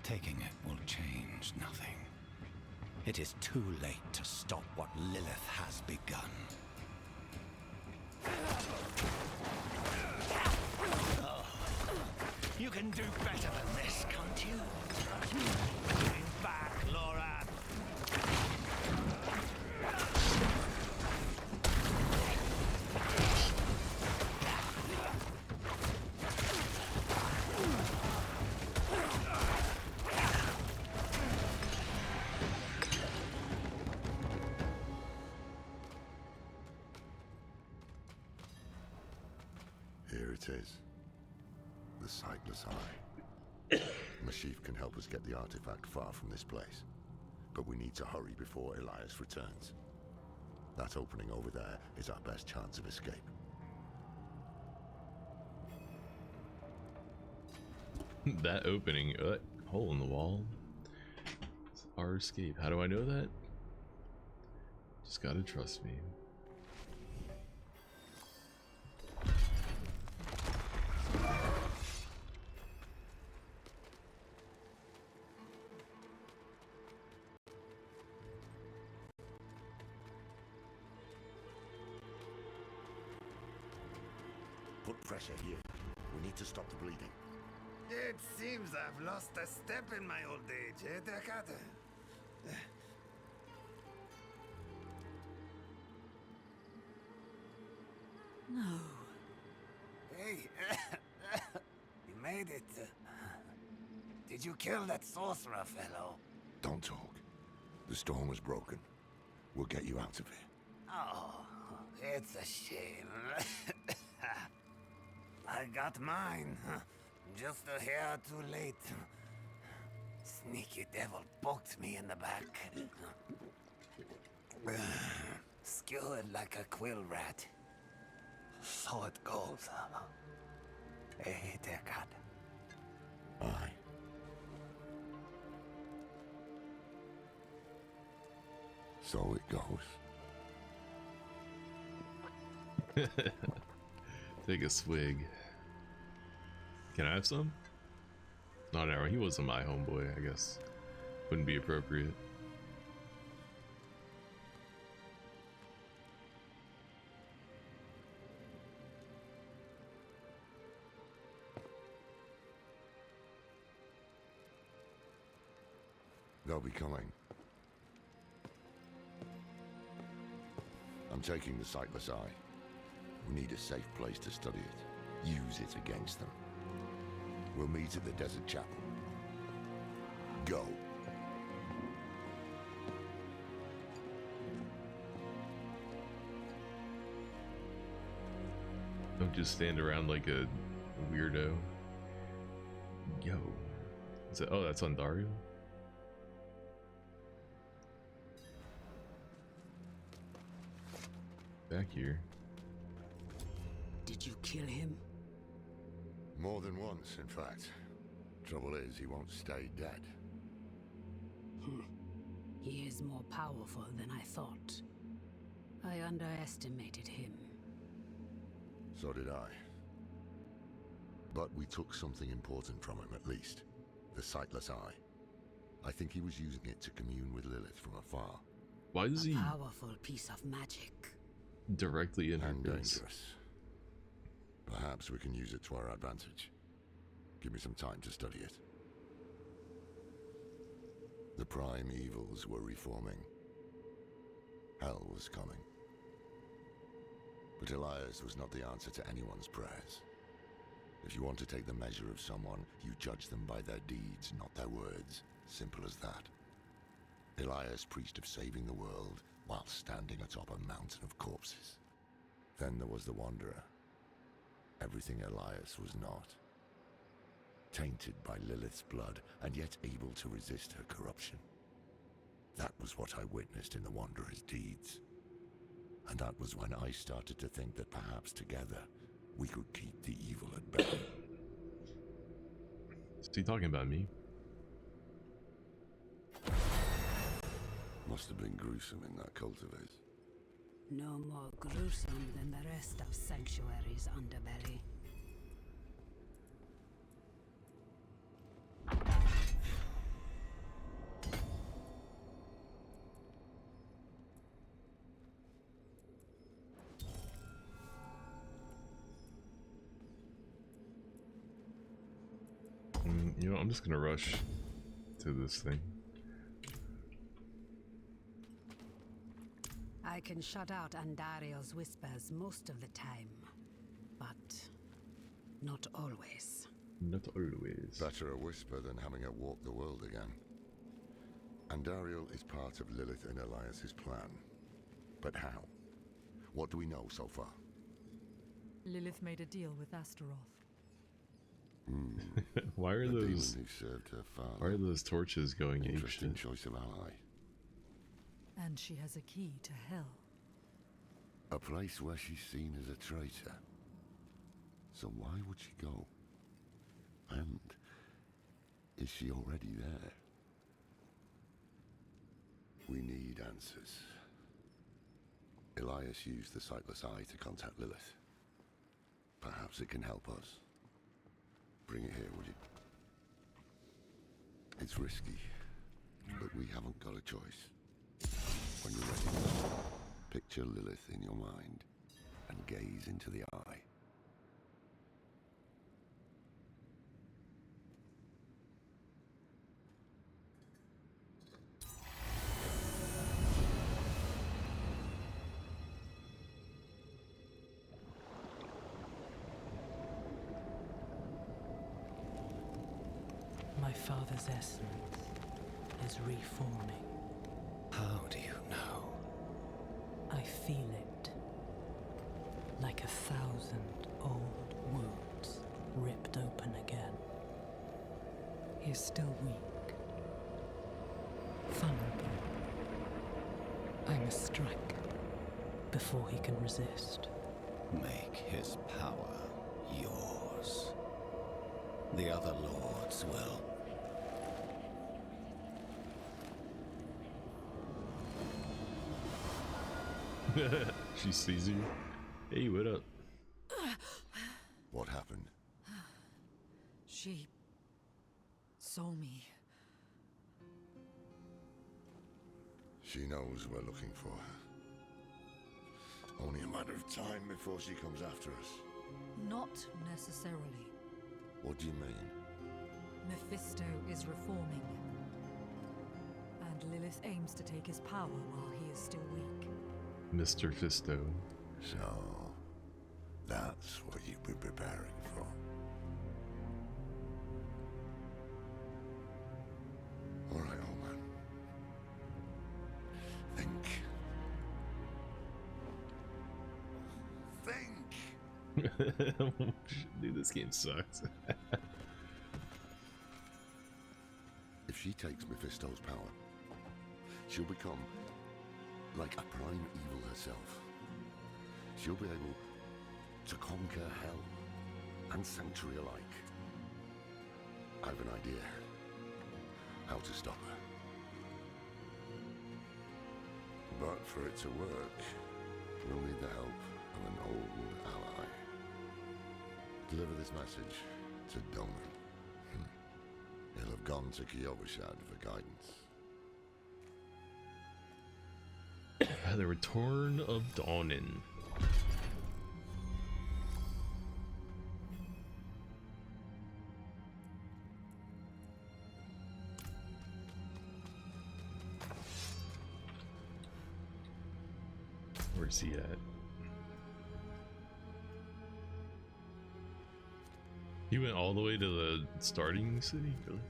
Taking it will change nothing. It is too late to stop what Lilith has begun. Oh, you can do better than this, can't you? Give back, Lorath! Here it is. The sightless eye. Mashif can help us get the artifact far from this place. But we need to hurry before Elias returns. That opening over there is our best chance of escape. That opening, hole in the wall. our escape. How do I know that? Just gotta trust me. Put pressure here. We need to stop the bleeding. It seems I've lost a step in my old age, eh, Deckard? No. Hey, you made it. Did you kill that sorcerer fellow? Don't talk. The storm was broken. We'll get you out of here. Oh, it's a shame. I got mine. Just a hair too late. Sneaky devil poked me in the back. Skewered like a quill rat. So it goes. Hey, Deckard. Aye. So it goes. Take a swig. Can I have some? Not an arrow. He wasn't my homeboy, I guess. Wouldn't be appropriate. They'll be coming. I'm taking the Sightless Eye. We need a safe place to study it. Use it against them. We'll meet at the Desert Chapel. Go. Don't just stand around like a weirdo. Yo. Is it, oh, that's on Dario? Back here. Did you kill him? More than once, in fact. Trouble is, he won't stay dead. He is more powerful than I thought. I underestimated him. So did I. But we took something important from him, at least. The Sightless Eye. I think he was using it to commune with Lilith from afar. Why does he... powerful piece of magic. Directly in her And face. dangerous. Perhaps we can use it to our advantage. Give me some time to study it. The prime evils were reforming. Hell was coming. But Elias was not the answer to anyone's prayers. If you want to take the measure of someone, you judge them by their deeds, not their words. Simple as that. Elias preached of saving the world while standing atop a mountain of corpses. Then there was the Wanderer. Everything Elias was not. Tainted by Lilith's blood, and yet able to resist her corruption. That was what I witnessed in the Wanderer's deeds. And that was when I started to think that perhaps together, we could keep the evil at bay. Is he talking about me? Must have been gruesome in that cult of his. No more gruesome than the rest of Sanctuary's underbelly. You know, I'm just gonna rush to this thing. I can shut out Andario's whispers most of the time, but not always. Not always. Better a whisper than having her walk the world again. Andariel is part of Lilith and Elias's plan. But how? What do we know so far? Lilith made a deal with Astaroth. Why are The those? demon who served her father. Why are those torches going Interesting apeshit? choice of ally. And she has a key to hell. A place where she's seen as a traitor. So why would she go? And is she already there? We need answers. Elias used the sightless eye to contact Lilith. Perhaps it can help us. Bring it here, would you? It's risky, but we haven't got a choice. When you're ready, picture Lilith in your mind and gaze into the eye. My father's essence is reforming. How do you know? I feel it. Like 1,000 old wounds ripped open again. He is still weak. Vulnerable. I must strike before he can resist. Make his power yours. The other lords will. She sees you. Hey, what up? What happened? She saw me. She knows we're looking for her. Only a matter of time before she comes after us. Not necessarily. What do you mean? Mephisto is reforming. And Lilith aims to take his power while he is still weak. Mr. Fisto. So, that's what you've been preparing for. All right, old man. Think. Dude, this game sucks. If she takes Mephisto's power, she'll become like a prime evil herself. She'll be able to conquer hell and sanctuary alike. I have an idea how to stop her. But for it to work, we'll need the help of an old ally. Deliver this message to Donan. He'll have gone to Kyovashad for guidance. The Return of Donan. Where's he at? He went all the way to the starting city? Really?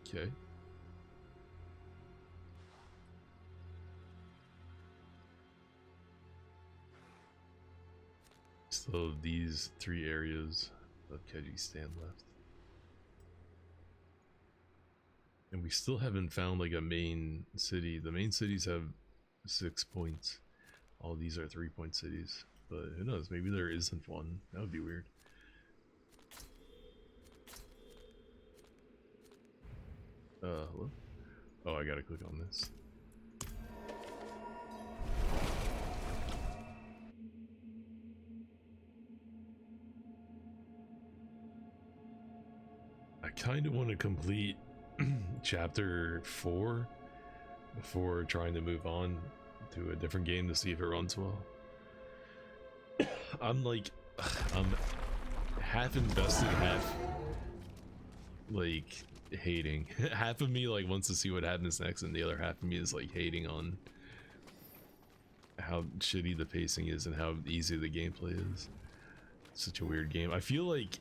Okay. So these 3 areas of Kyrgyzstan left. And we still haven't found like a main city. The main cities have 6 points. All these are 3-point cities. But who knows, maybe there isn't one. That would be weird. Hello? Oh, I gotta click on this. I kind of want to complete chapter 4 before trying to move on to a different game to see if it runs well. I'm half invested, half like hating. Half of me like wants to see what happens next, and the other half of me is like hating on how shitty the pacing is and how easy the gameplay is. It's such a weird game. I feel like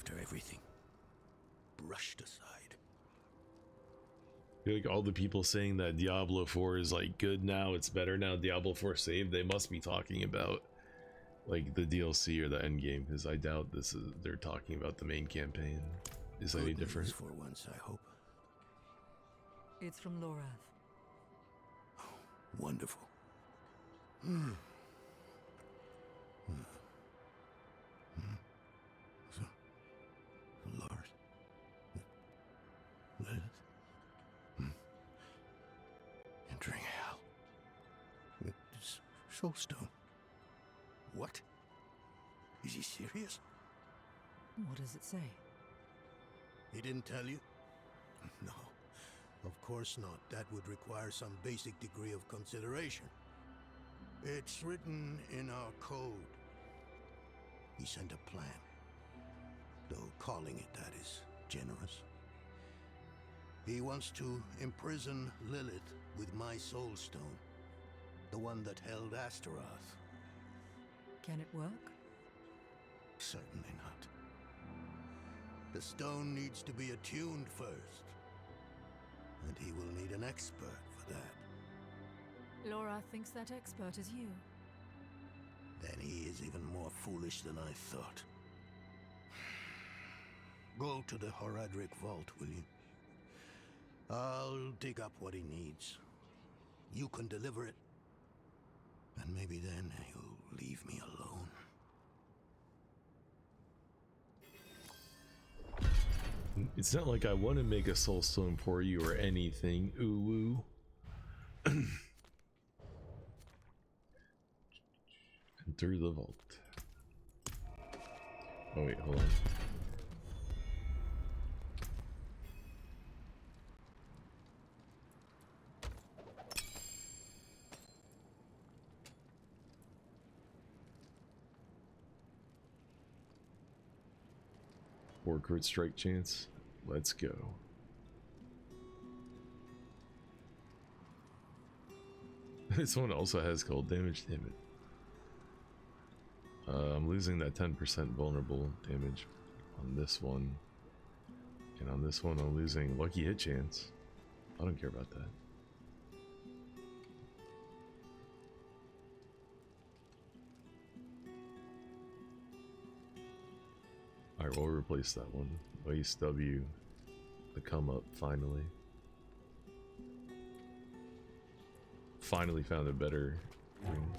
After everything brushed aside. I feel like all the people saying that Diablo 4 is like good now, it's better now, Diablo 4 saved, they must be talking about like the DLC or the end game, because I doubt they're talking about the main campaign. Is any different? For once, I hope. It's from Lorath. Wonderful. soulstone. What? Is he serious? What does it say? He didn't tell you? No, of course not. That would require some basic degree of consideration. It's written in our code. He sent a plan. Though calling it that is generous. He wants to imprison Lilith with my soulstone. The one that held Astaroth. Can it work? Certainly not. The stone needs to be attuned first. And he will need an expert for that. Laura thinks that expert is you. Then he is even more foolish than I thought. Go to the Horadric vault, will you? I'll dig up what he needs. You can deliver it. And maybe then he'll leave me alone. It's not like I want to make a soulstone for you or anything. Ooh woo. Enter the vault. Oh wait, hold on. Four crit strike chance. Let's go. This one also has cold damage. Damn it. I'm losing that 10% vulnerable damage on this one. And on this one, I'm losing lucky hit chance. I don't care about that. Alright, we'll replace that one. Waste W. The come up, finally. Finally found a better ring.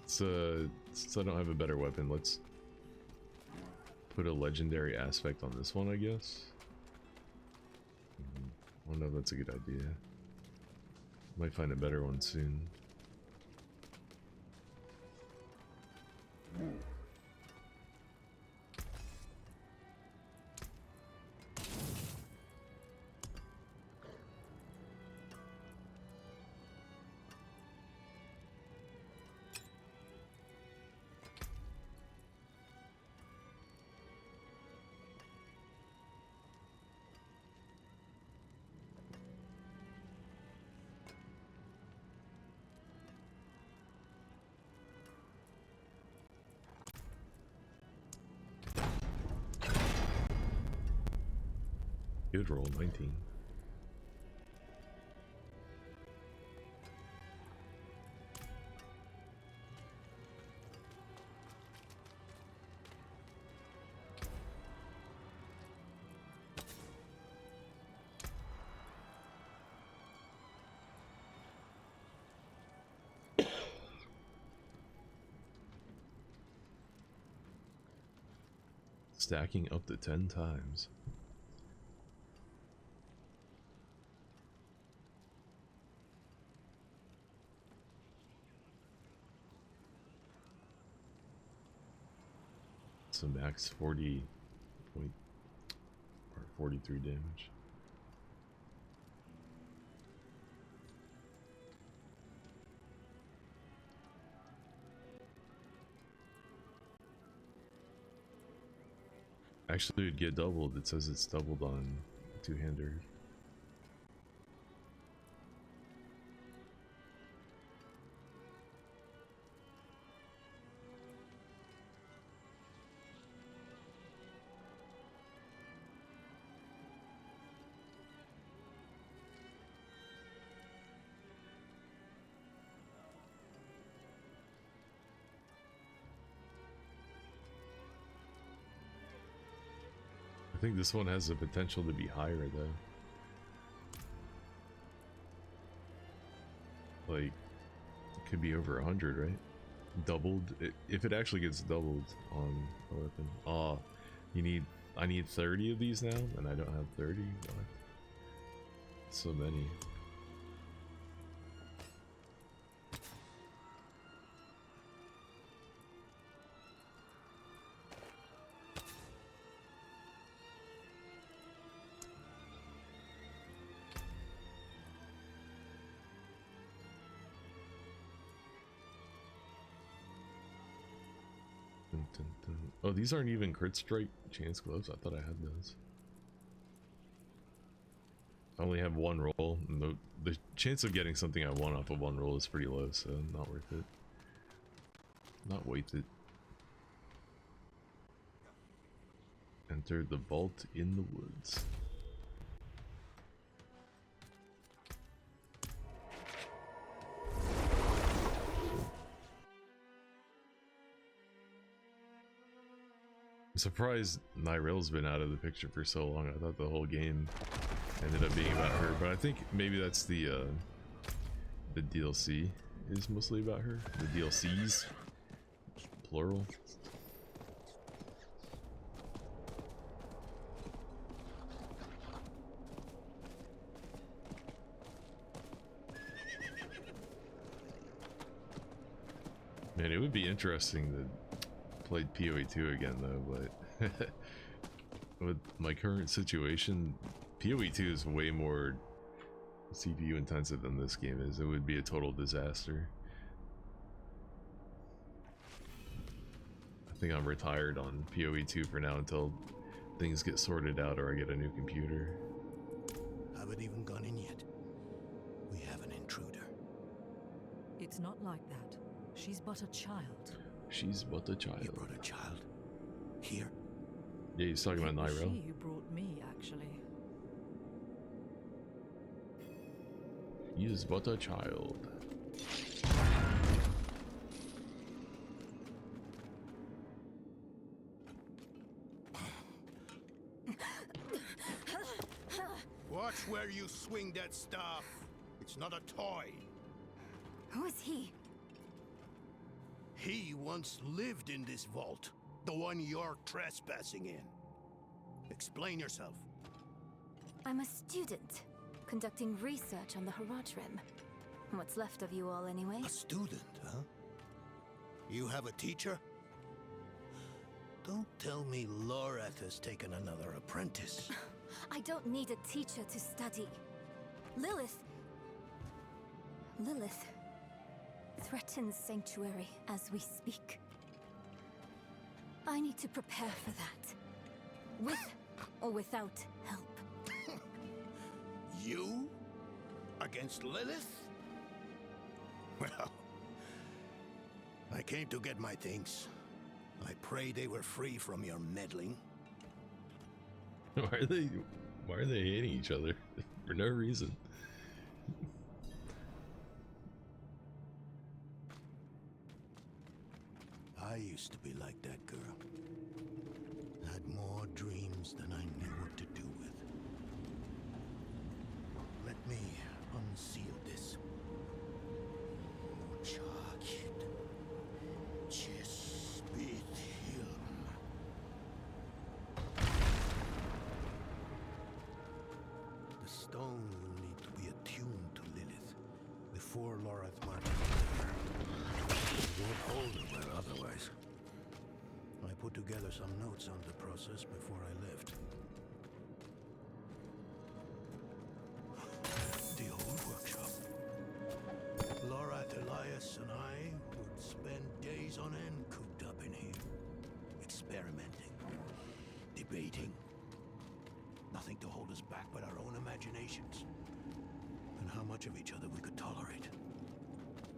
Since I don't have a better weapon, let's put a legendary aspect on this one, I guess. I don't know if that's a good idea. Might find a better one soon. Good roll, 19. Stacking up to 10 times. So max 40 point or 43 damage. Actually, it'd get doubled. It says it's doubled on two-hander. I think this one has the potential to be higher though. Like, it could be over 100, right? Doubled, if it actually gets doubled on a weapon. Oh, I need 30 of these now, and I don't have 30? What? So many. Oh, these aren't even crit strike chance gloves. I thought I had those. I only have one roll, and the chance of getting something I want off of one roll is pretty low, so not worth it. Not worth it. Enter the vault in the woods. I'm surprised Nirel's been out of the picture for so long. I thought the whole game ended up being about her, but I think maybe that's the DLC is mostly about her. The DLCs, plural. Man, it would be interesting to play PoE 2 again though, but with my current situation, PoE 2 is way more CPU intensive than this game is. It would be a total disaster. I think I'm retired on PoE 2 for now until things get sorted out or I get a new computer. Haven't even gone in yet. We have an intruder. It's not like that. She's but a child. She's but a child. You brought a child? Here? Yeah, he's talking about Nyrel. It was she who brought me, actually. He is but a child. Watch where you swing that staff. It's not a toy. Who is he? He once lived in this vault, the one you're trespassing in. Explain yourself. I'm a student, conducting research on the Haradrim. What's left of you all, anyway? A student, huh? You have a teacher? Don't tell me Lorath has taken another apprentice. I don't need a teacher to study. Lilith threatens Sanctuary as we speak. I need to prepare for that. With or without help. You? Against Lilith? Well, I came to get my things. I pray they were free from your meddling. Why are they hating each other for no reason? I used to be like that girl. Had more dreams than I knew what to do with. Let me unseal this. The stone will need to be attuned to Lilith before Lorath marches. It won't hold her well otherwise. I put together some notes on the process before I left. The old workshop. Lorath, Elias, and I would spend days on end cooped up in here. Experimenting. Debating. Nothing to hold us back but our own imaginations. And how much of each other we could tolerate.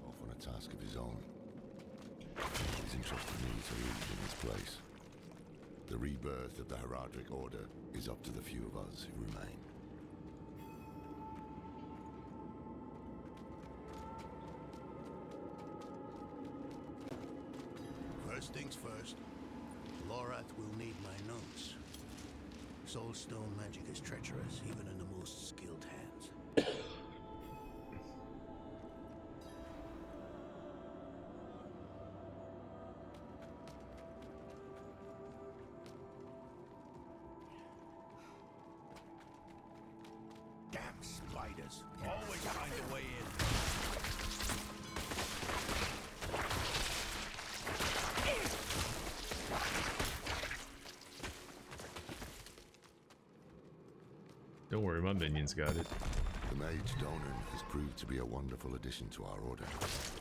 Off on a task of his own. It's interesting me to lead in this place. The rebirth of the Haradric Order is up to the few of us who remain. First things first, Lorath will need my notes. Soulstone magic is treacherous, even in the most skilled hands. Damn spiders. Always find a way in. Don't worry, my minions got it. The mage Donan has proved to be a wonderful addition to our order.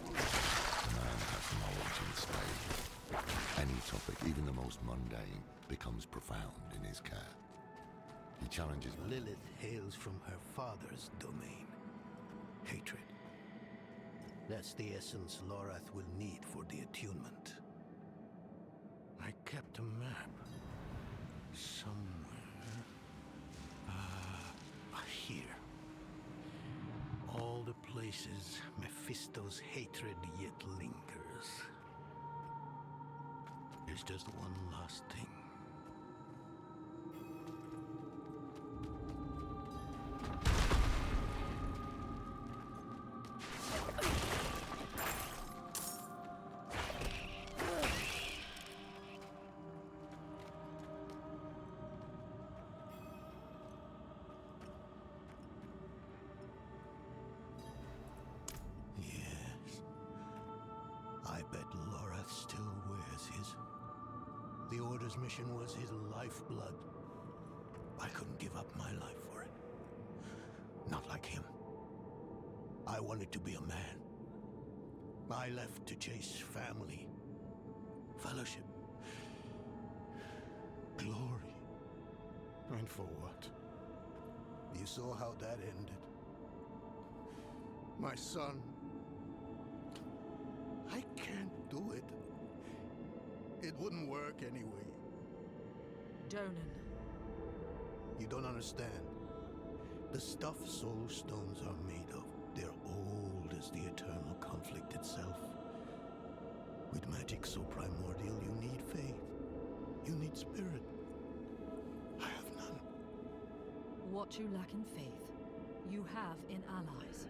The man has knowledge in spades. Any topic, even the most mundane, becomes profound in his care. He challenges... Lilith hails from her father's domain. Hatred. That's the essence Lorath will need for the attunement. I kept a map. Somewhere... here. All the places Mephisto's hatred yet lingers. There's just one last thing. Mission was his lifeblood. I couldn't give up my life for it. Not like him. I wanted to be a man. I left to chase family, fellowship, glory. And for what? You saw how that ended. My son. I can't do it. It wouldn't work anyway. Donan. You don't understand. The stuff soul stones are made of, they're old as the eternal conflict itself. With magic so primordial, you need faith. You need spirit. I have none. What you lack in faith, you have in allies.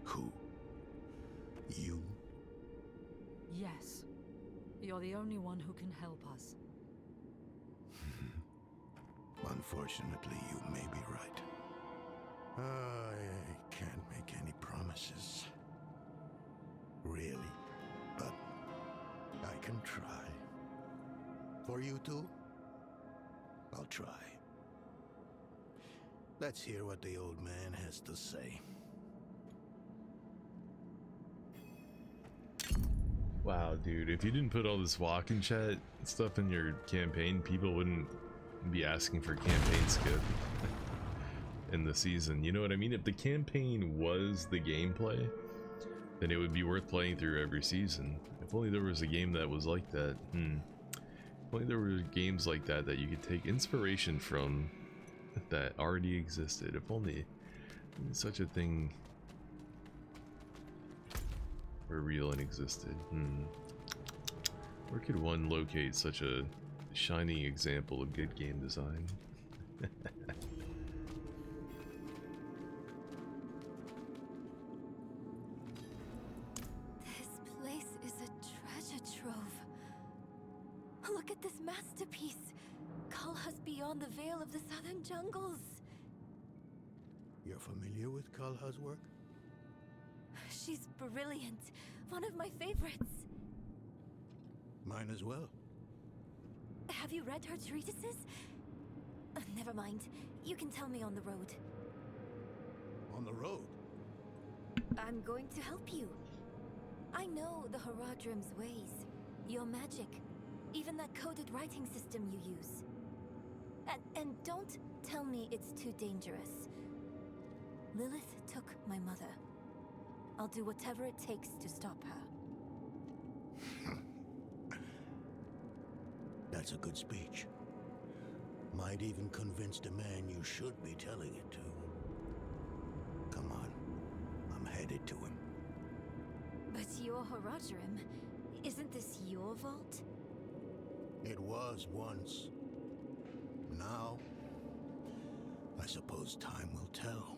Who? You? Yes. You're the only one who can help us. Unfortunately, you may be right. I can't make any promises. Really. But I can try. For you two, I'll try. Let's hear what the old man has to say. Wow, dude, if you didn't put all this walk-in chat stuff in your campaign, people wouldn't be asking for campaign skip in the season. You know what I mean? If the campaign was the gameplay, then it would be worth playing through every season. If only there was a game that was like that. If only there were games like that that you could take inspiration from that already existed. If only such a thing were real and existed. Where could one locate such a shining example of good game design? This place is a treasure trove. Look at this masterpiece. Kalha's beyond the veil of the southern jungles. You're familiar with Kalha's work? She's brilliant. One of my favorites. Mine as well. Have you read her treatises? Never mind. You can tell me on the road. On the road? I'm going to help you. I know the Haradrim's ways. Your magic. Even that coded writing system you use. And don't tell me it's too dangerous. Lilith took my mother. I'll do whatever it takes to stop her. That's a good speech. Might even convince the man you should be telling it to. Come on. I'm headed to him. But you're Haradrim. Isn't this your vault? It was once. Now, I suppose time will tell.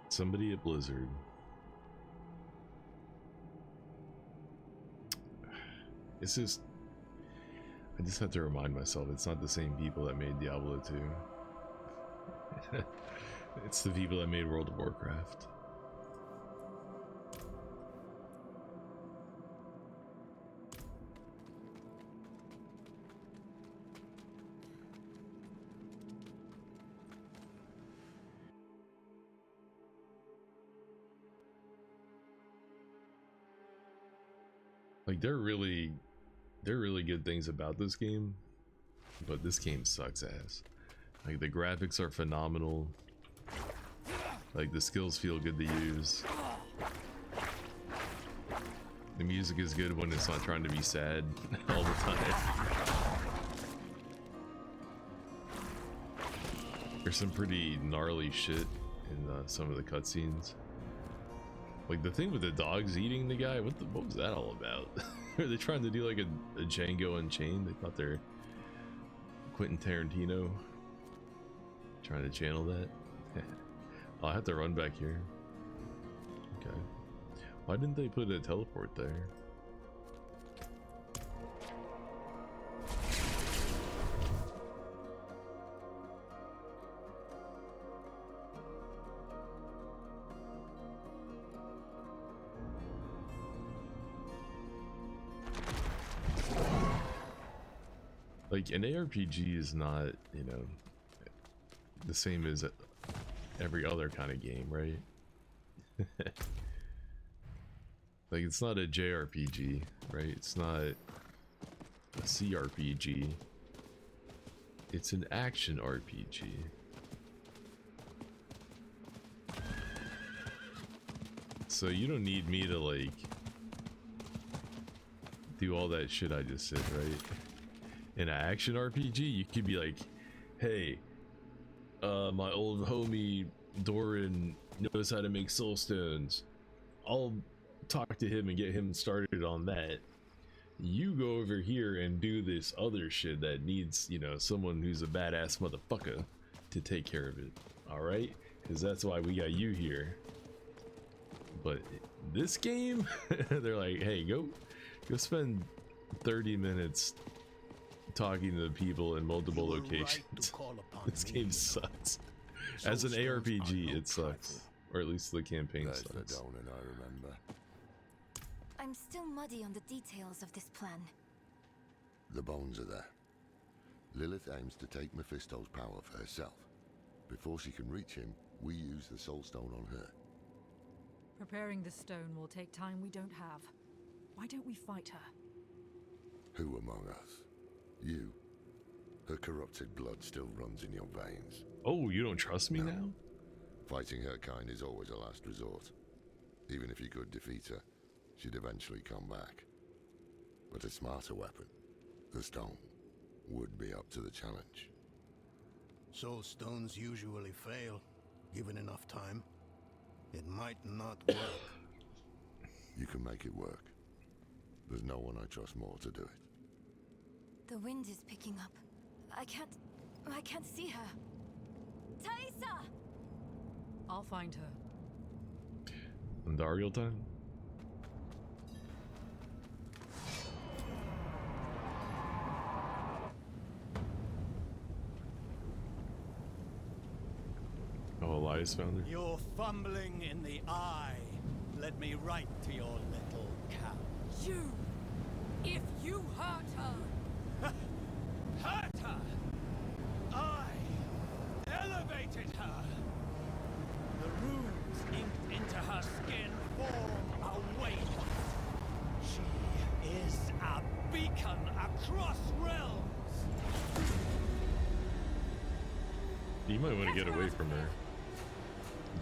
Somebody at Blizzard. It's just... I just have to remind myself, it's not the same people that made Diablo 2. It's the people that made World of Warcraft. Like, there are really good things about this game, but this game sucks ass. Like, the graphics are phenomenal. Like, the skills feel good to use. The music is good when it's not trying to be sad all the time. There's some pretty gnarly shit in some of the cutscenes. Like the thing with the dogs eating the guy, what was that all about? Are they trying to do like a Django Unchained? They thought they're Quentin Tarantino trying to channel that. I'll have to run back here. Okay. Why didn't they put a teleport there? Like, an ARPG is not, you know, the same as every other kind of game, right? Like, it's not a JRPG, right? It's not a CRPG. It's an action RPG. So you don't need me to, like, do all that shit I just said, right? In an action RPG, you could be like, hey, my old homie Doran knows how to make soul stones. I'll talk to him and get him started on that. You go over here and do this other shit that needs, you know, someone who's a badass motherfucker to take care of it. Alright? Because that's why we got you here. But this game, they're like, hey, go spend 30 minutes talking to people in multiple locations. This game sucks. As an ARPG, it sucks. Or at least the campaign sucks. I remember. I'm still muddy on the details of this plan. The bones are there. Lilith aims to take Mephisto's power for herself. Before she can reach him, we use the soul stone on her. Preparing the stone will take time we don't have. Why don't we fight her? Who among us? You. Her corrupted blood still runs in your veins. Oh, you don't trust me now? Fighting her kind is always a last resort. Even if you could defeat her, she'd eventually come back. But a smarter weapon, the stone, would be up to the challenge. Soul stones usually fail, given enough time. It might not work. You can make it work. There's no one I trust more to do it. The wind is picking up. I can't see her. Thaisa! I'll find her. Andariel time? Oh, Elias found her? You're fumbling in the eye. Let me write to your little cow. You! If you hurt her! Hurt her! I elevated her! The runes inked into her skin form a weight. She is a beacon across realms! You might want to get away from her.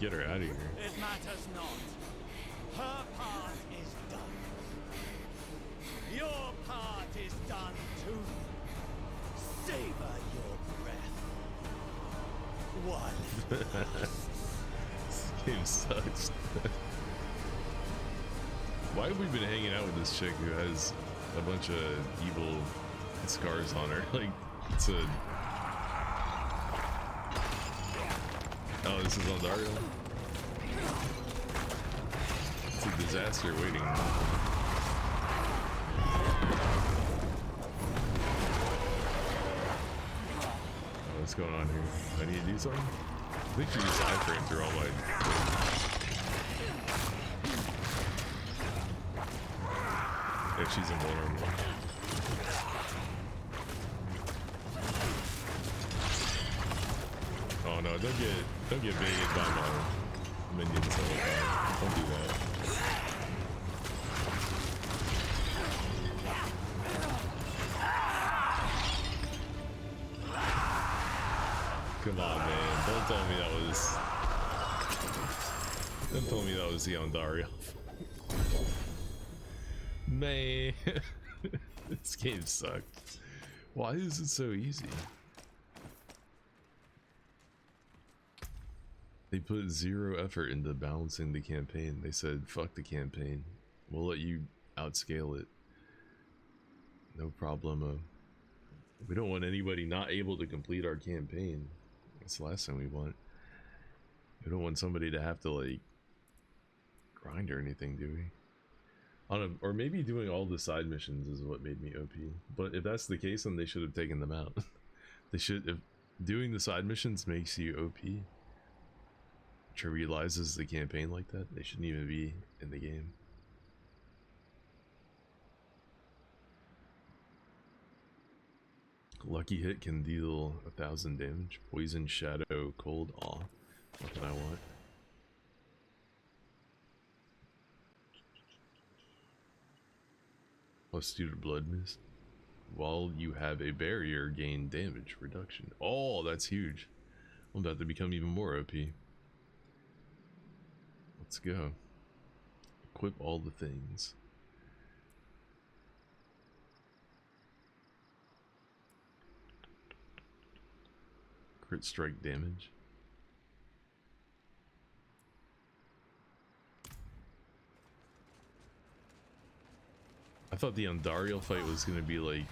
Get her out of here. It matters not. Her part is done. Your part is done too. Savor your breath. One. This game sucks. Why have we been hanging out with this chick who has a bunch of evil scars on her? Like, it's a... Oh, this is Ondario? It's a disaster waiting. What's going on here? Do I need to do something? I think she just iframe through all my... Yeah, she's invulnerable. Oh no, don't get baited by my minions all the time. Don't do that. Come on, man. Don't tell me that was... Don't tell me that was the Ondario. Man. This game sucked. Why is it so easy? They put zero effort into balancing the campaign. They said, fuck the campaign. We'll let you outscale it. No problemo. We don't want anybody not able to complete our campaign. That's the last thing we want. We don't want somebody to have to, like, grind or anything, do we? Or maybe doing all the side missions is what made me OP. But if that's the case, then they should have taken them out. They should, if doing the side missions makes you OP, trivializes the campaign like that, they shouldn't even be in the game. Lucky hit can deal 1,000 damage. Poison, shadow, cold. Aw, what can I want? Plus 2 to blood mist. While you have a barrier, gain damage reduction. Oh, that's huge. I'm about to become even more OP. Let's go. Equip all the things. Crit strike damage. I thought the Ondario fight was gonna be like,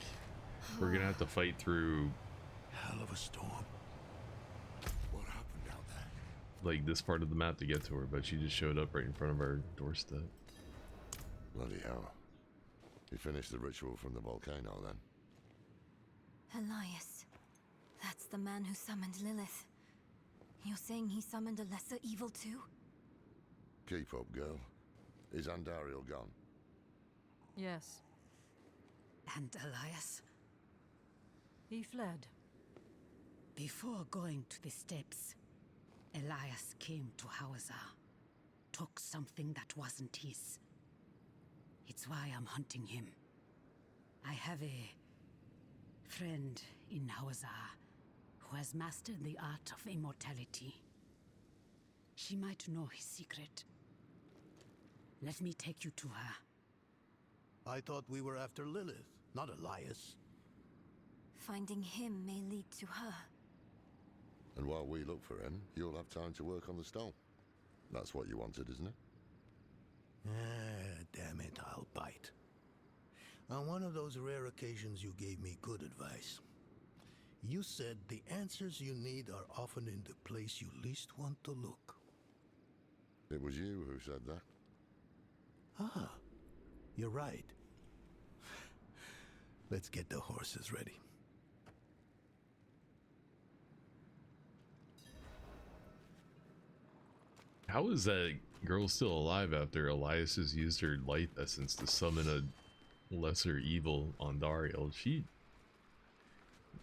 we're gonna have to fight through hell of a storm. What happened out there? Like this part of the map to get to her, but she just showed up right in front of our doorstep. Bloody hell. You finished the ritual from the volcano then? Elias. That's the man who summoned Lilith. You're saying he summoned a lesser evil too? Keep up, girl. Is Andariel gone? Yes. And Elias? He fled. Before going to the steps, Elias came to Hawazar, took something that wasn't his. It's why I'm hunting him. I have a friend in Hawazar who has mastered the art of immortality. She might know his secret. Let me take you to her. I thought we were after Lilith, not Elias. Finding him may lead to her. And while we look for him, you'll have time to work on the stone. That's what you wanted, isn't it? Damn it, I'll bite. On one of those rare occasions you gave me good advice. You said the answers you need are often in the place you least want to look. It was you who said that. Ah, you're right. Let's get the horses ready. How is that girl still alive after Elias has used her life essence to summon a lesser evil on Dariel? She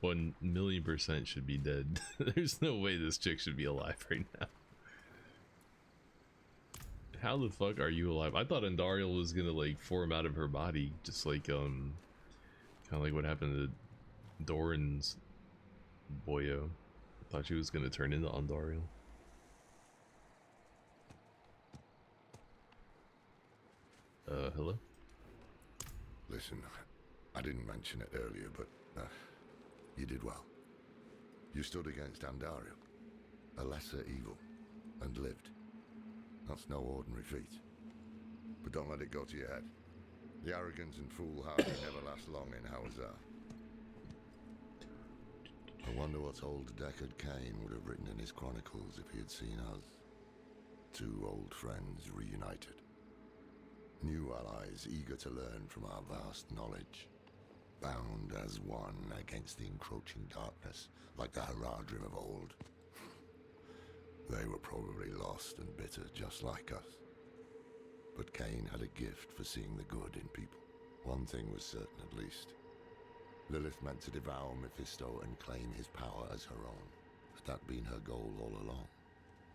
1,000,000% should be dead. There's no way this chick should be alive right now. How the fuck are you alive? I thought Andariel was gonna like form out of her body, just like kind of like what happened to Doran's boyo. I thought she was gonna turn into Andariel. Hello? Listen, I didn't mention it earlier, but you did well. You stood against Andariel, a lesser evil, and lived. That's no ordinary feat. But don't let it go to your head. The arrogance and foolhardy never last long in Hawazar. I wonder what old Deckard Cain would have written in his chronicles if he had seen us. Two old friends reunited. New allies eager to learn from our vast knowledge. Bound as one against the encroaching darkness, like the Haradrim of old. They were probably lost and bitter just like us. But Cain had a gift for seeing the good in people. One thing was certain at least. Lilith meant to devour Mephisto and claim his power as her own. Had that been her goal all along?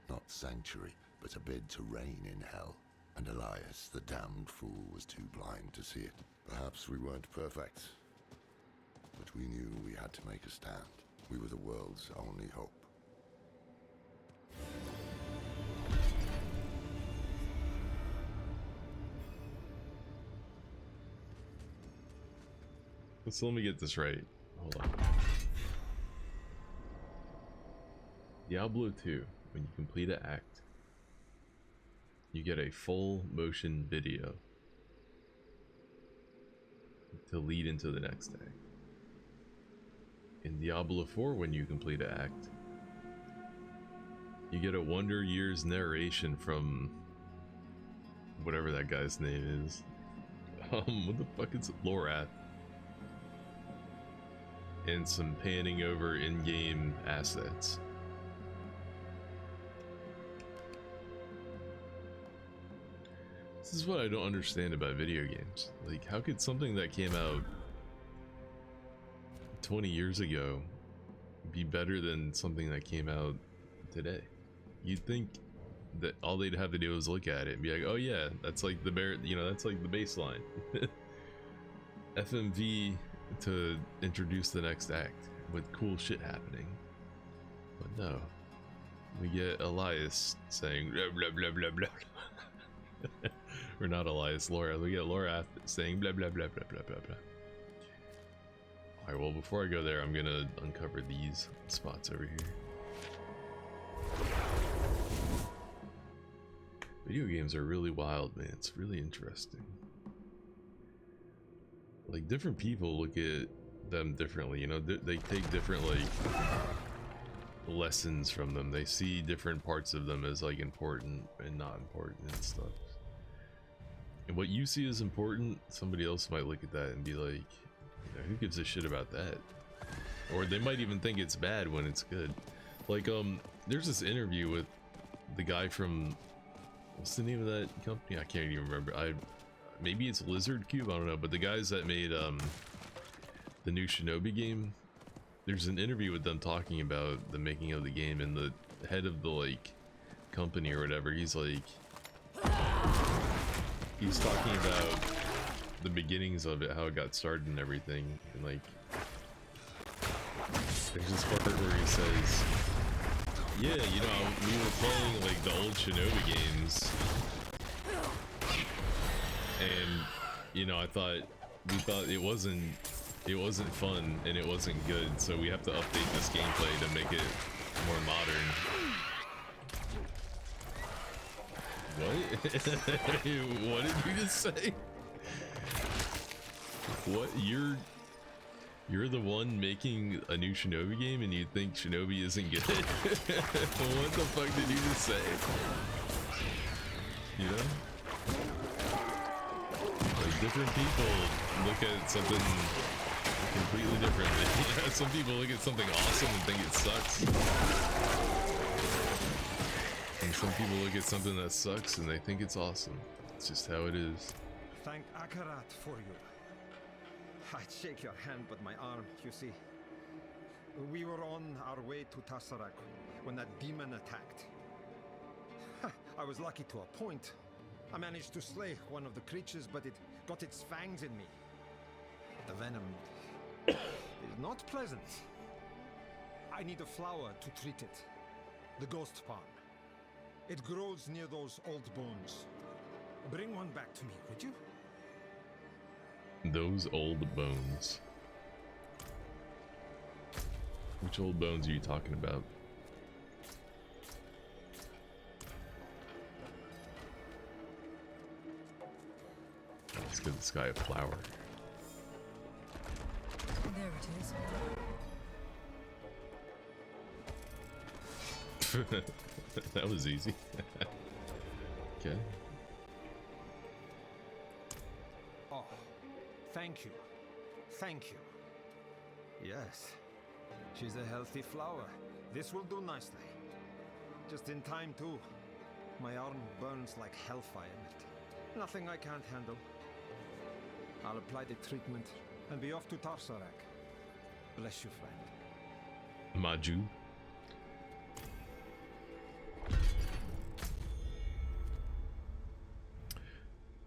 Not sanctuary, but a bid to reign in hell. And Elias, the damned fool, was too blind to see it. Perhaps we weren't perfect, but we knew we had to make a stand. We were the world's only hope. So let me get this right. Hold on. Diablo 2, when you complete an act, you get a full motion video to lead into the next act. In Diablo 4, when you complete an act, you get a Wonder Years narration from whatever that guy's name is. What the fuck is it? Lorath. And some panning over in-game assets. This is what I don't understand about video games. Like, how could something that came out 20 years ago be better than something that came out today? You'd think that all they'd have to do is look at it and be like, oh yeah, that's like the that's like the baseline. FMV to introduce the next act with cool shit happening. But no. We get Elias saying blah blah blah blah blah. Or not Elias, Laura. We get Laura saying blah blah blah blah blah blah blah. Alright, well before I go there, I'm gonna uncover these spots over here. Video games are really wild, man. It's really interesting. Like, different people look at them differently, you know, they take different, like, lessons from them. They see different parts of them as, like, important and not important and stuff. And what you see as important, somebody else might look at that and be like, you know, who gives a shit about that? Or they might even think it's bad when it's good. Like, there's this interview with the guy from, what's the name of that company? I can't even remember. Maybe it's Lizard Cube, I don't know, but the guys that made the new Shinobi game, there's an interview with them talking about the making of the game, and the head of the, like, company or whatever, he's like, he's talking about the beginnings of it, how it got started and everything, and like, there's this part where he says, yeah, you know, we were playing like the old Shinobi games, and you know, we thought it wasn't fun and it wasn't good, so we have to update this gameplay to make it more modern. What? What did you just say? What? You're the one making a new Shinobi game and you think Shinobi isn't good? What the fuck did you just say? You know? Like, different people look at something completely differently. Yeah, some people look at something awesome and think it sucks. And some people look at something that sucks and they think it's awesome. It's just how it is. Thank Akarat for you. I'd shake your hand, but my arm, you see. We were on our way to Tassarak when that demon attacked. I was lucky to a point. I managed to slay one of the creatures, but it got its fangs in me. The venom is not pleasant. I need a flower to treat it. The ghost palm. It grows near those old bones. Bring one back to me, would you? Those old bones. Which old bones are you talking about? Let's give this guy a flower. There it is. That was easy. Okay. Oh, thank you. Thank you. Yes, she's a healthy flower. This will do nicely. Just in time, too. My arm burns like hellfire in it. Nothing I can't handle. I'll apply the treatment and be off to Tarsarak. Bless you, friend. Maju.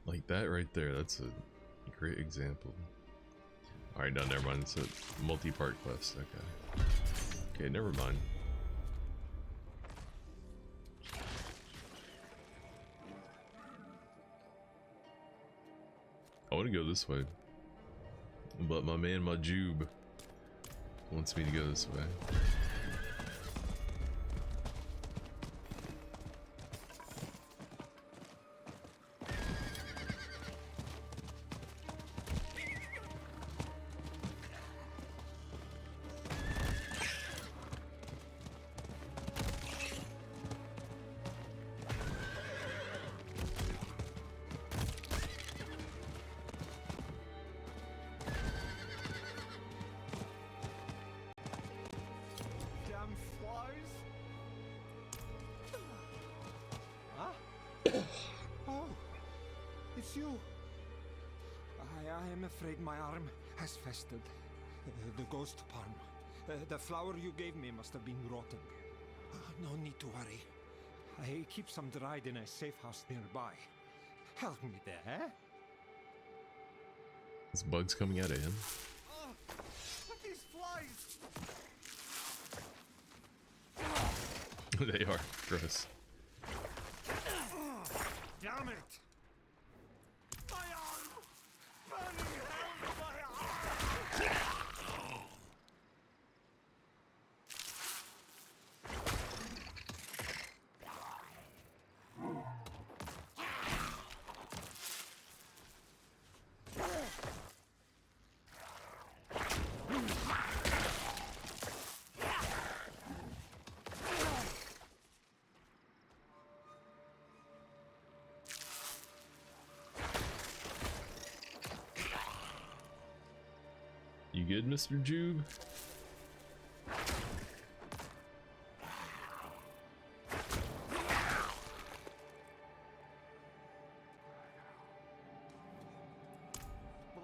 Like that right there, that's a great example. Alright, no, never mind. It's a multi-part quest. Okay. Okay, never mind. I want to go this way. But my man Majub wants me to go this way. Damn flies! Huh? Oh, it's you. I am afraid my arm has festered. The ghost palm. The flower you gave me must have been rotten. No need to worry. I keep some dried in a safe house nearby. Help me there, eh? This bug's coming out of him. These flies! They are gross. Damn it! My arm! Burning hell, my arm! You good, Mr. Jube?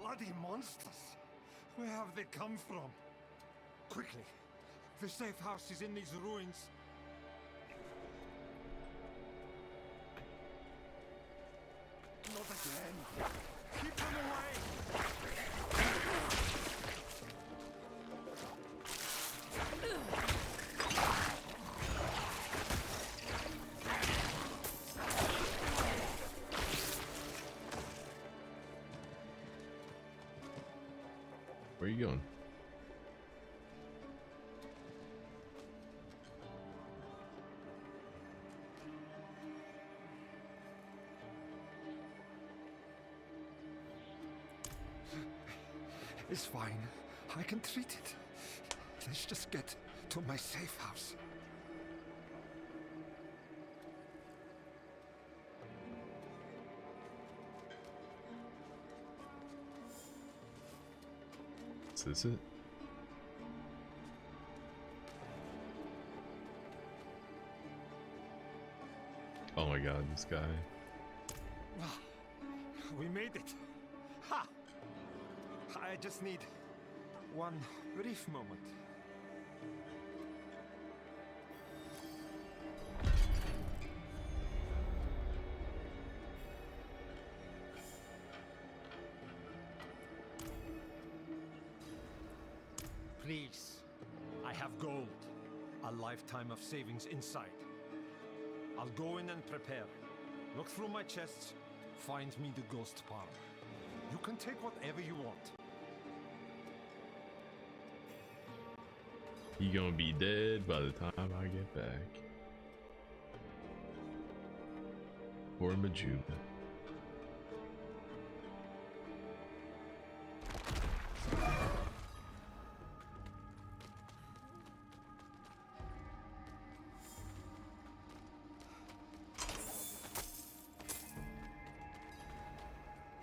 Bloody monsters! Where have they come from? Quickly! The safe house is in these ruins. Not again! Keep them away! Where are you going? It's fine. I can treat it. Let's just get to my safe house. Is this it? Oh my god, this guy. We made it. Ha! I just need one brief moment. Please, I have gold. A lifetime of savings inside. I'll go in and prepare. Look through my chests, find me the ghost palm. You can take whatever you want. You gonna be dead by the time I get back. Poor Majuba.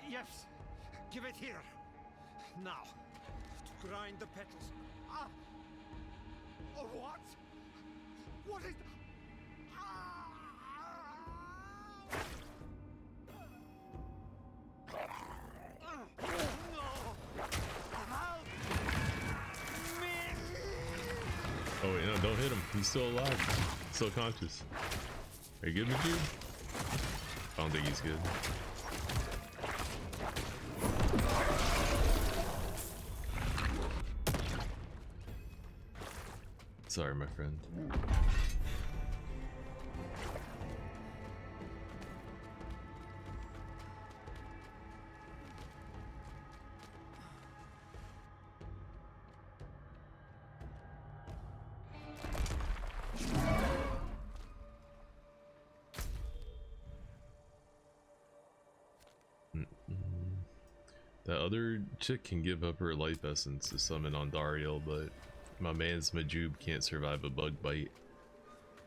Yes, give it here. Now, to grind the petals. Ah! Oh, what? What is... Ah! Oh wait, no, don't hit him. He's still alive. Still conscious. Are you good, Majub? I don't think he's good. Sorry, my friend. That other chick can give up her life essence to summon Ondariel, but my man's Majub can't survive a bug bite.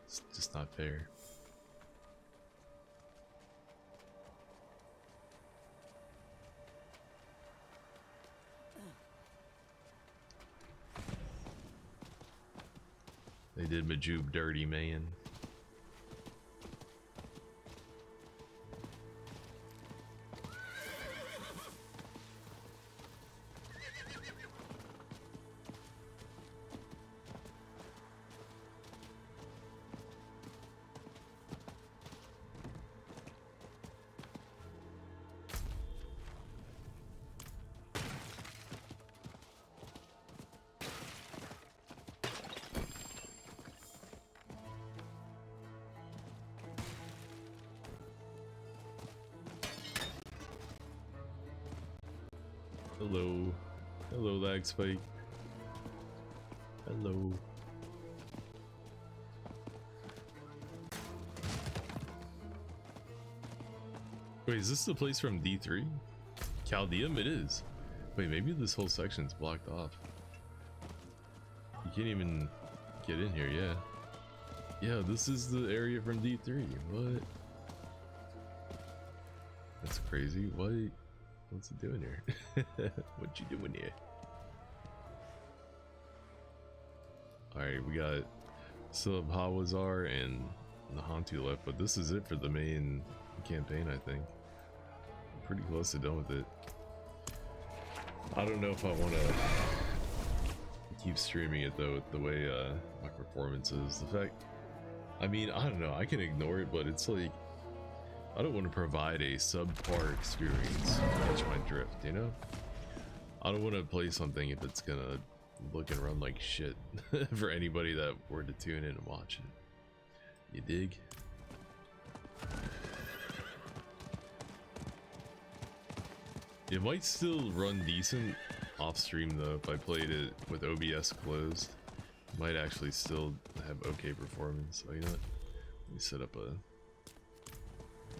It's just not fair. They did Majub dirty, man. Hello. Hello, lag spike. Hello. Wait, is this the place from D3? Chaldeum? It is. Wait, maybe this whole section's blocked off. You can't even get in here, yeah. Yeah, this is the area from D3. What? That's crazy. What? What's it doing here? What you doing here? Alright, we got Sub Hawazar and Nahantu left, but this is it for the main campaign, I think. I'm pretty close to done with it. I don't know if I want to keep streaming it though, with the way my performance is. The fact, I mean, I don't know, I can ignore it, but it's like, I don't want to provide a subpar experience. Catch my drift, you know? I don't want to play something if it's gonna look and run like shit for anybody that were to tune in and watch it. You dig? It might still run decent off stream though if I played it with OBS closed. It might actually still have okay performance. So you know what? Let me set up a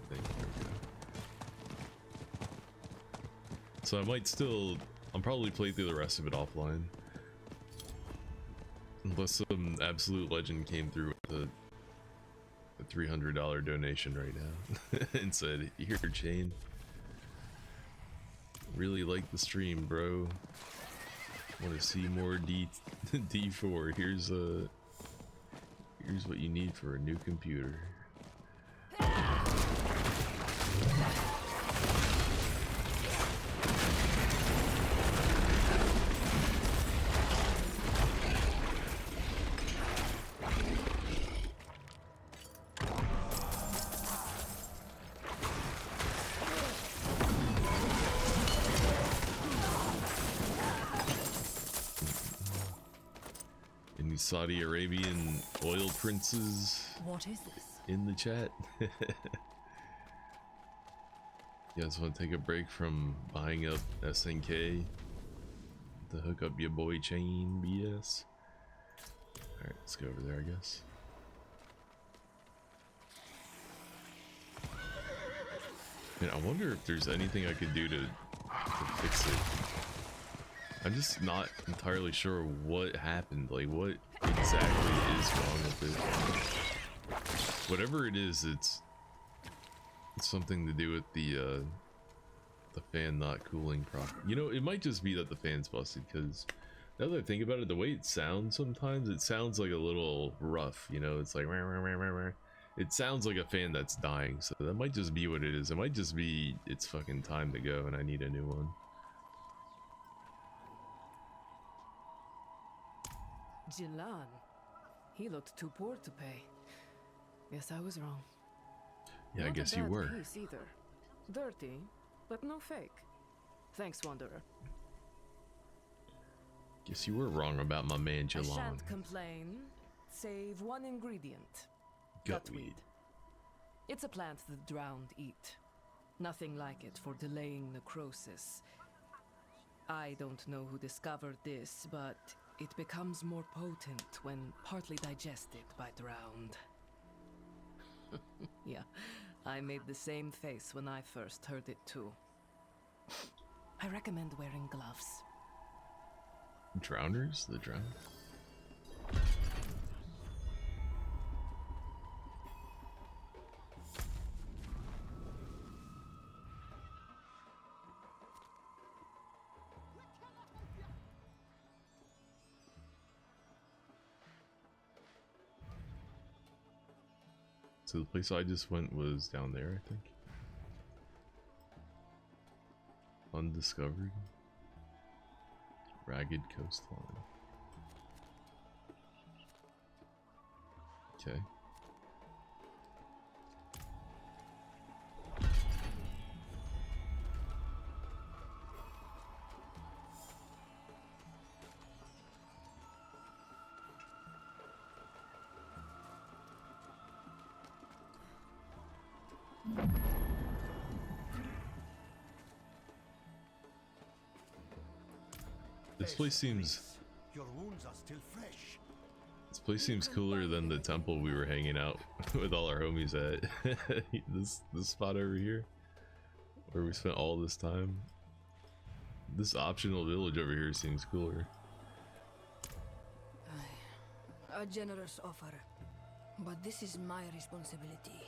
thing. There we go. So I might still, I'll probably play through the rest of it offline. Unless some absolute legend came through with a $300 donation right now and said, "Here, Chain. Really like the stream, bro. Want to see more D4? Here's what you need for a new computer." Any Saudi Arabian oil princes? What is this? In the chat? You guys want to take a break from buying up SNK to hook up your boy Chain BS? Alright, let's go over there, I guess. Man, I wonder if there's anything I could do to fix it. I'm just not entirely sure what happened, like what exactly is wrong with it. Whatever it is, it's something to do with the fan not cooling properly. You know, it might just be that the fan's busted, because now that I think about it, the way it sounds sometimes, it sounds like a little rough, you know, it's like rah, rah, rah, rah, rah. It sounds like a fan that's dying, so that might just be what it is. It might just be it's fucking time to go and I need a new one. Jilan. He looked too poor to pay. Guess I was wrong. Yeah, I guess you were. Not a bad piece either. Dirty, but no fake. Thanks, Wanderer. Guess you were wrong about my man I Jilan. shan't complain, save one ingredient. Gutweed. It's a plant the drowned eat. Nothing like it for delaying necrosis. I don't know who discovered this, but it becomes more potent when partly digested by drowned. Yeah, I made the same face when I first heard it too. I recommend wearing gloves. Drowners? The drown? So the place I just went was down there, I think. Undiscovered. Ragged coastline. Okay. This place seems... Your wounds are still fresh. This place seems cooler than the temple we were hanging out with all our homies at. this spot over here, where we spent all this time. This optional village over here seems cooler. A generous offer, but this is my responsibility.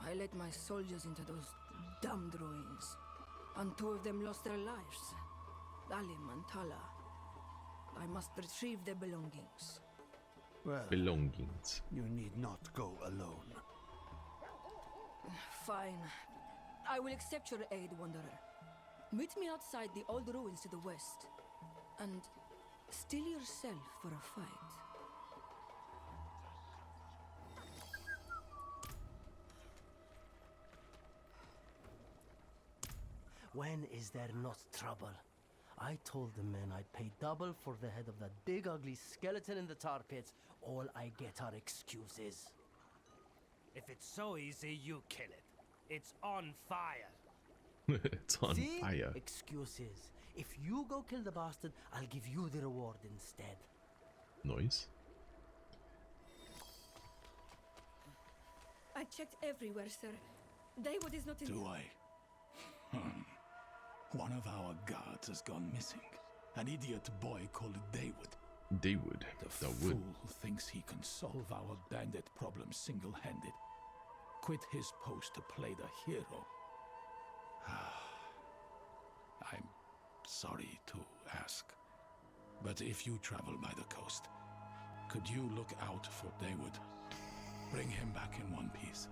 I led my soldiers into those damned ruins, and 2 of them lost their lives. Alim and Tala. I must retrieve their belongings. Well, belongings. You need not go alone. Fine. I will accept your aid, Wanderer. Meet me outside the old ruins to the west, and steel yourself for a fight. When is there not trouble? I told the men I'd pay double for the head of that big ugly skeleton in the tar pits. All I get are excuses. If it's so easy, you kill it. It's on fire. It's on See? fire. Excuses. If you go kill the bastard, I'll give you the reward instead. Noise. I checked everywhere, sir. Dawood is not in. Do I? One of our guards has gone missing. An idiot boy called Dawood. Dawood. The fool who thinks he can solve our bandit problem single-handed. Quit his post to play the hero. I'm sorry to ask, but if you travel by the coast, could you look out for Dawood? Bring him back in one piece.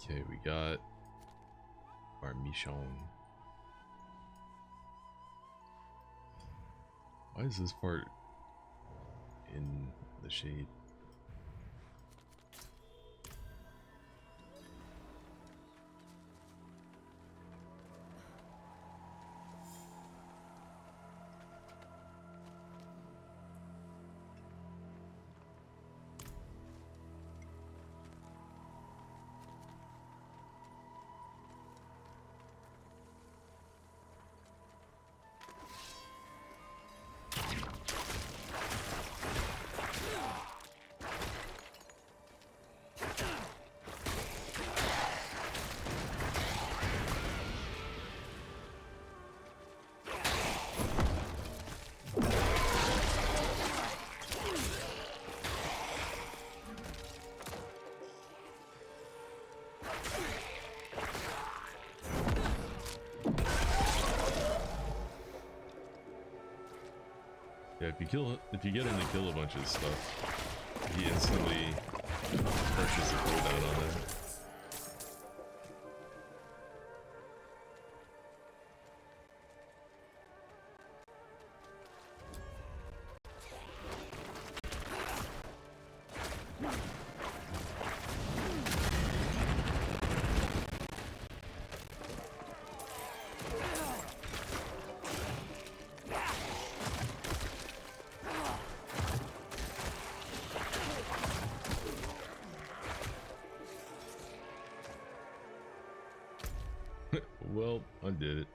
Okay, we got our mission. Why is this part in the shade? Yeah, if you get him to kill a bunch of stuff, he instantly presses the cooldown on that. Well, I did it.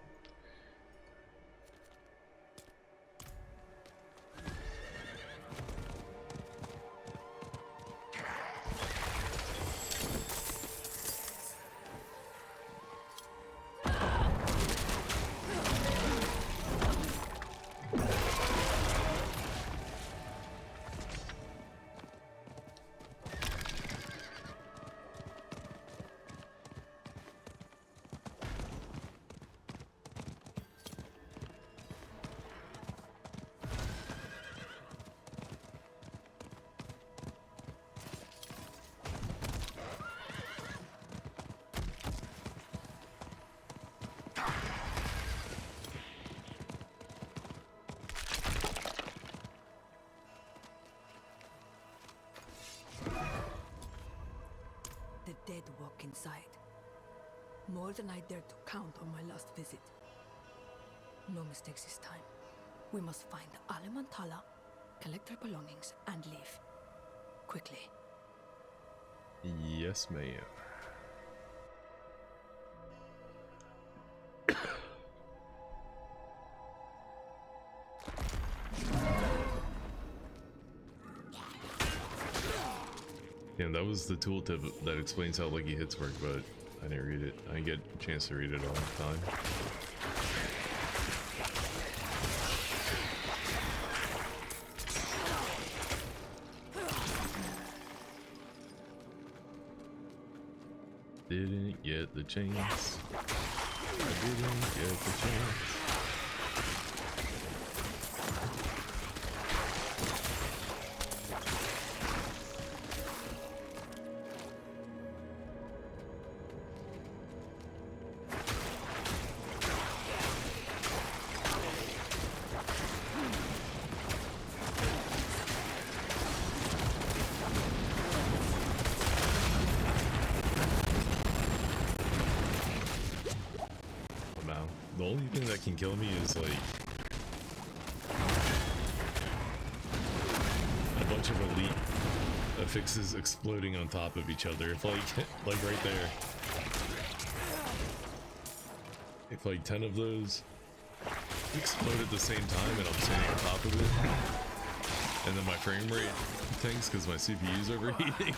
to walk inside. More than I dared to count on my last visit. No mistakes this time. We must find Alimantala, collect their belongings, and leave. Quickly. Yes, ma'am. Yeah, that was the tooltip that explains how lucky hits work, but I didn't read it. I didn't get a chance to read it all the time. Didn't get the chance. I didn't get the chance. The only thing that can kill me is like a bunch of elite affixes exploding on top of each other. If like right there, if like 10 of those explode at the same time and I'm standing on top of it, and then my frame rate tanks because my CPU's overheating,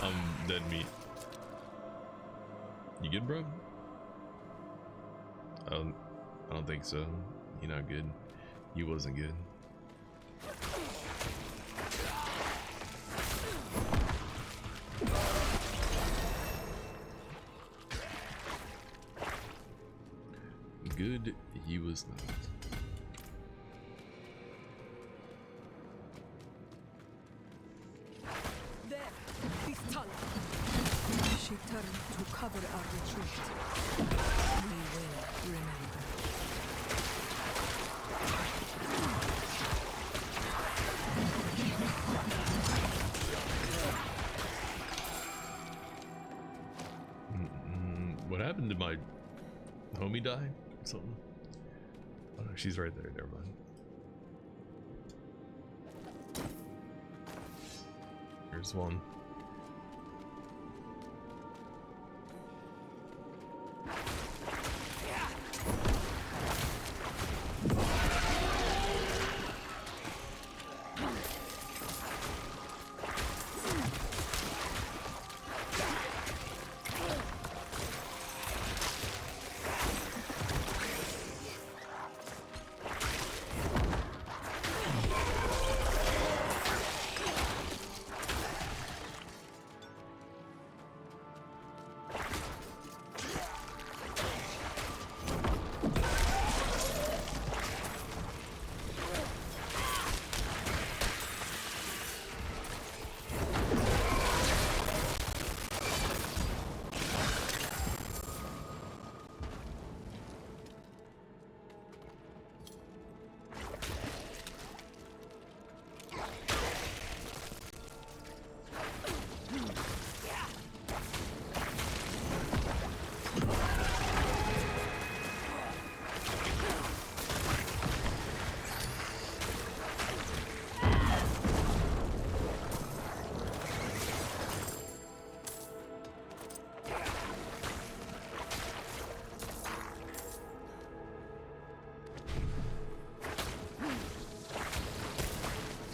I'm dead meat. You good, bro? I don't think so. You're not good. You wasn't good. Good, he was not. There, this tunnel. She turned to cover our retreat. We will remember. What happened? Did my homie die or something? Oh no, she's right there. Never mind. Here's one.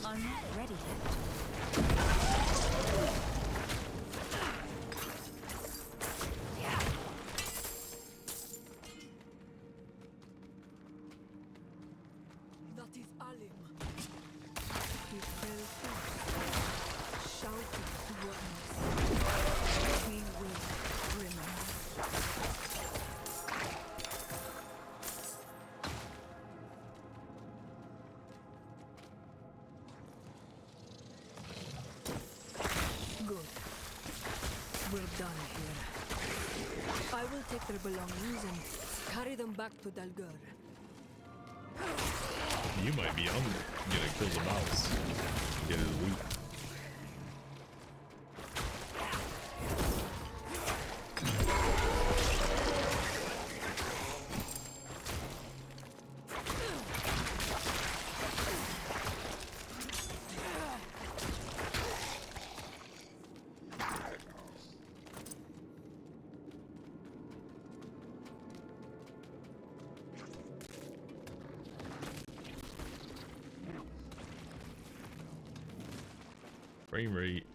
I'm not ready yet. That is Alim. He fell first. Shouted to oneness. We will remember. Good. We're done here. I will take their belongings and carry them back to Dalgur. You might be on gonna kill the mouse. Get his loot. Frame rate.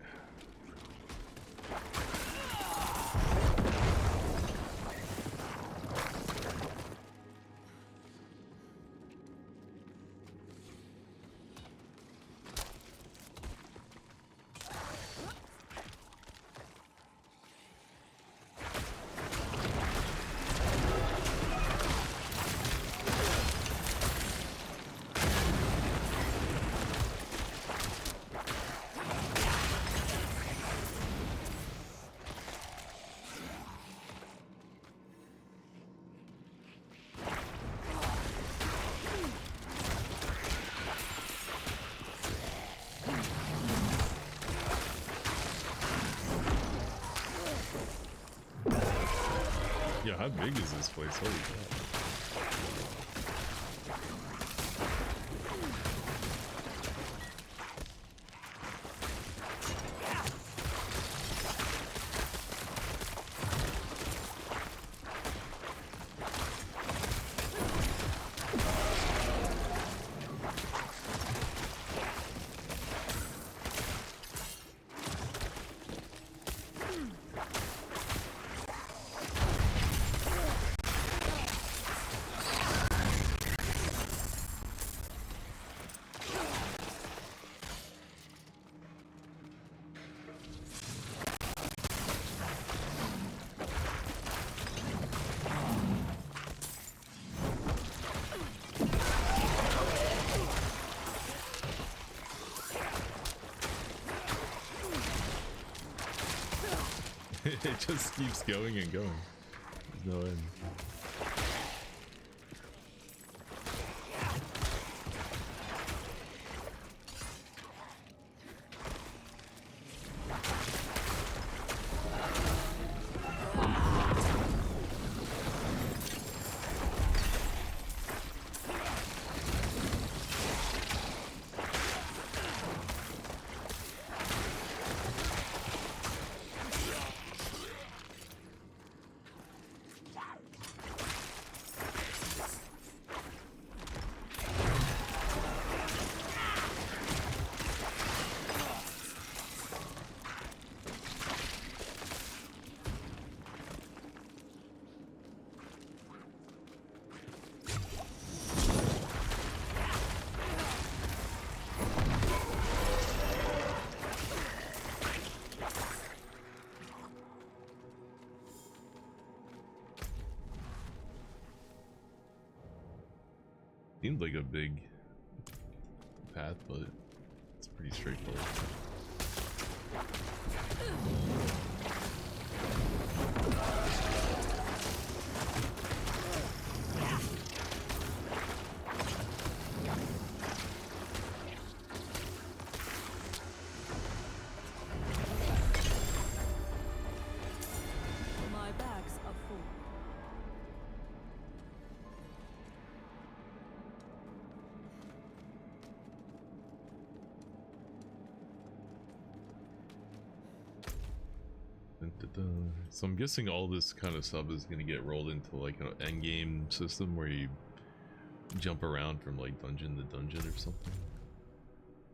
Yeah, how big is this place? Holy crap. It just keeps going and going. There's no end. Seemed like a big path, but it's pretty straightforward. My bags are full. So I'm guessing all this kind of stuff is gonna get rolled into like an end game system where you jump around from like dungeon to dungeon or something.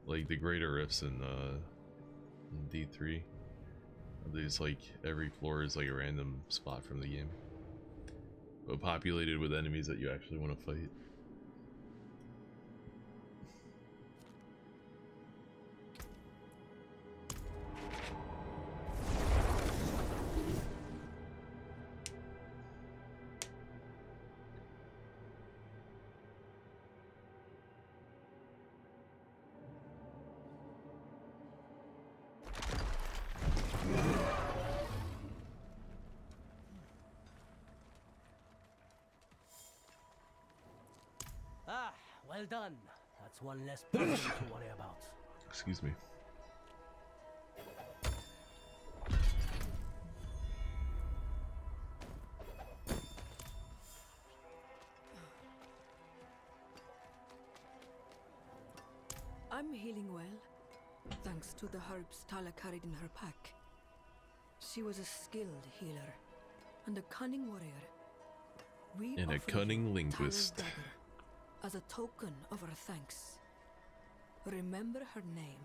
Like the greater rifts in D3. There's like every floor is like a random spot from the game, but populated with enemies that you actually want to fight. Ah, well done. That's one less person to worry about. Excuse me. I'm healing well, thanks to the herbs Tala carried in her pack. She was a skilled healer and a cunning warrior. We And a offer cunning you linguist. Tala's dagger as a token of our thanks. Remember her name,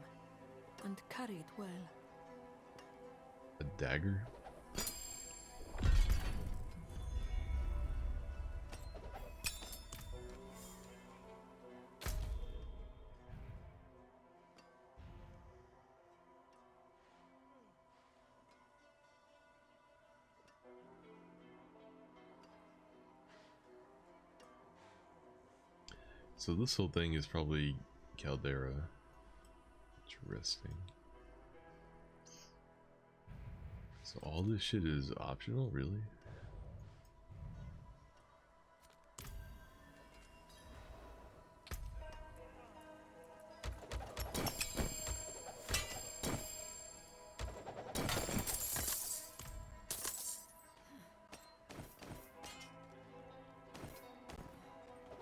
and carry it well. A dagger? So this whole thing is probably Caldera. Interesting. So all this shit is optional, really?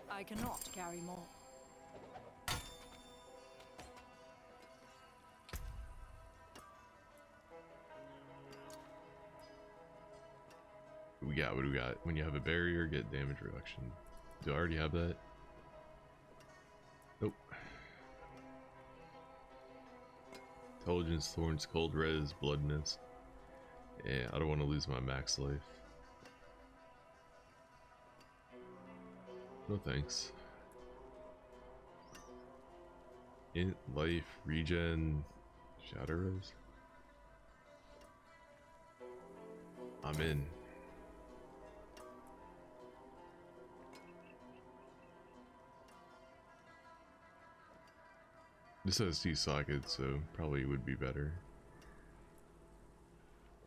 I cannot carry more. What do we got? When you have a barrier, get damage reduction. Do I already have that? Nope. Intelligence, thorns, cold res, blood mist. Yeah, I don't want to lose my max life. No thanks. Int, life, regen, shadow res. I'm in. This has 2 sockets, so probably would be better.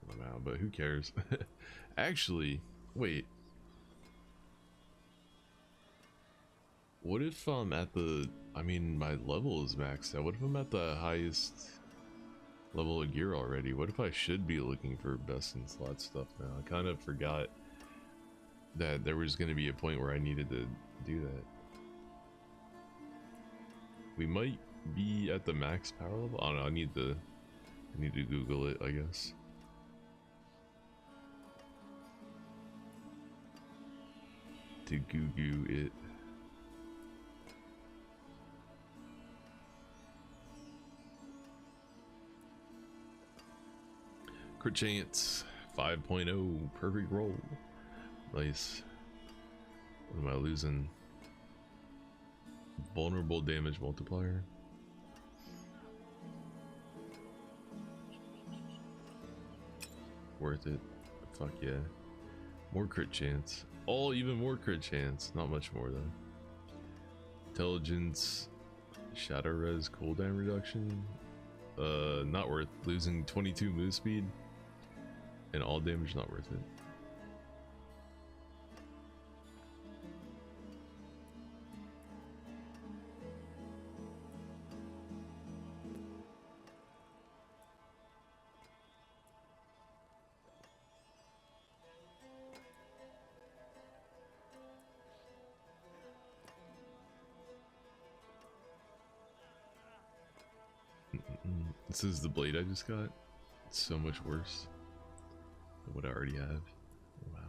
I don't know, but who cares? Actually, wait. What if I'm at the... I mean, my level is maxed out. What if I'm at the highest level of gear already? What if I should be looking for best in slot stuff now? I kind of forgot that there was going to be a point where I needed to do that. We might be at the max power level. I don't know. I need to Google it, I guess. To goo it. Crit chance 5.0, perfect roll. Nice. What am I losing? Vulnerable damage multiplier. Worth it. Fuck yeah. More crit chance. Oh, even more crit chance. Not much more though. Intelligence. Shadow res cooldown reduction. Not worth. Losing 22 move speed. And all damage, not worth it. This is the blade I just got. It's so much worse than what I already have. Wow.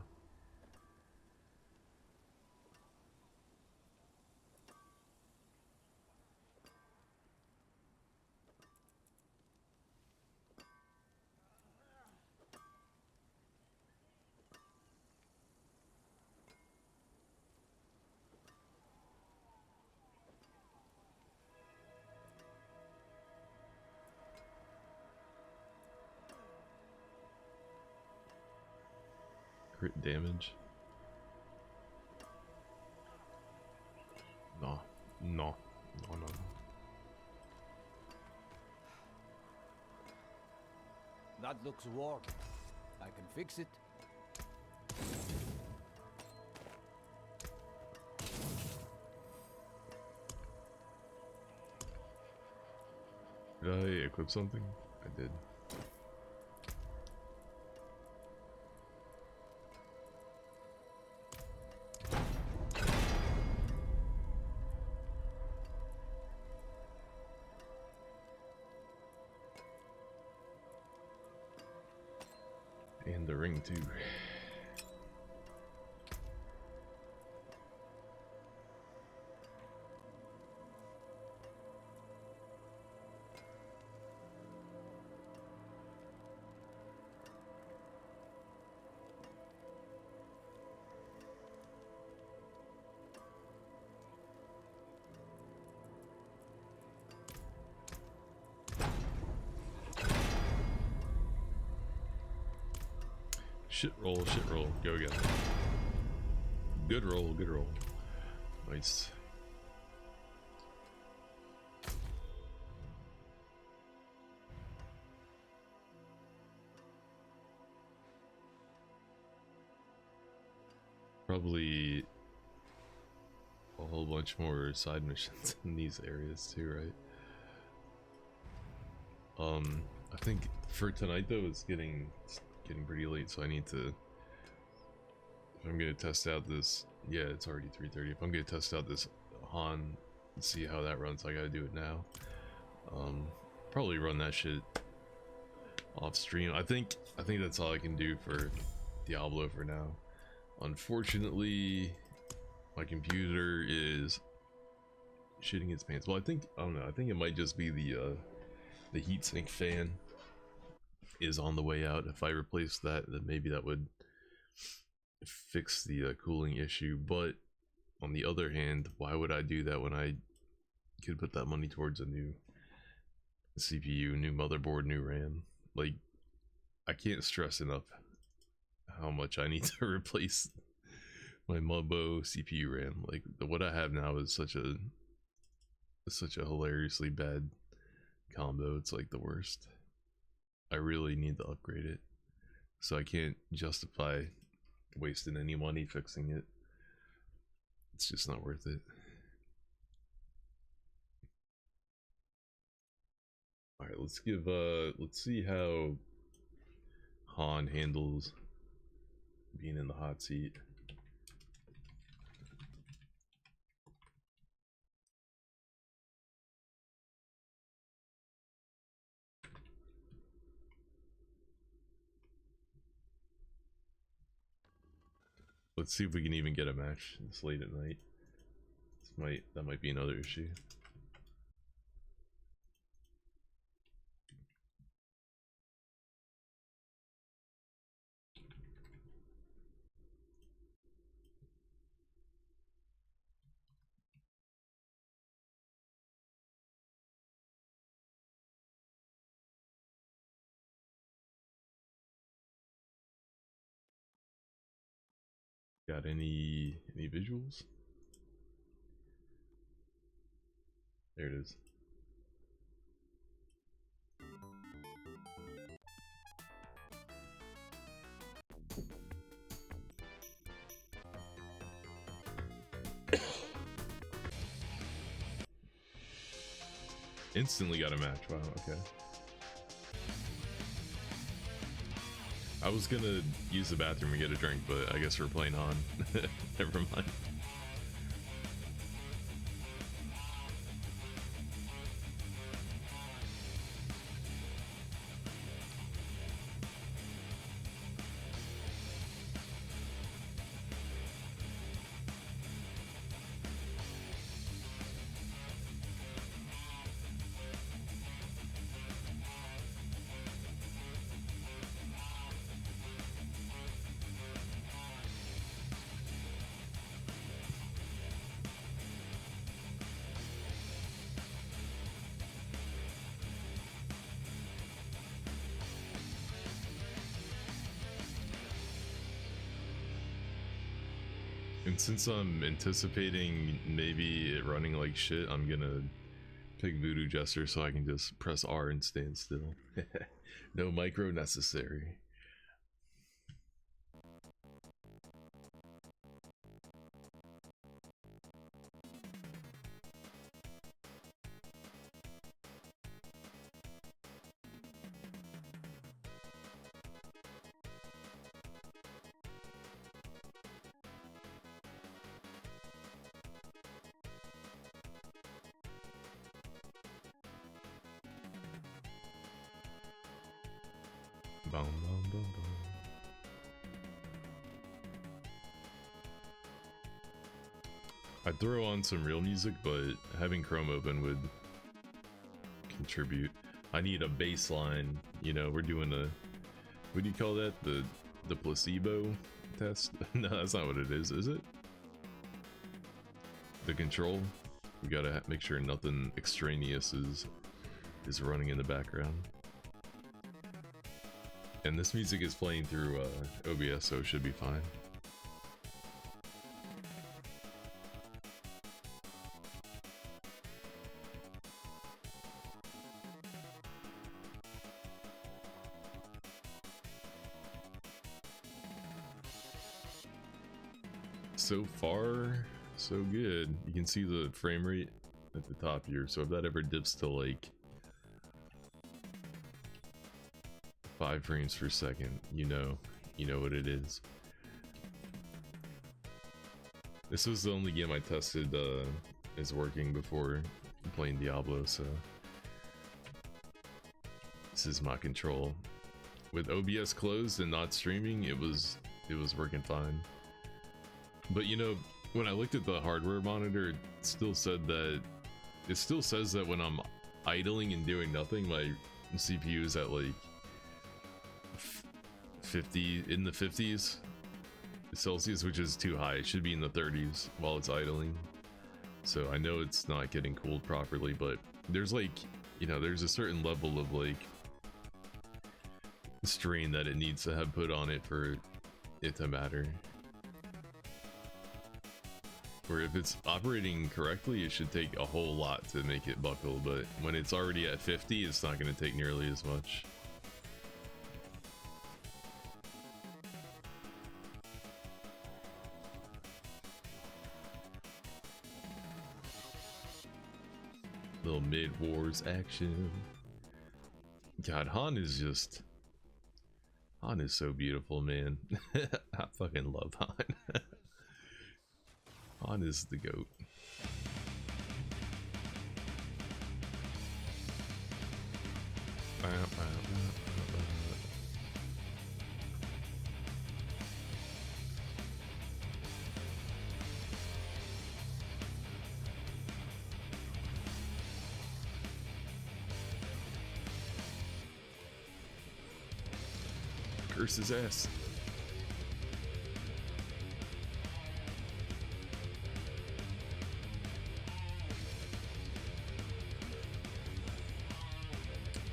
Crit damage. No. No. No, no, no. That looks warm. I can fix it. Did I equip something? I did. And the ring too. Shit roll, shit roll. Go again. Good roll, good roll. Nice. Probably a whole bunch more side missions in these areas too, right? I think for tonight though, it's getting pretty late, so I need to. If I'm gonna test out this, yeah, it's already 3:30. If I'm gonna test out this Han and see how that runs, I gotta do it now. Probably run that shit off stream. I think that's all I can do for Diablo for now. Unfortunately, my computer is shitting its pants. Well, I don't know. I think it might just be the heatsink fan is on the way out. If I replace that, then maybe that would fix the cooling issue. But on the other hand, why would I do that when I could put that money towards a new CPU, new motherboard, new RAM? Like, I can't stress enough how much I need to replace my Mumbo CPU RAM. Like, what I have now is such a hilariously bad combo. It's like the worst. I really need to upgrade it, so I can't justify wasting any money fixing it. It's just not worth it. All right, let's see how Han handles being in the hot seat. Let's see if we can even get a match this late at night. That might be another issue. Got any visuals? There it is. Instantly got a match. Wow, okay. I was gonna use the bathroom and get a drink, but I guess we're playing on. Never mind. And since I'm anticipating maybe it running like shit, I'm gonna pick Voodoo Jester so I can just press R and stand still. No micro necessary. Bum, bum, bum, bum. I'd throw on some real music, but having Chrome open would contribute. I need a bass line, you know, we're doing a, what do you call that? The placebo test? No, that's not what it is it? The control? We gotta make sure nothing extraneous is running in the background. And this music is playing through OBS, so it should be fine. So far, so good. You can see the frame rate at the top here, so if that ever dips to like 5 frames per second, you know what it is. This was the only game I tested is working before playing Diablo, so this is my control. With OBS closed and not streaming, it was working fine. But you know, when I looked at the hardware monitor, it still said that it still says that when I'm idling and doing nothing, my CPU is at like 50 in the 50s Celsius, which is too high. It should be in the 30s while it's idling. So I know it's not getting cooled properly, but there's like, you know, there's a certain level of like strain that it needs to have put on it for it to matter. Where if it's operating correctly, it should take a whole lot to make it buckle, but when it's already at 50, it's not going to take nearly as much. Little mid-wars action. God, Han is so beautiful, man. I fucking love Han. Han is the GOAT. Curse his ass.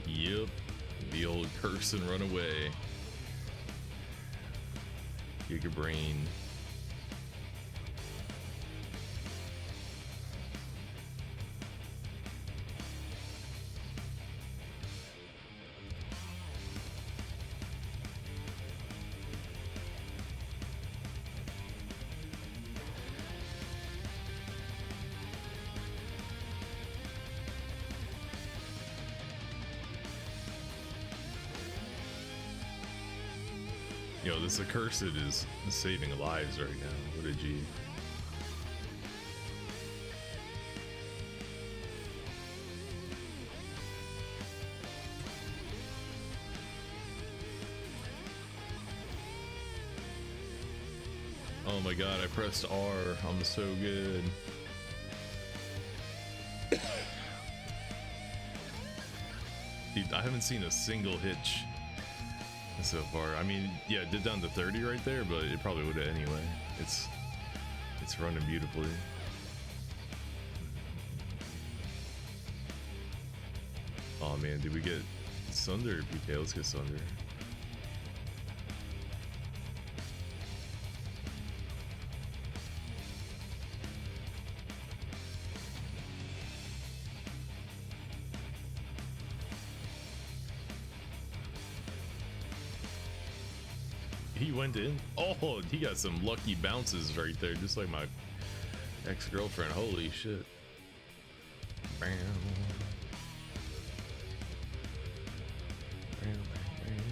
Yep, the old curse and run away. Giga brain. Yo, this accursed is saving lives right now. What a G. Oh my god, I pressed R. I'm so good. Dude, I haven't seen a single hitch so far. I mean, yeah, it did down to 30 right there, but it probably would have anyway. It's running beautifully. Oh man, did we get Sunder or PK? Let's get Sunder. He went in. Oh, he got some lucky bounces right there, just like my ex-girlfriend. Holy shit. Bam. Bam, bam, bam.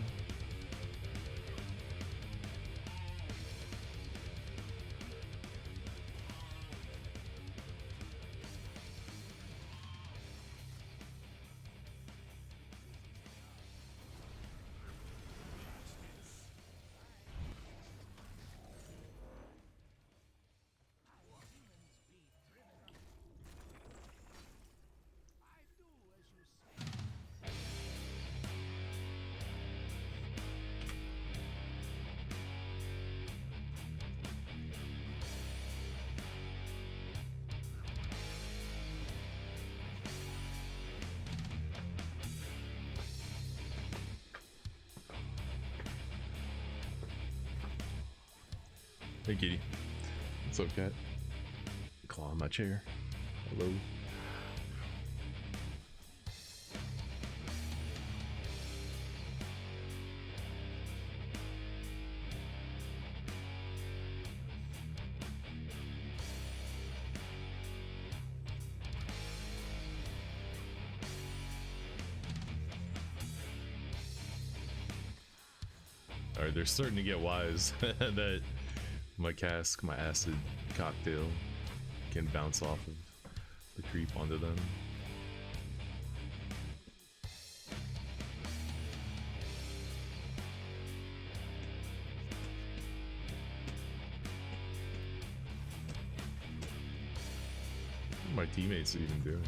Hey, kitty. What's up, cat? Claw on my chair. Hello. Alright, they're starting to get wise that my cask, my acid cocktail can bounce off of the creep onto them. What are my teammates even doing?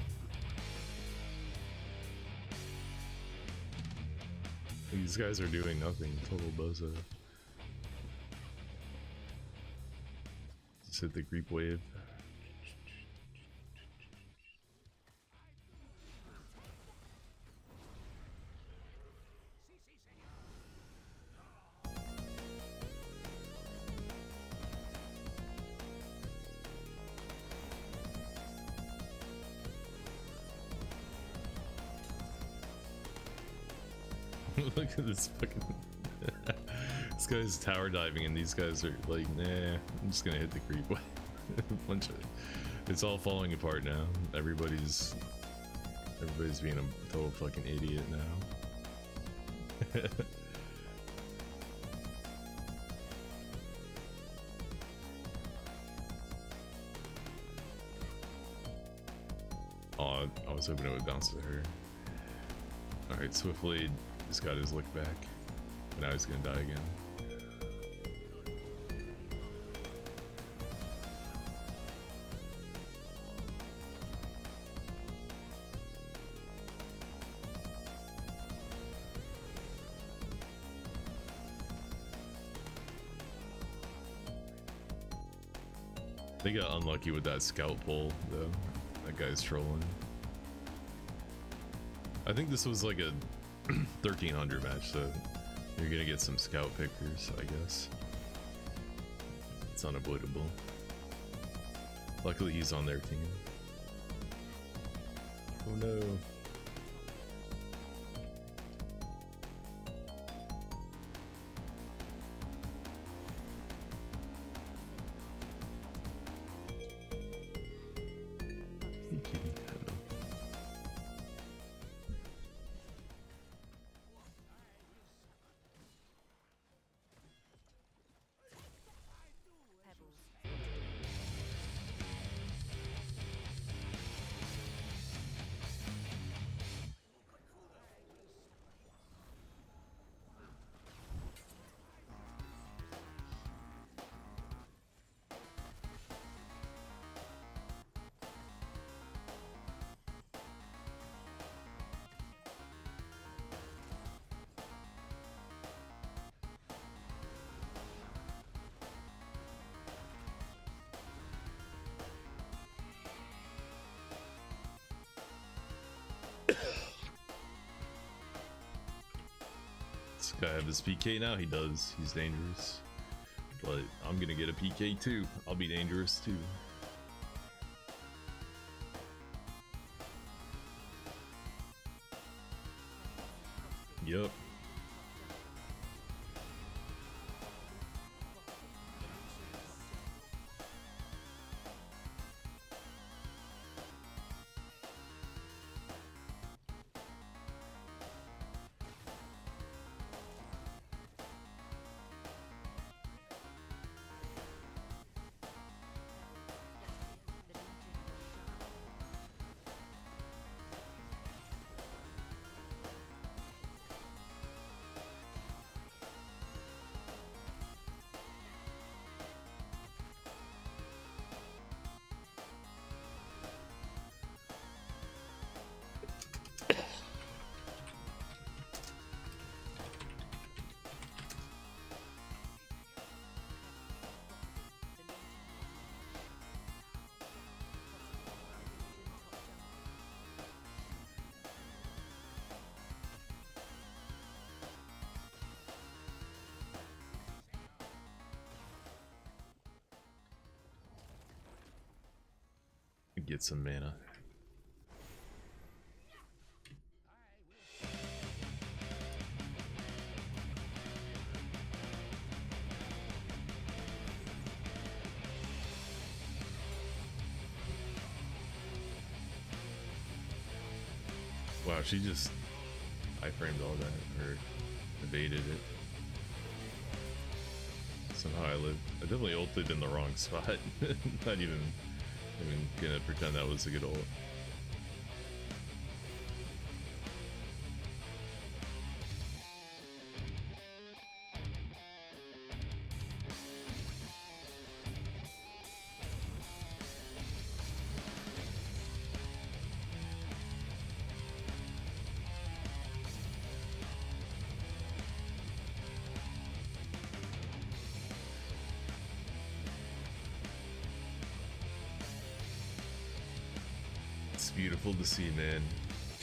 These guys are doing nothing. Total bozo. Just hit the creep wave. Look at this fucking this guy's tower diving and these guys are like, nah, I'm just gonna hit the creep wave. It's all falling apart now. Everybody's being a total fucking idiot now. Oh, I was hoping it would bounce to her. Alright, Swiftblade just got his look back. Now he's gonna die again. They got unlucky with that scout pull, though. That guy's trolling. I think this was like a 1300 match, so you're gonna get some scout pickers, I guess. It's unavoidable. Luckily, he's on their team. Oh no. This guy have his PK now? He does. He's dangerous. But I'm gonna get a PK too. I'll be dangerous too. Yup. get some mana. Wow, she just iframed all that, or evaded it. Somehow I lived. I definitely ulted in the wrong spot. Not even gonna pretend that was a good ult. Beautiful to see, man.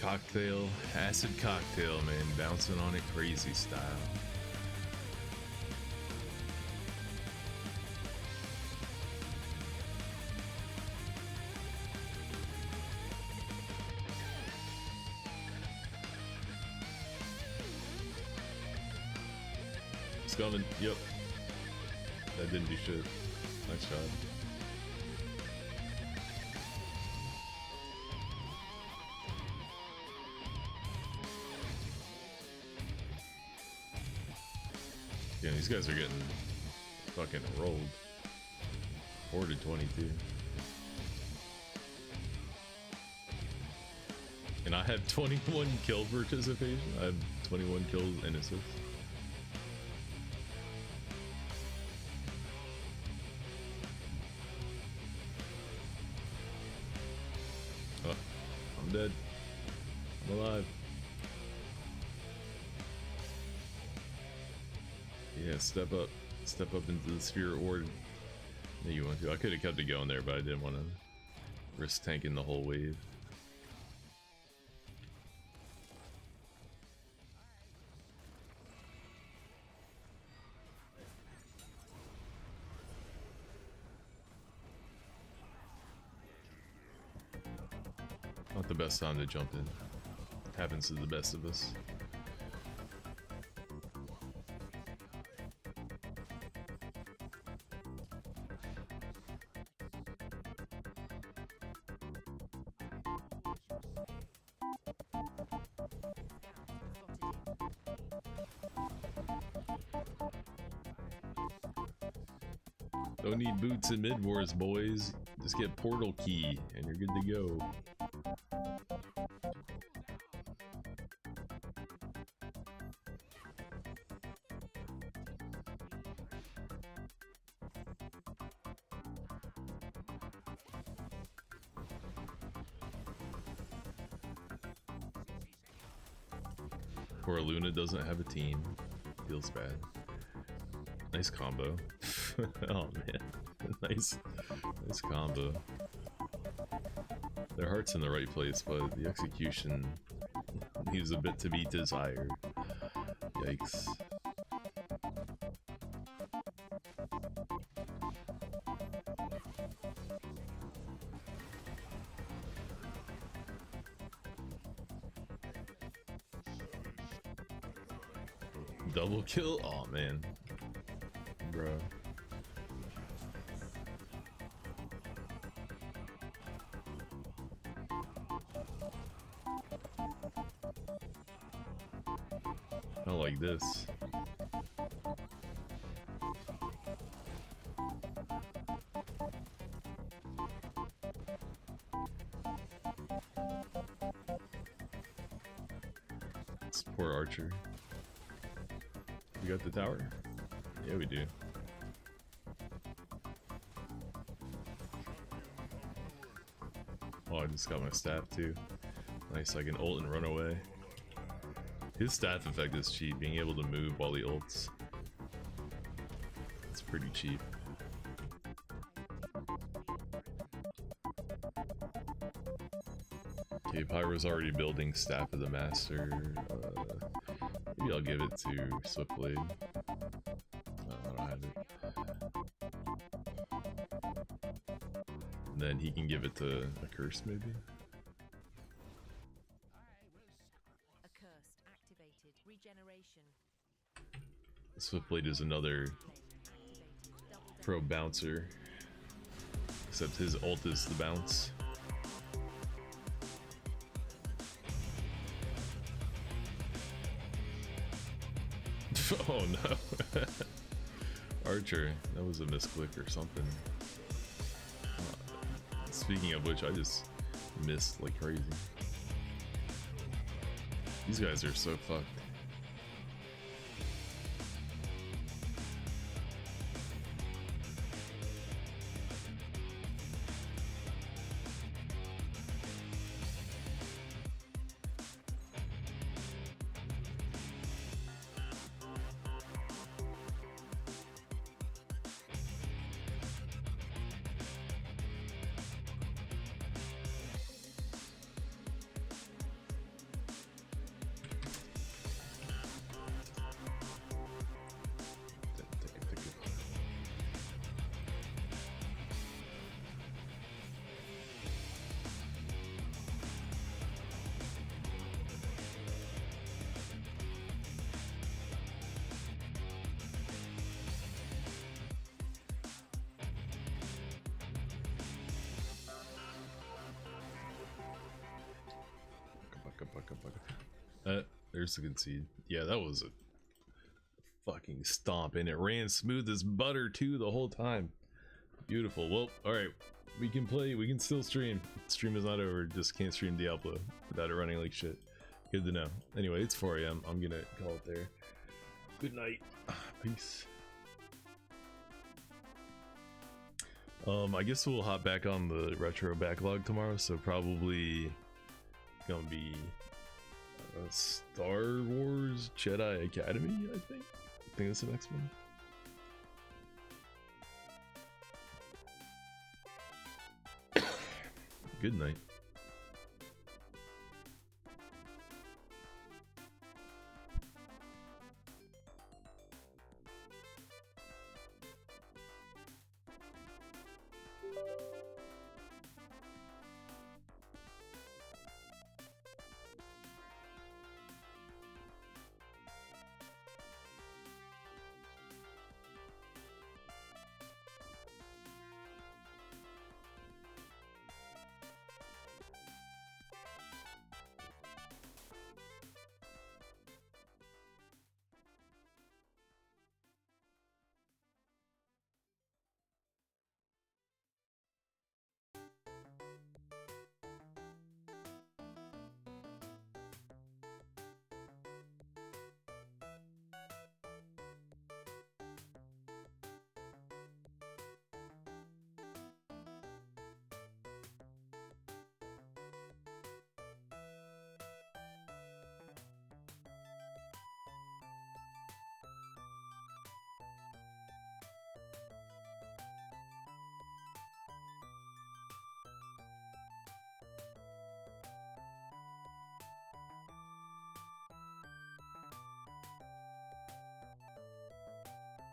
Cocktail, acid cocktail, man, bouncing on it crazy style. It's coming. Yep. That didn't do shit. Nice job. Yeah, these guys are getting fucking rolled. 4-22. And I have 21 kill participation. I have 21 kills and assists. Oh, I'm dead. I'm alive. Yeah, step up into the sphere ward. Yeah, you want to. I could have kept it going there, but I didn't want to risk tanking the whole wave. Not the best time to jump in. Happens to the best of us. Don't need boots in mid-wars, boys. Just get portal key and you're good to go. Poor Luna doesn't have a team. Feels bad. Nice combo. Oh man, nice combo. Their heart's in the right place, but the execution leaves a bit to be desired. Yikes. Double kill? Oh man. Bro. Not like this. This poor Archer. We got the tower? Yeah, we do. Oh, I just got my staff too. Nice, I can ult and run away. His staff effect is cheap, being able to move while he ults. It's pretty cheap. Okay, Pyro's already building Staff of the Master. Maybe I'll give it to Swiftblade. I don't have it. And then he can give it to a curse, maybe? Accursed activated. Regeneration. Swiftblade is another pro bouncer. Except his ult is the bounce. Oh no. Archer, that was a misclick or something. Speaking of which, I just missed like crazy. These guys are so fucked. There's the concede. Yeah, that was a fucking stomp, and it ran smooth as butter too the whole time. Beautiful. Well, alright. We can play, we can still stream. Stream is not over, just can't stream Diablo without it running like shit. Good to know. Anyway, it's 4 AM. I'm gonna call it there. Good night. Peace. I guess we'll hop back on the retro backlog tomorrow, so probably gonna be Star Wars Jedi Academy, I think that's the next one. Good night.